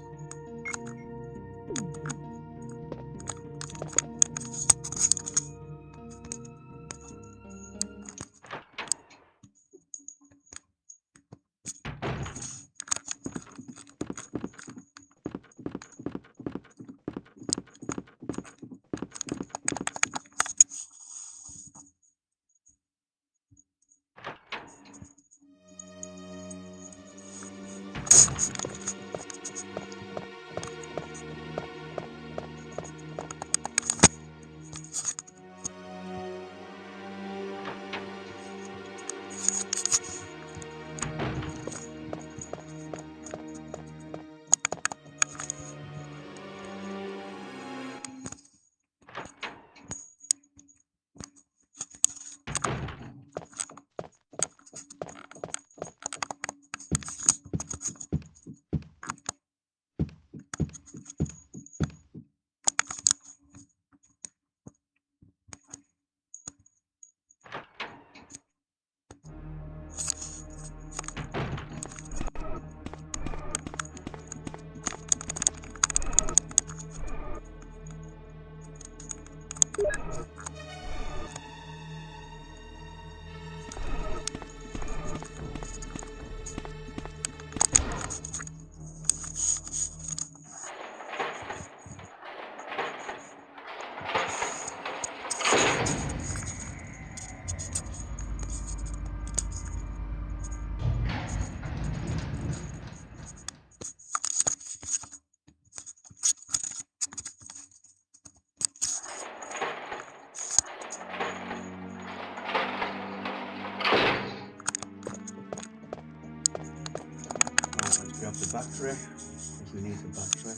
Grab the battery, if we need the battery.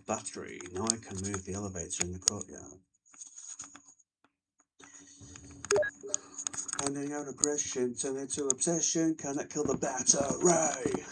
Battery, now I can move the elevator in the courtyard. Finding out aggression, turn into obsession, cannot kill the battery!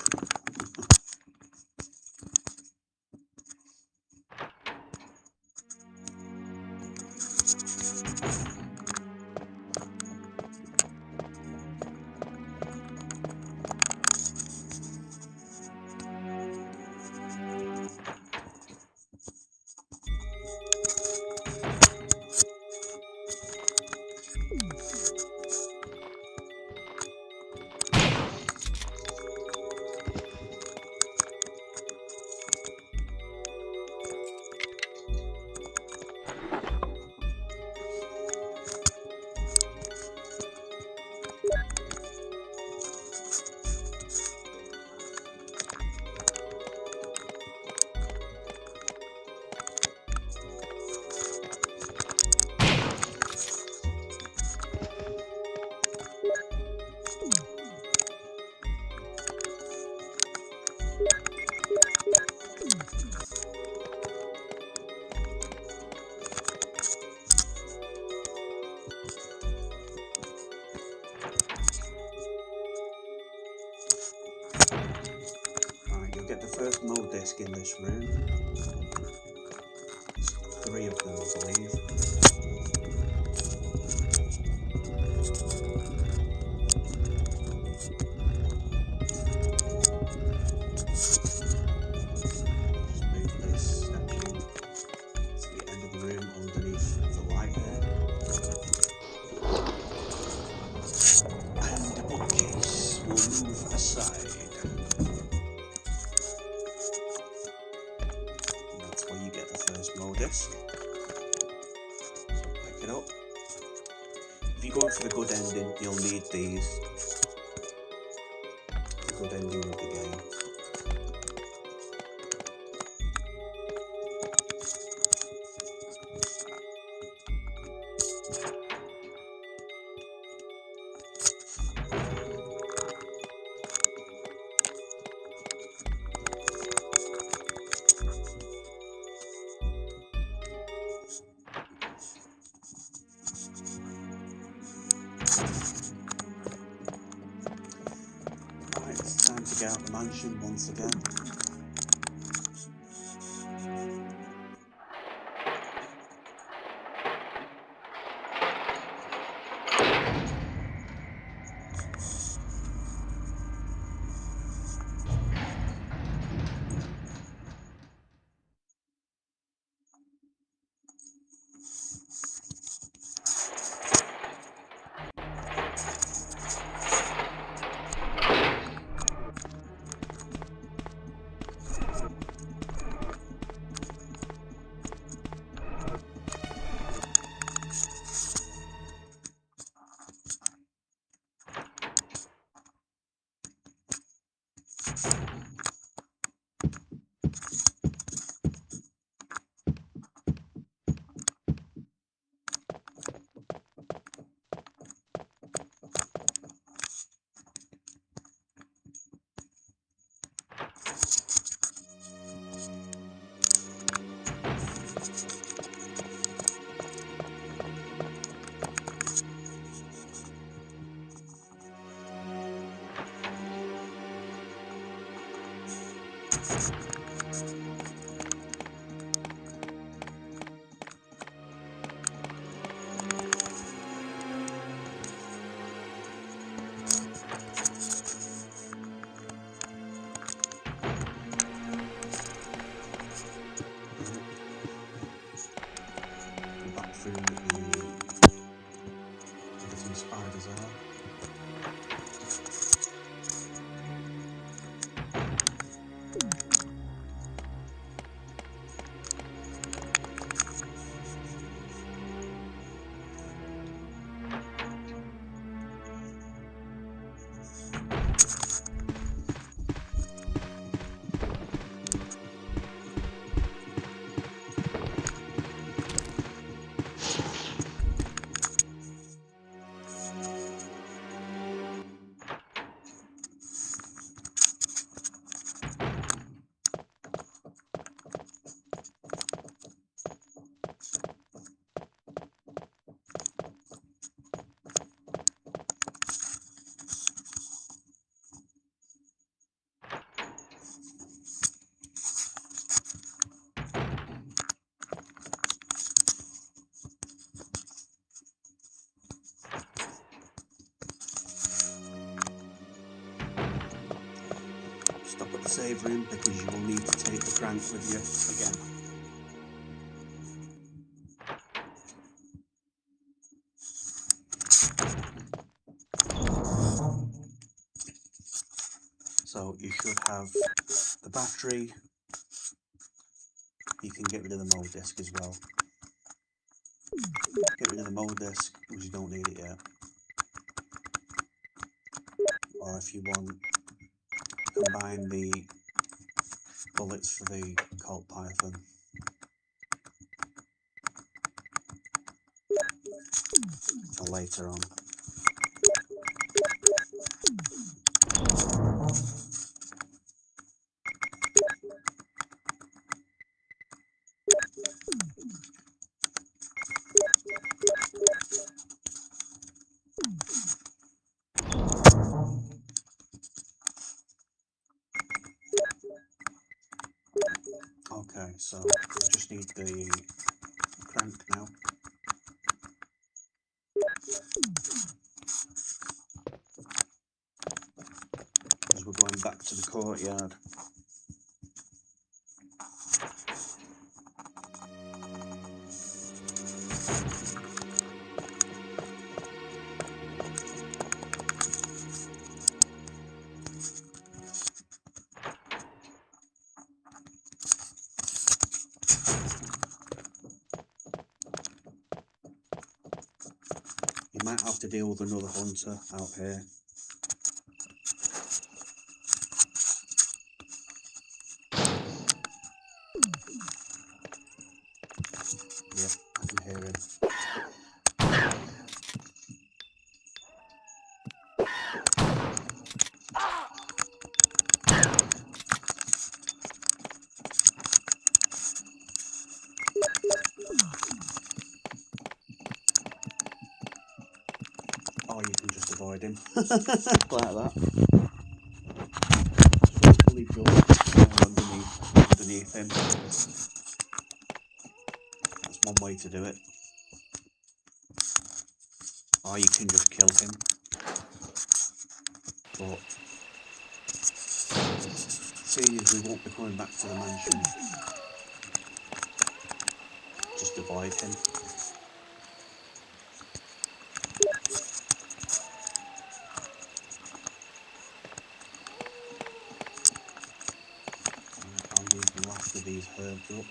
Right, you'll get the first mode disc in this room. There's 3 of them, I believe. Just move this statue to the end of the room underneath the light here. And the bookcase will move aside. And that's where you get the first mode disc. So pick it up. If you're going for the good ending, you'll need these. The good ending of the game. Right, it's time to get out the mansion once again. Back through where some spiders are. save room because you will need to take the crank with you again. So you should have the battery. You can get rid of the mode disc as well. Get rid of the mode disc because you don't need it yet. Or if you want, combine the bullets for the Colt Python. For later on. Okay, so we just need the crank now. As we're going back to the courtyard. You might have to deal with another hunter out here. Yep, I can hear him. Or you can just avoid him. Like that. Hopefully jump underneath him. That's one way to do it. Or you can just kill him. But seeing as we won't be coming back to the mansion, just avoid him. I'll use the last of these herbs up.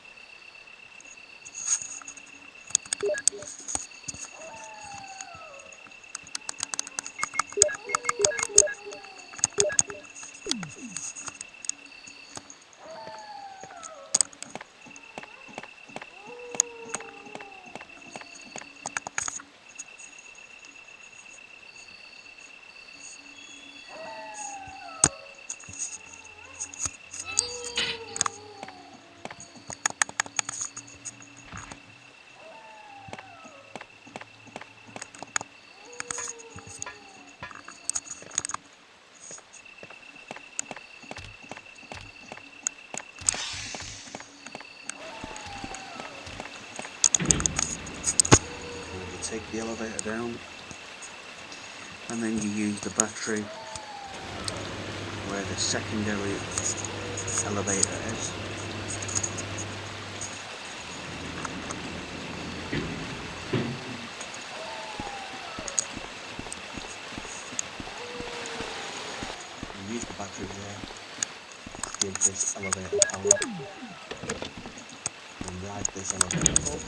Take the elevator down, and then you use the battery where the secondary elevator is. You use the battery there to give this elevator power and ride this elevator up.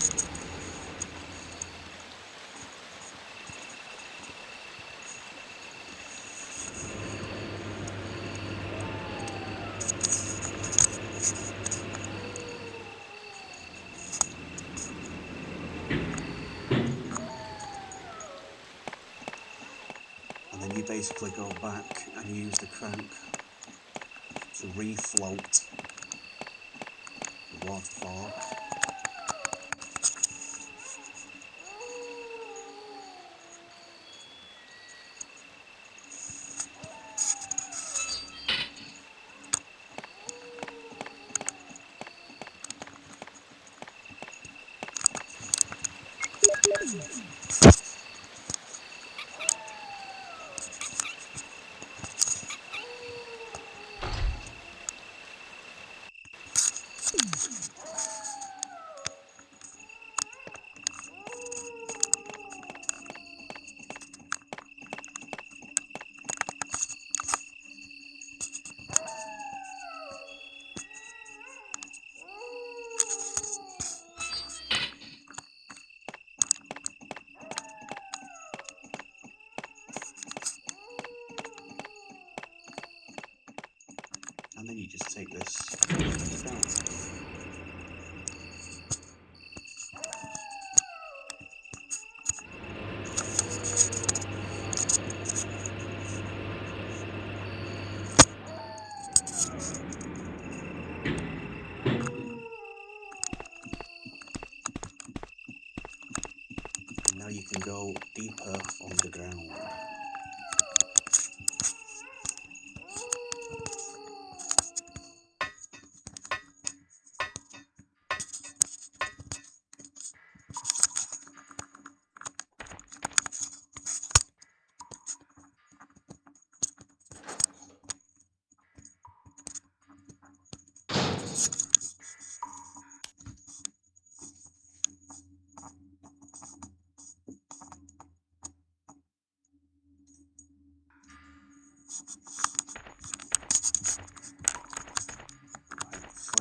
Then you basically go back and use the crank to refloat the waterfall. And then you just take this down. And now you can go deeper underground.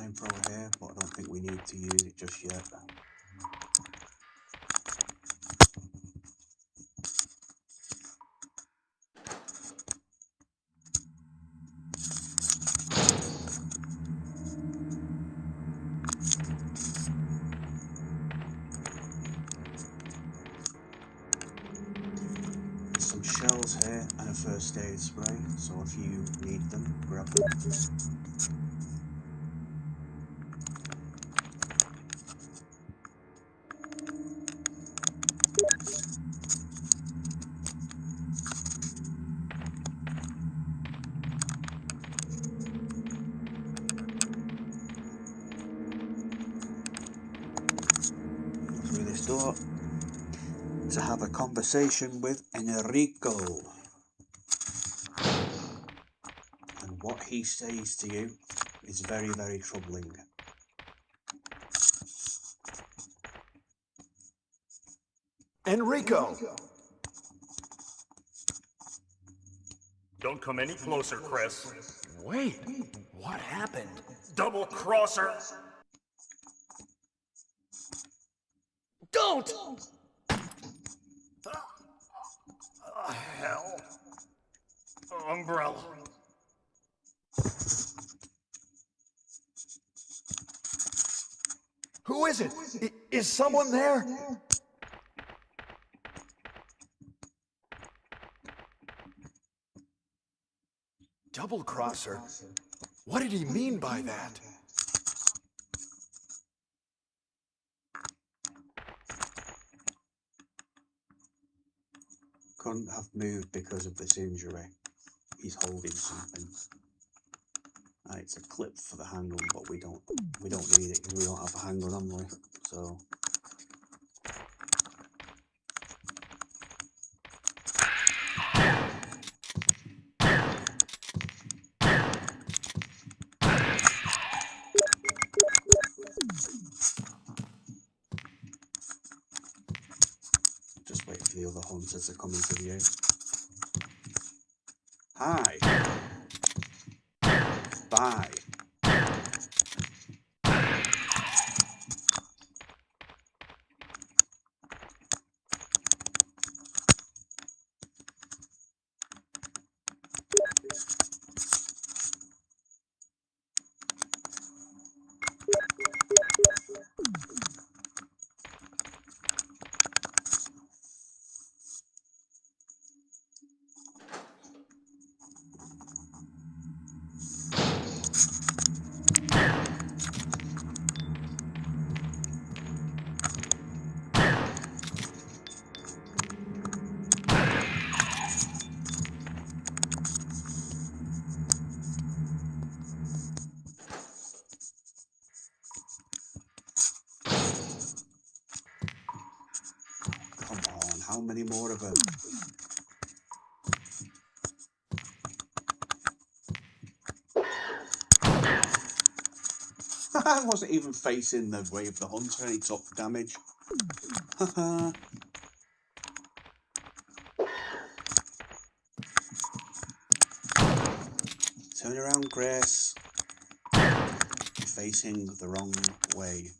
Flamethrower here, but I don't think we need to use it just yet. There's some shells here and a first aid spray, so if you need them, grab them. Through this door to have a conversation with Enrico. And what he says to you is very, very troubling. Enrico! Don't come any closer, Chris. Wait, what happened? Double crosser! Don't! Hell. Umbrella. Who is it? Is someone there? Double crosser? What did he mean by that? Couldn't have moved because of this injury. He's holding something. It's a clip for the handle, but we don't need it because we don't have a handle on we? So just wait for the other hunters to come into view. Hi. Bye. Come on, how many more of them? I wasn't even facing the way of the hunter and he took damage. Haha. Turn around, Grace. You're facing the wrong way.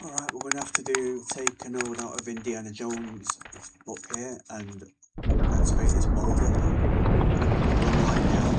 Alright, we're going to have to take a node out of Indiana Jones' book here and activate this boulder. Run like hell.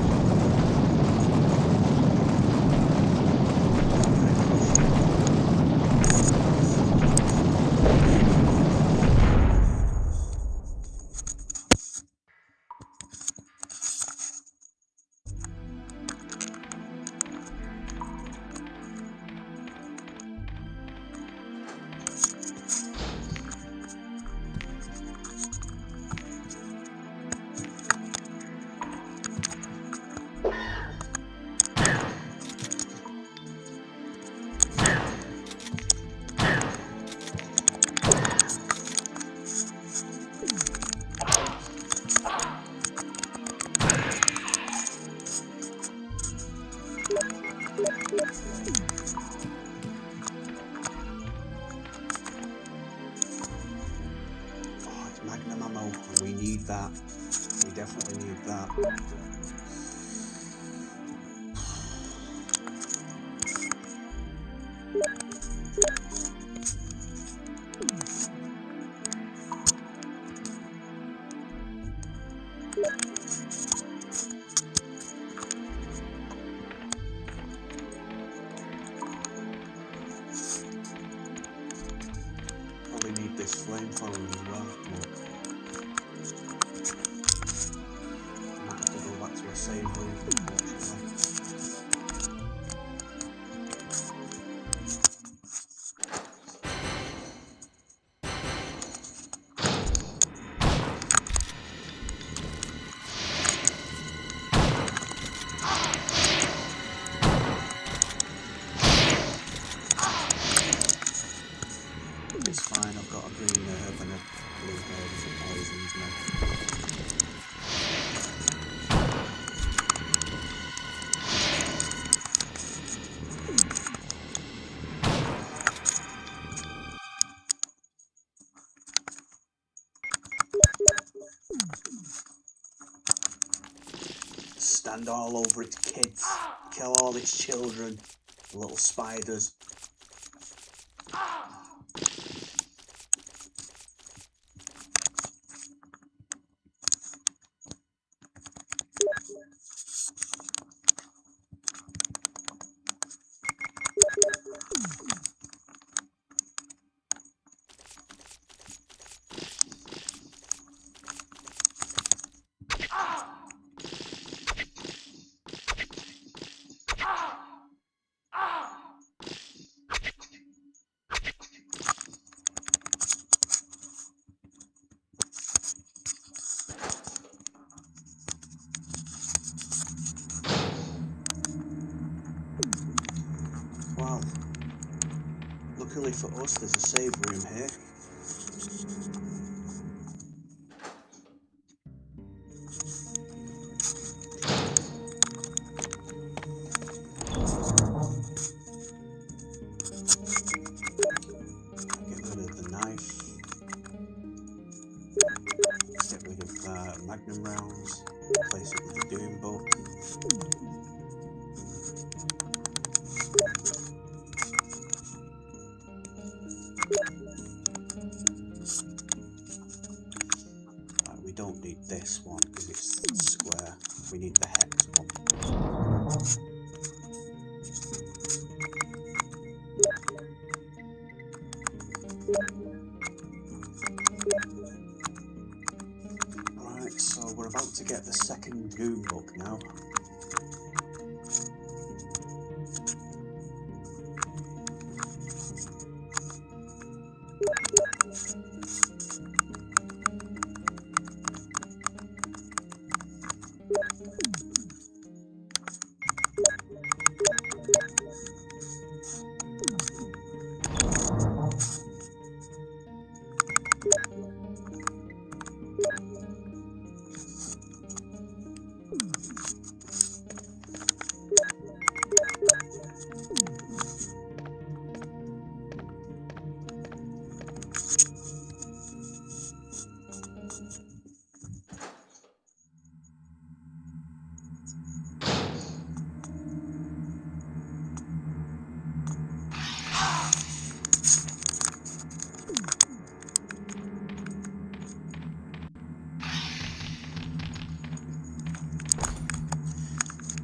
Oh, it's magnum ammo, and we need that. We definitely need that. Probably need this flamethrower as well. Might have to go back to a save room, unfortunately. It's fine, I've got a green herb and a blue herb for poisons now. Stand all over its kids, kill all its children, the little spiders. Well, luckily for us, there's a save room here. We don't need this one because it's square. We need the hex one. Right, so we're about to get the second goon book now.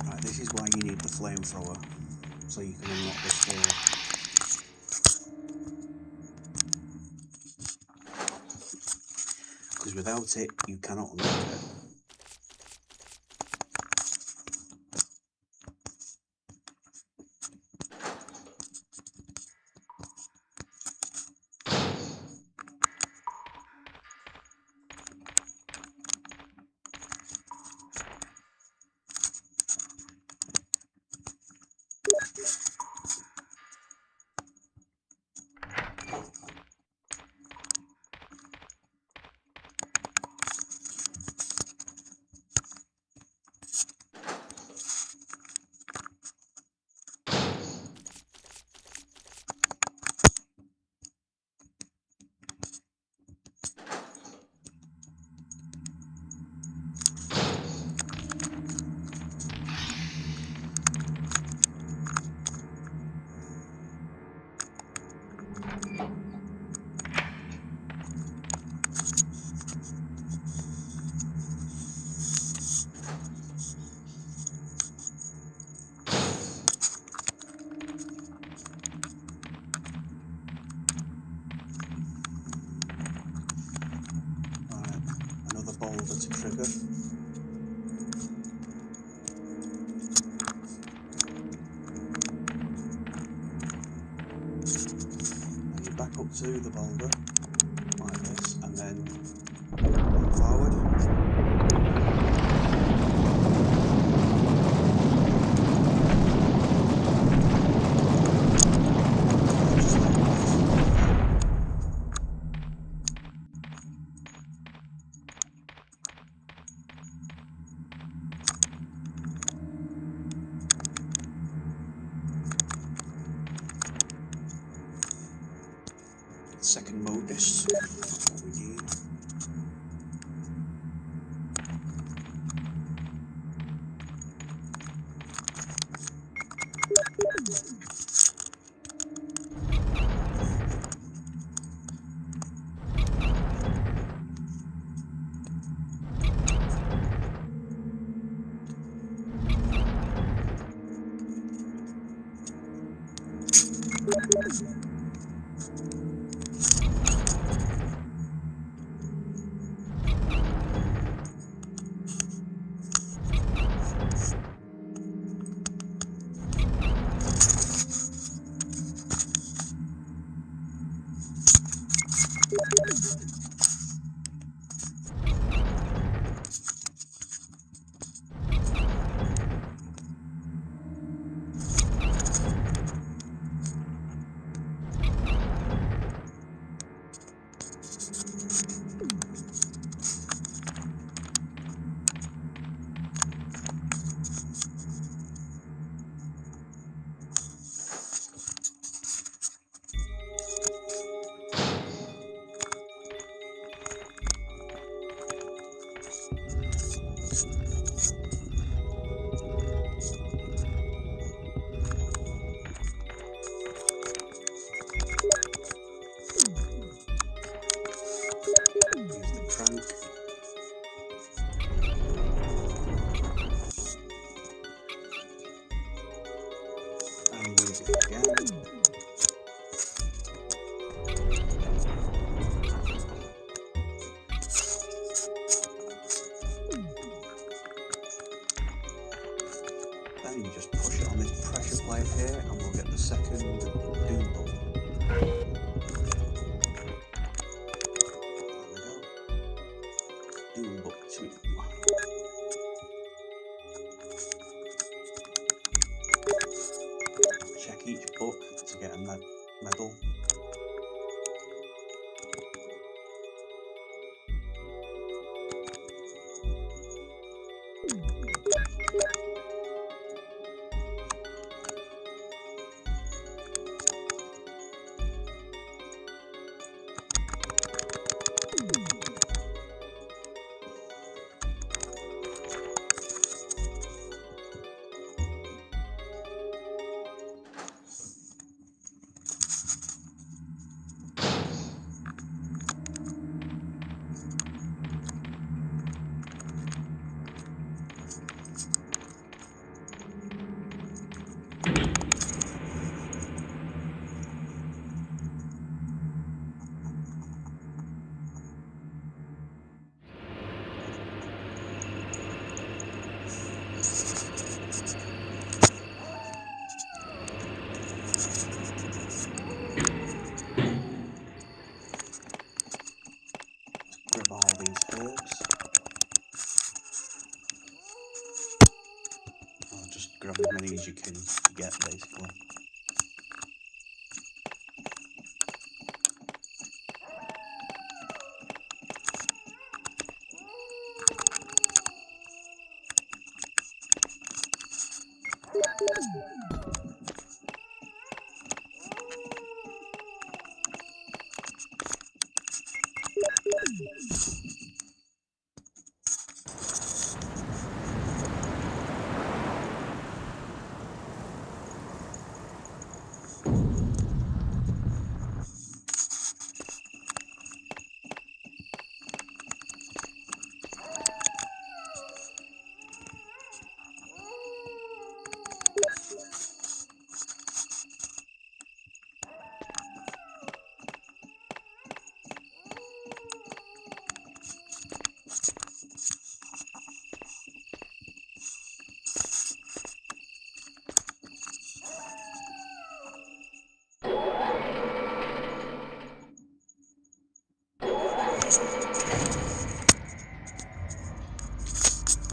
Right, this is why you need the flamethrower, so you can unlock this door. Because without it, you cannot unlock it. Another boulder to trigger. And you back up to the boulder, like this, and then forward. Second modus, that's what we need. again. Then you just push it on this pressure plate here and we'll get the second doom bolt. There we go. Doom bolt 2. Check each book to get a medal. Grab all these herbs. Or just grab as many as you can get, basically.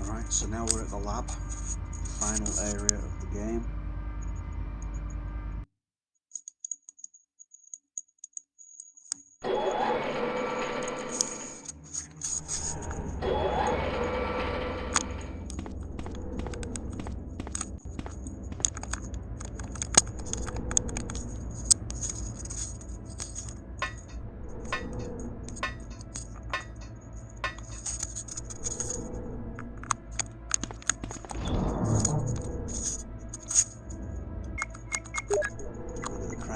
Alright, so now we're at the lab, the final area of the game.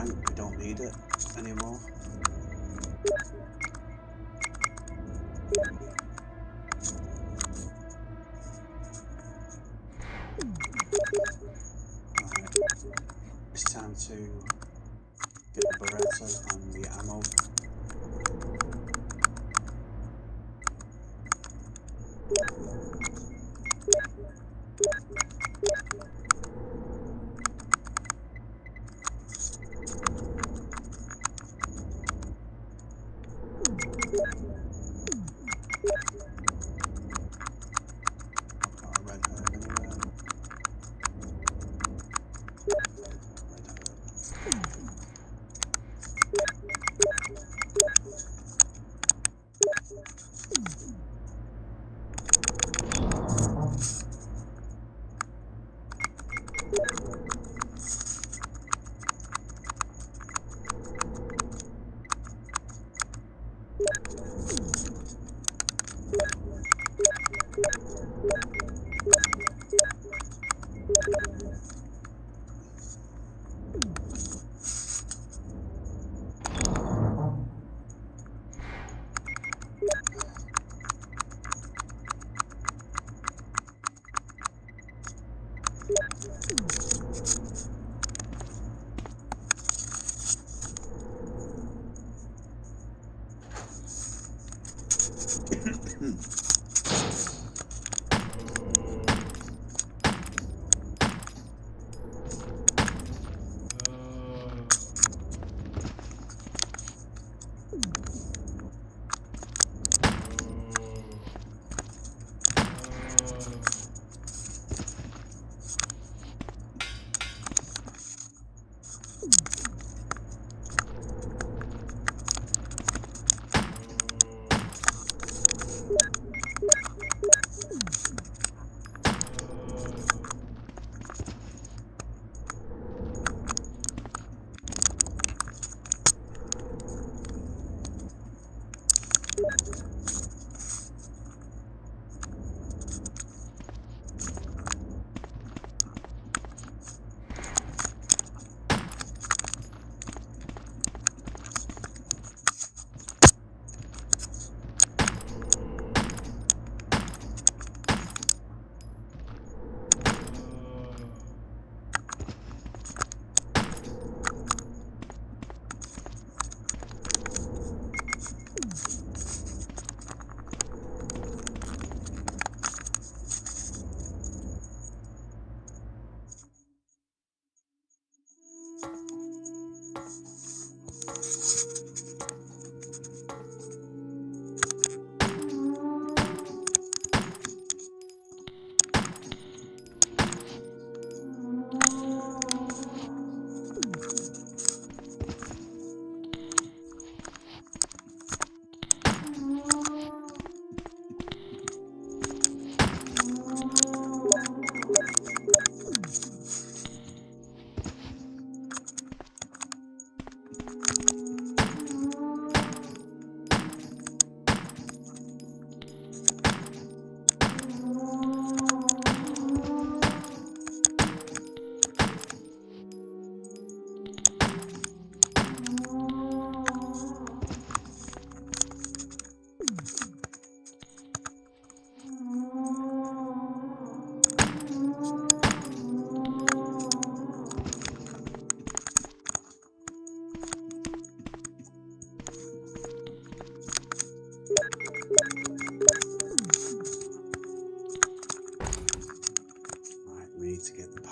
We don't need it anymore. Right. It's time to get the Beretta and the ammo.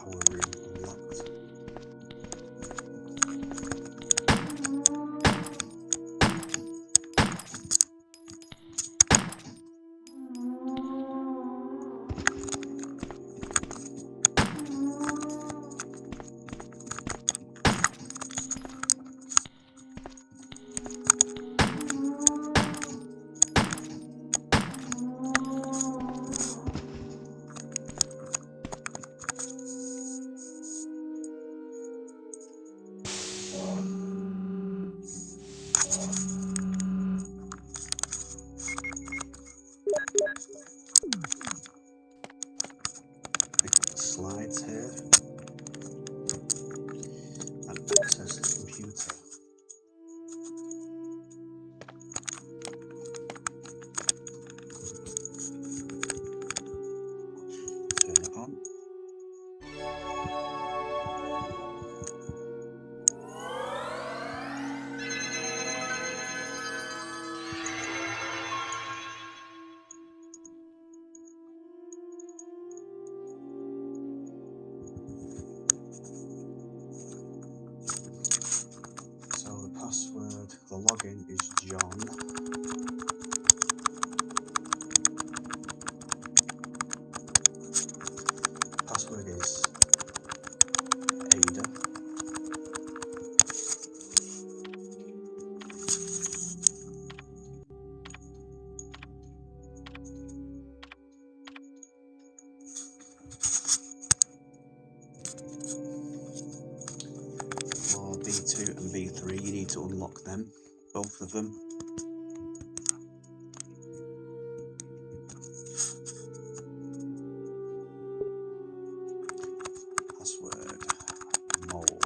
power room unlocked. Pick up the slides here and access the computer. Turn it on. So the password, the login is John. Password is Ada. For B2 and B3, you need to unlock them, both of them. Password mole.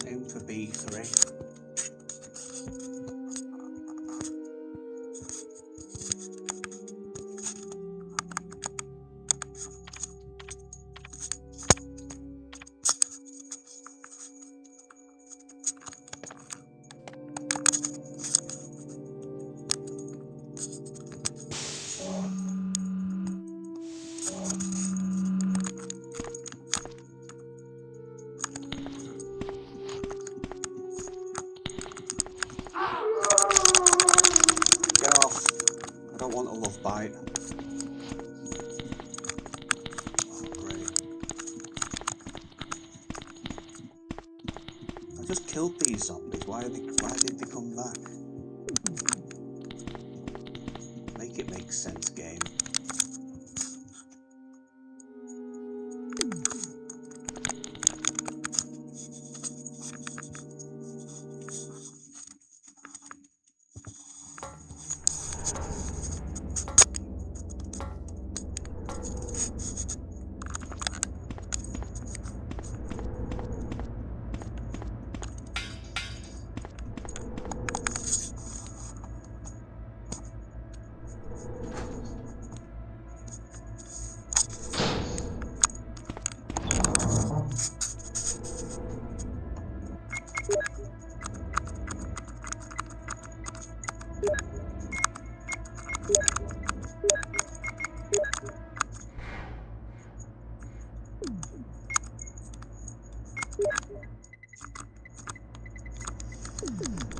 Aim for B3. Get off. I don't want a love bite. Oh, great. I just killed these zombies. Why did they come back? Make it make sense, game.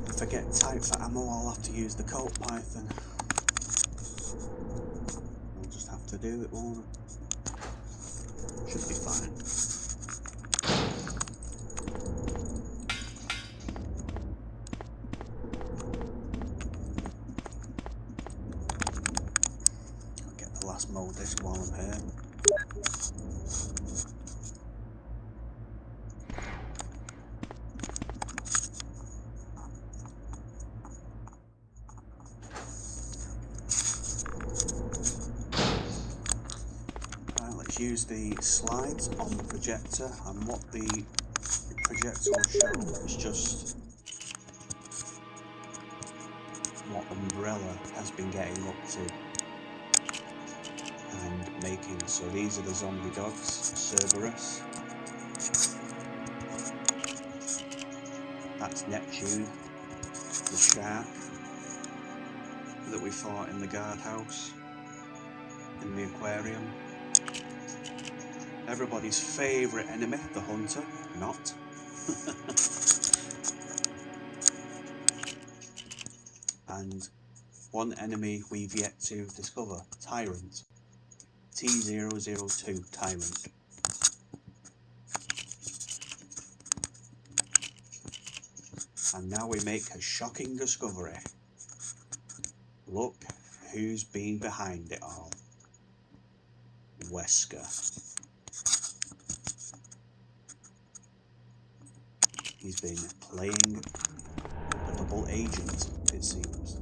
If I get tight for ammo, I'll have to use the Colt Python. I'll just have to do it, won't I? Should be fine. I'll get the last mode disc while I'm here. Use the slides on the projector, and what the projector will show. It's just what Umbrella has been getting up to and making. So these are the zombie dogs, Cerberus. That's Neptune, the shark that we fought in the guardhouse, in the aquarium. Everybody's favourite enemy, the hunter, not. And one enemy we've yet to discover, Tyrant. T002 Tyrant. And now we make a shocking discovery. Look who's been behind it all. Wesker. He's been playing a double agent, it seems.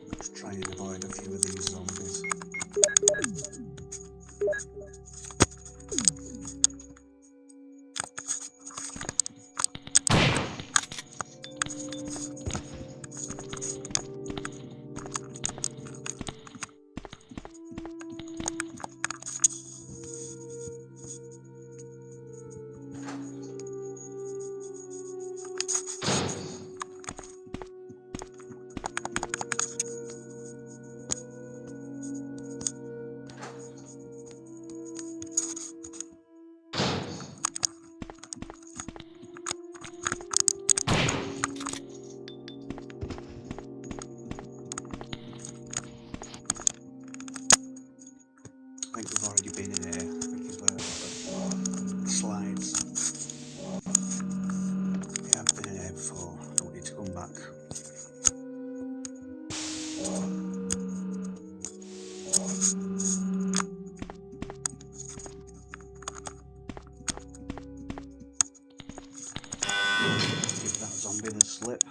Let's try and avoid a few of these zombies. I think we've already been in here. I think is where the slides. Yeah, I've been in here before. Don't need to come back. Give that zombie the slip.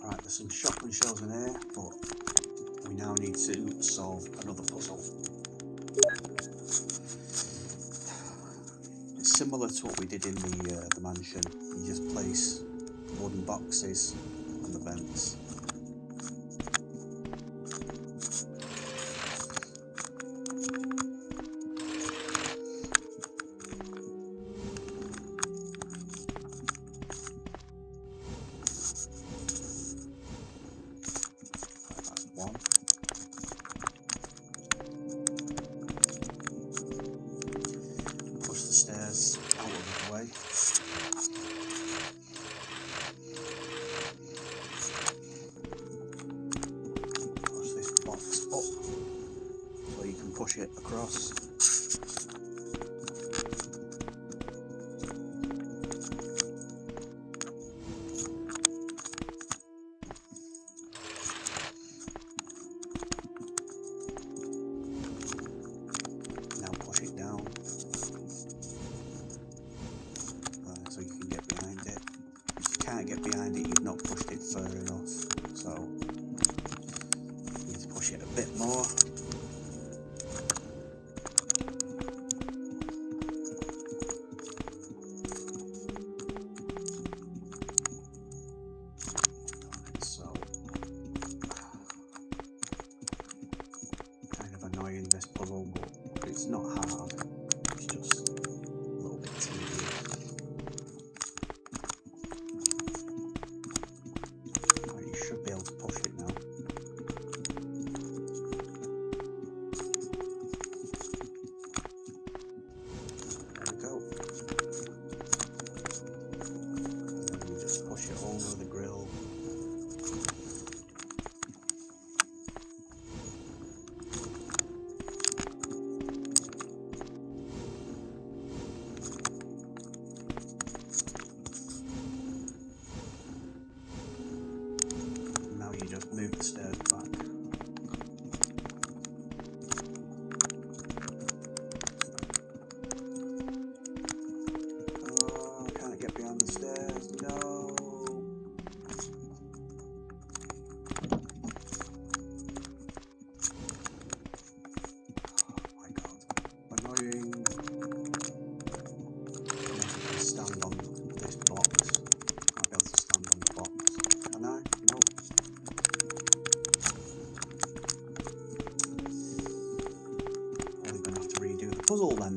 Right, there's some shotgun shells in here, but we now need to solve another puzzle. It's similar to what we did in the mansion. You just place wooden boxes on the vents. That's one. Push the stairs out of the way. Push this box up so you can push it across. can't get behind it, you've not pushed it far enough. So you need to push it a bit more. So kind of annoying, this puzzle, but it's not hard. It's just a little bit tedious. Right, you should be able to push it now. There we go. And then you just push it over the grill. Now you just move the stairs back. Oh, I can't get behind the stairs, no. Oh my god, annoying. I can stand on this box. I'll be able to stand on the box. Can I? Nope. Probably gonna have to redo the puzzle then.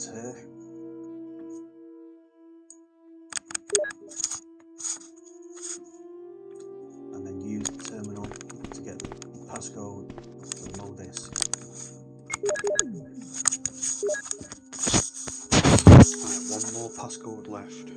Here. And then use the terminal to get the passcode to load this. Right, one more passcode left.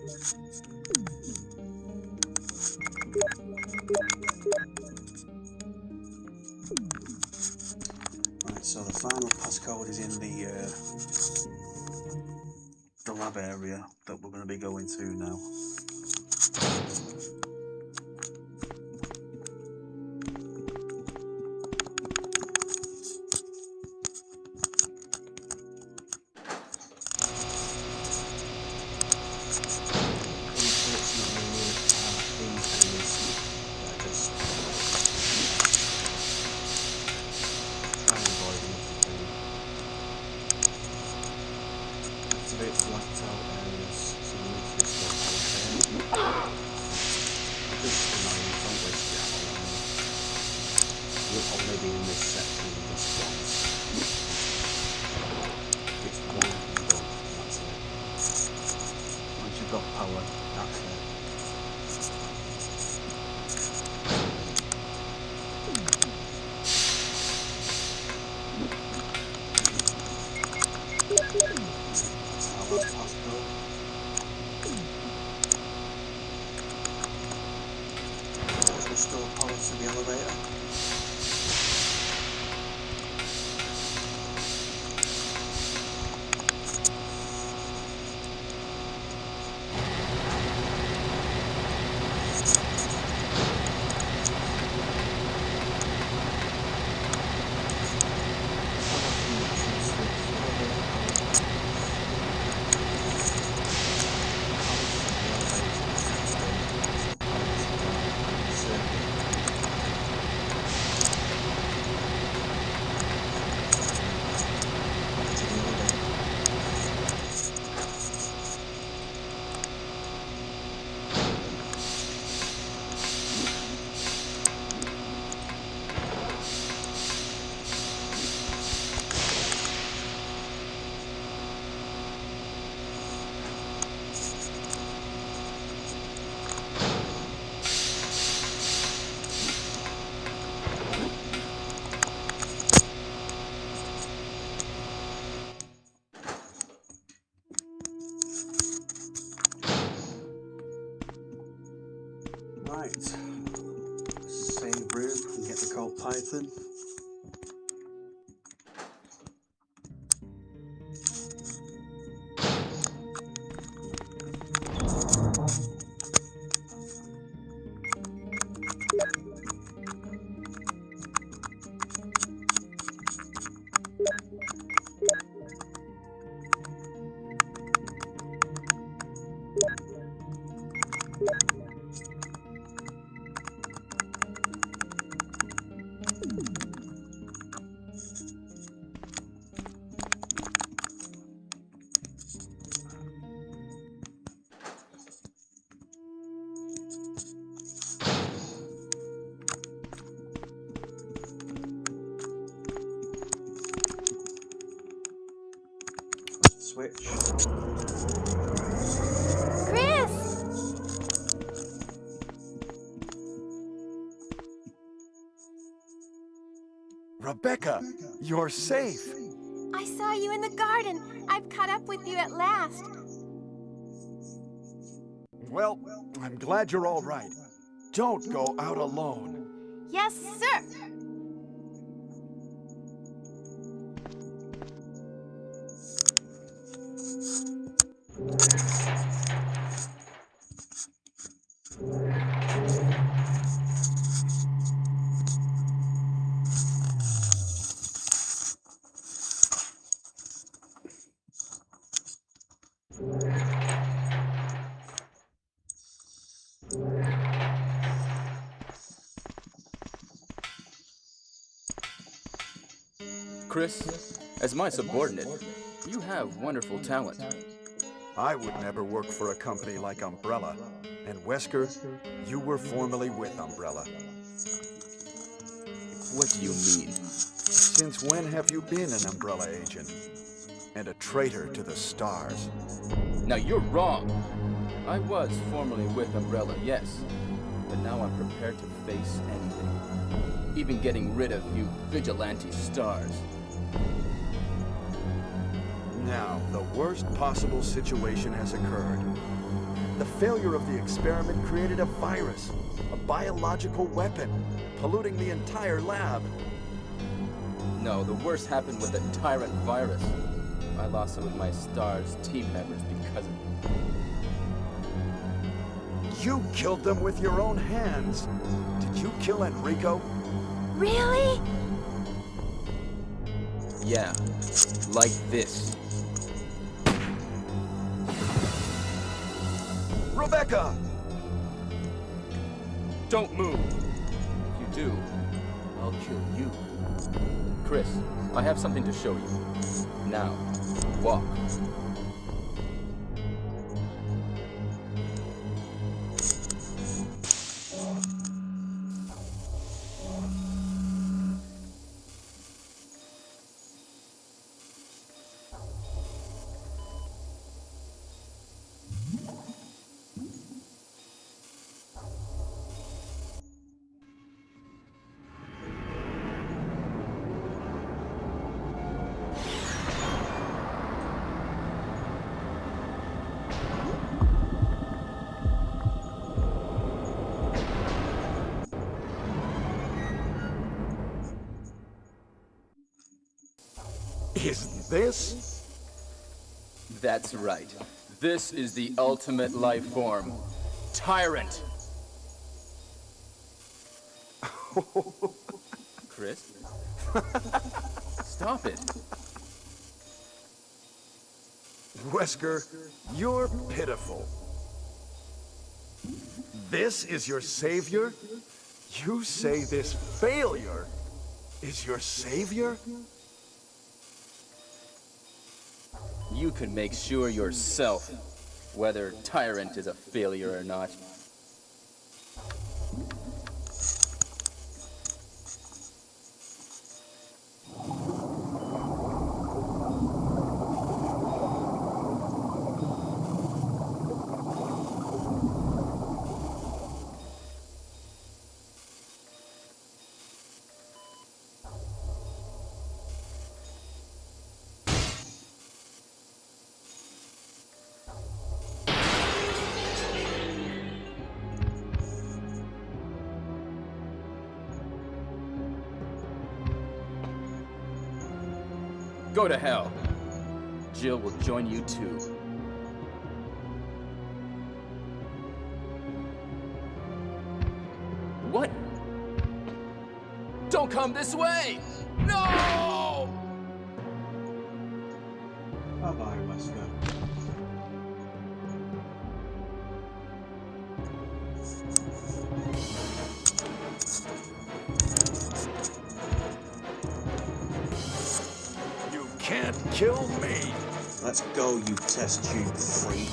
Right, so the final passcode is in the lab area that we're going to be going to now. Activate blacked out areas, so we need to restore power. Just annoying, don't waste your ammo on me. You'll only be in this section just once. It's one and done, and that's it. Once you've got power, that's it. That's our last passcode. Let's restore power to the elevator. Right, save room and get the cold python. Switch. Chris! Rebecca, you're safe. I saw you in the garden. I've caught up with you at last. Well, I'm glad you're all right. Don't go out alone. Yes, sir. Chris, as my subordinate, you have wonderful talent. I would never work for a company like Umbrella. And Wesker, you were formerly with Umbrella. What do you mean? Since when have you been an Umbrella agent? And a traitor to the stars? Now you're wrong. I was formerly with Umbrella, yes. But now I'm prepared to face anything. Even getting rid of you vigilante stars. Now, the worst possible situation has occurred. The failure of the experiment created a virus, a biological weapon, polluting the entire lab. No, the worst happened with the tyrant virus. I lost some of my STARS team members because of it. You killed them with your own hands. Did you kill Enrico? Really? Yeah, like this. Rebecca! Don't move! If you do, I'll kill you. Chris, I have something to show you. Now, walk. Is this? That's right. This is the ultimate life form. Tyrant! Chris? Stop it. Wesker, you're pitiful. This is your savior? You say this failure is your savior? You can make sure yourself whether Tyrant is a failure or not. Go to hell. Jill will join you too. What? Don't come this way! No! Bye-bye, Wesker. You can't kill me! Let's go, you test tube freak.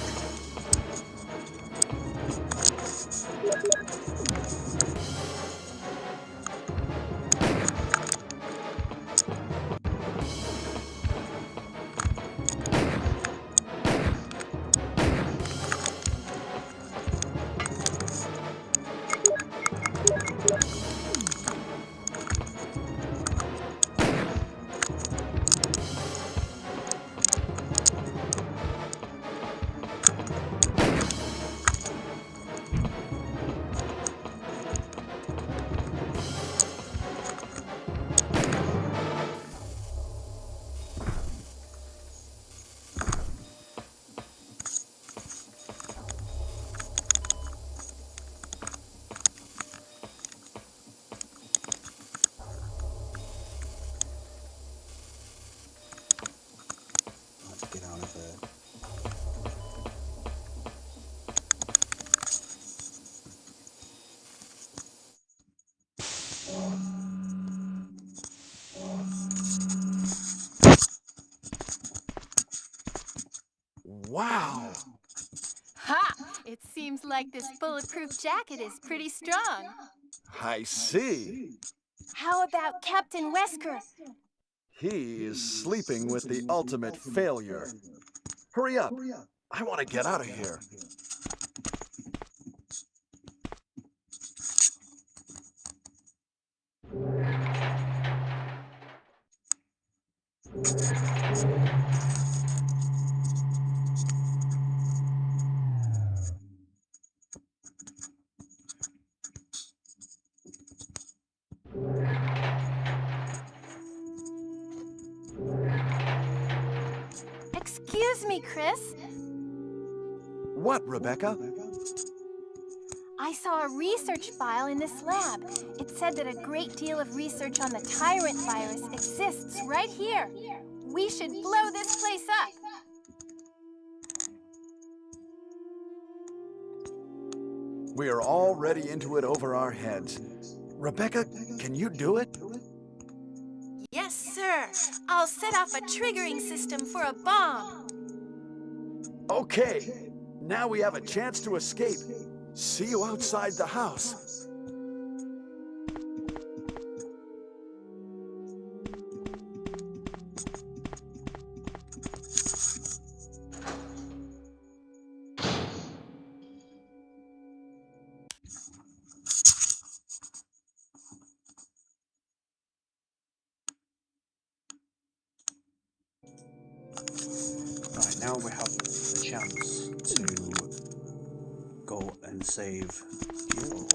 Get out of there. Wow! Ha! It seems like this bulletproof jacket is pretty strong. I see. How about Captain Wesker? He is sleeping with the ultimate failure. Hurry up. I want to get out of here. Excuse me, Chris. What, Rebecca? I saw a research file in this lab. It said that a great deal of research on the tyrant virus exists right here. We should blow this place up. We are already into it over our heads. Rebecca, can you do it? Yes, sir. I'll set off a triggering system for a bomb. Okay, now we have a chance to escape. See you outside the house. Right, now we have a chance to go and save Jill.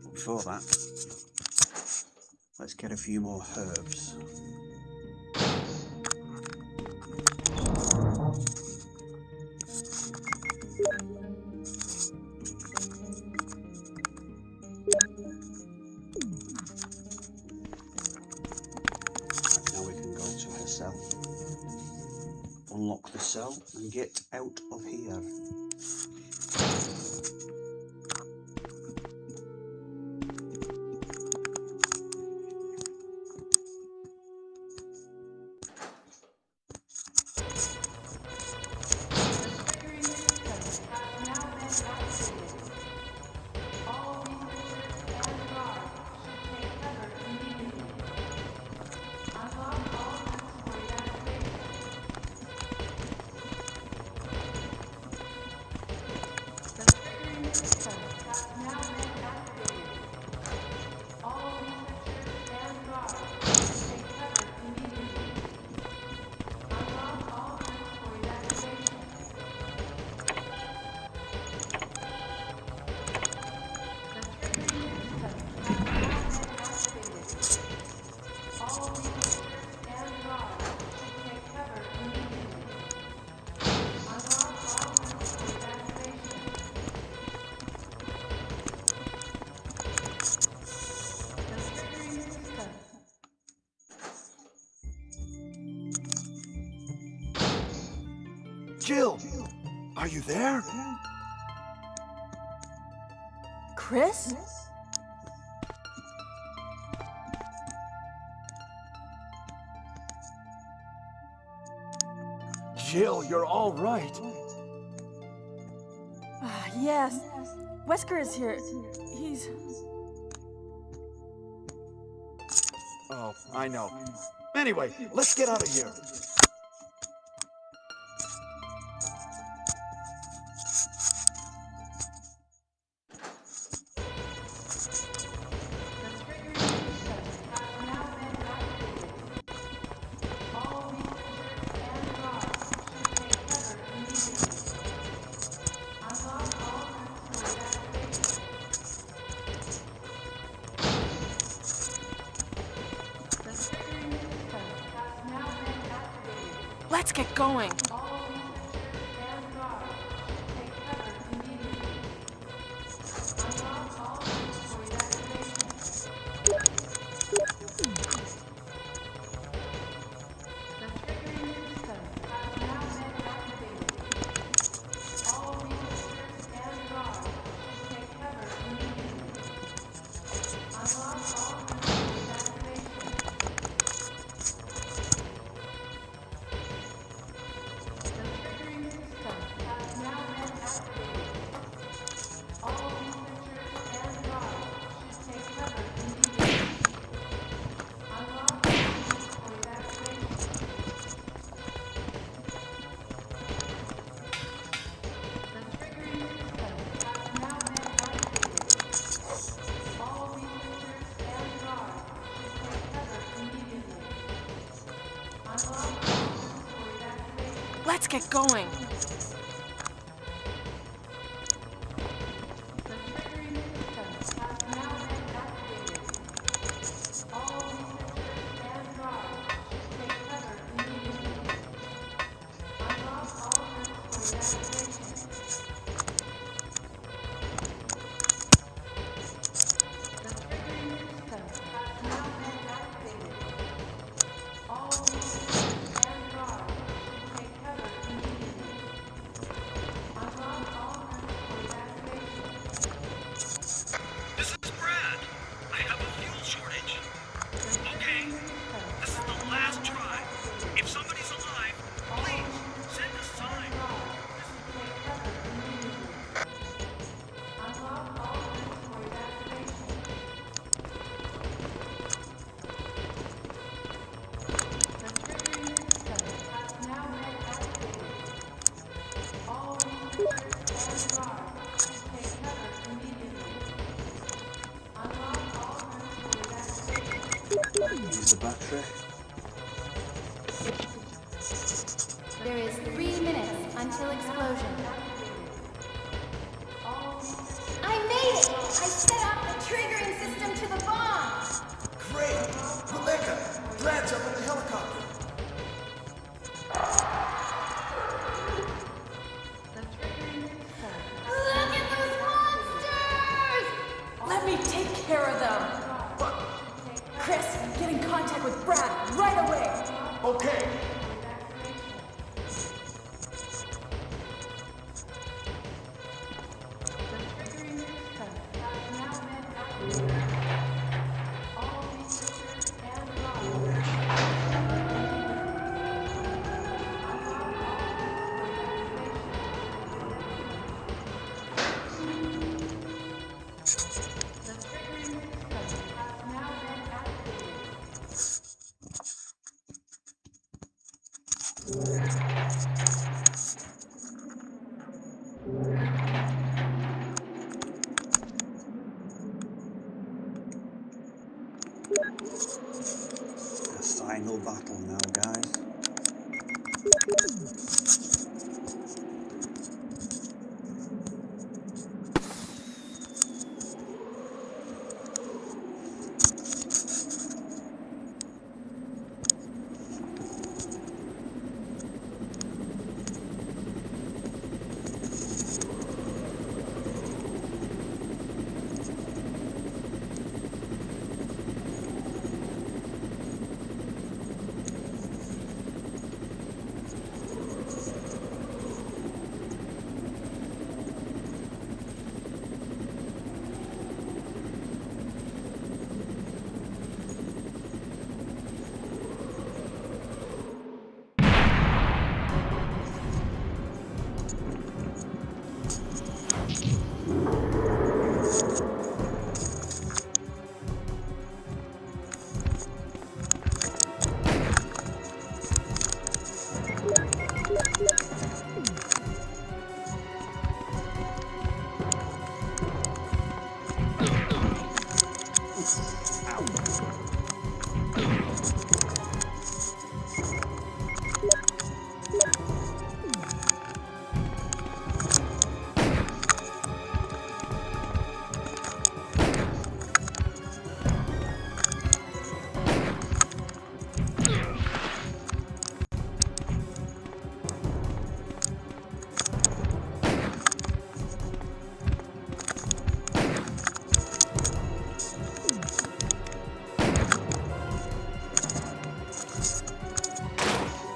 But before that, let's get a few more herbs. Now we can go to her cell, unlock the cell and get out of here. Jill, are you there? Chris? Jill, you're all right. Yes. Wesker is here. He's... Oh, I know. Anyway, let's get out of here. Let's get going. Let's get going. This is Brad. I have a fuel shortage. Okay, this is the last try. If somebody's alive, please send a sign. Use the battery. There is 3 minutes until explosion. I made it! I set up the triggering system to the bomb! Great! Rebecca! Brad's up in the helicopter. Look at those monsters! Let me take care of them. Chris, get in contact with Brad right away. Okay. The final battle now, guys.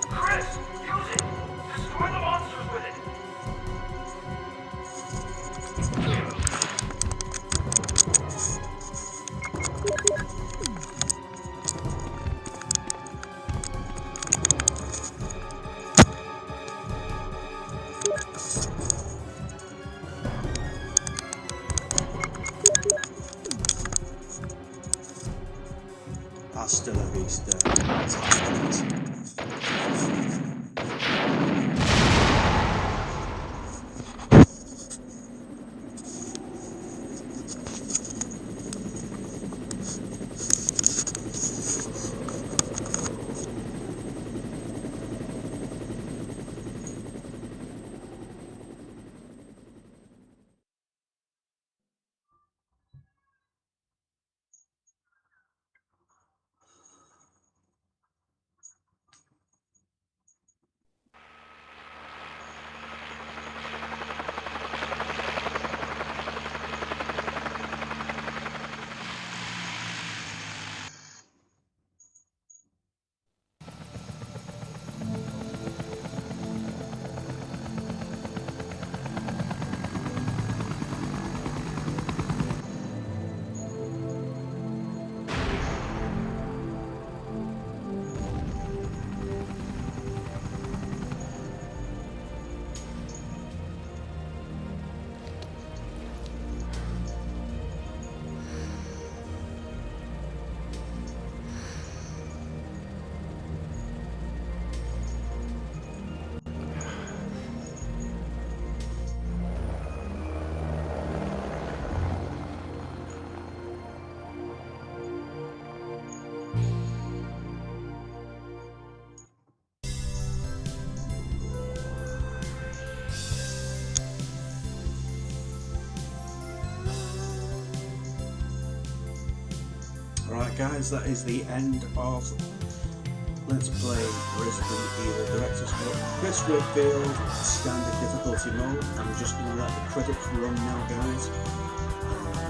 Chris, use it! Destroy the monsters with it! Hasta la vista. Tyrant. guys, that is the end of Let's Play Resident Evil Director's Cut. Chris Redfield, standard difficulty mode. I'm just going to let the credits run now, guys.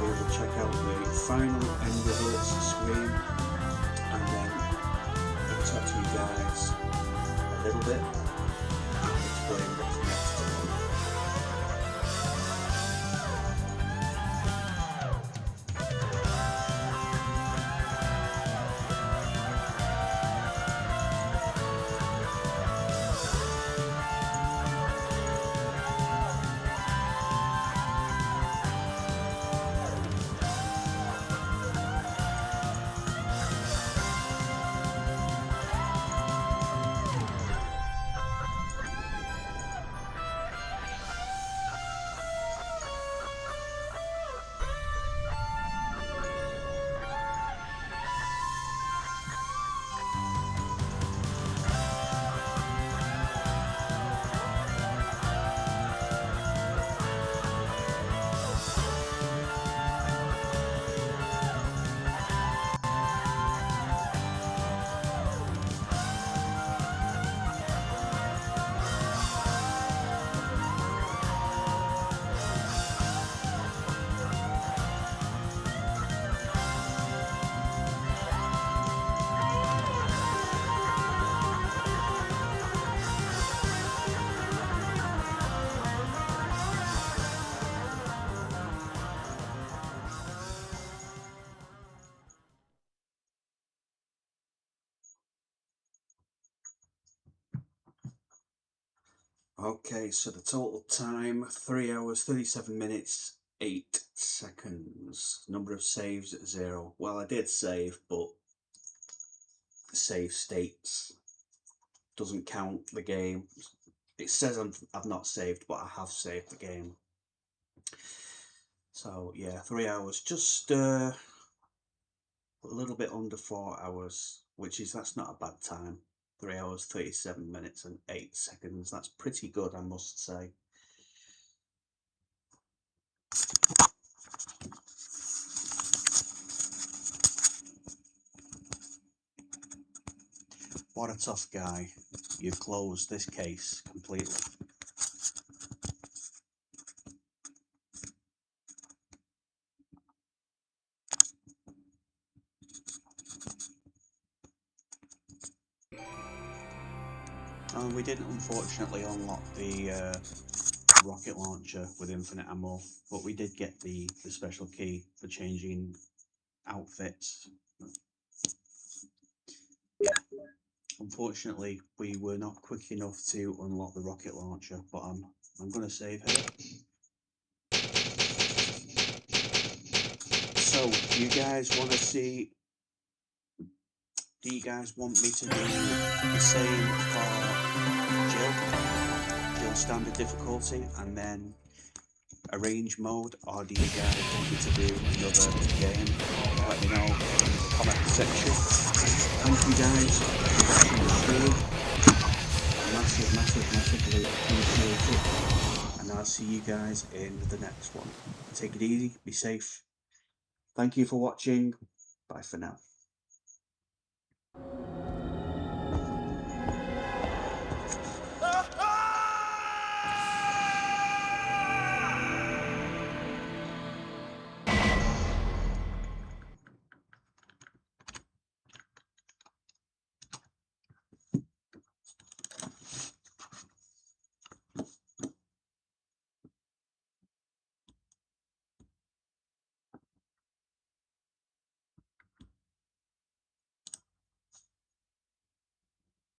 We will check out the final end results screen, and then I'll talk to you guys a little bit and explain what's next. Okay, so the total time, 3 hours, 37 minutes, 8 seconds. Number of saves at 0. Well, I did save, but the save states doesn't count the game. It says I've not saved, but I have saved the game. So yeah, 3 hours, just a little bit under 4 hours, that's not a bad time. 3 hours, 37 minutes and 8 seconds. That's pretty good, I must say. What a tough guy. You've closed this case completely. And we didn't unfortunately unlock the rocket launcher with infinite ammo, but we did get the special key for changing outfits. Yeah. Unfortunately, we were not quick enough to unlock the rocket launcher, but I'm going to save her. So, do you guys want to see? Do you guys want me to do the same for Jill standard difficulty, and then arrange mode, or do you guys want me to do another game? Let me know in the comment section. Thank you guys for watching the stream. Massively appreciate it. And I'll see you guys in the next one. Take it easy, be safe. Thank you for watching. Bye for now.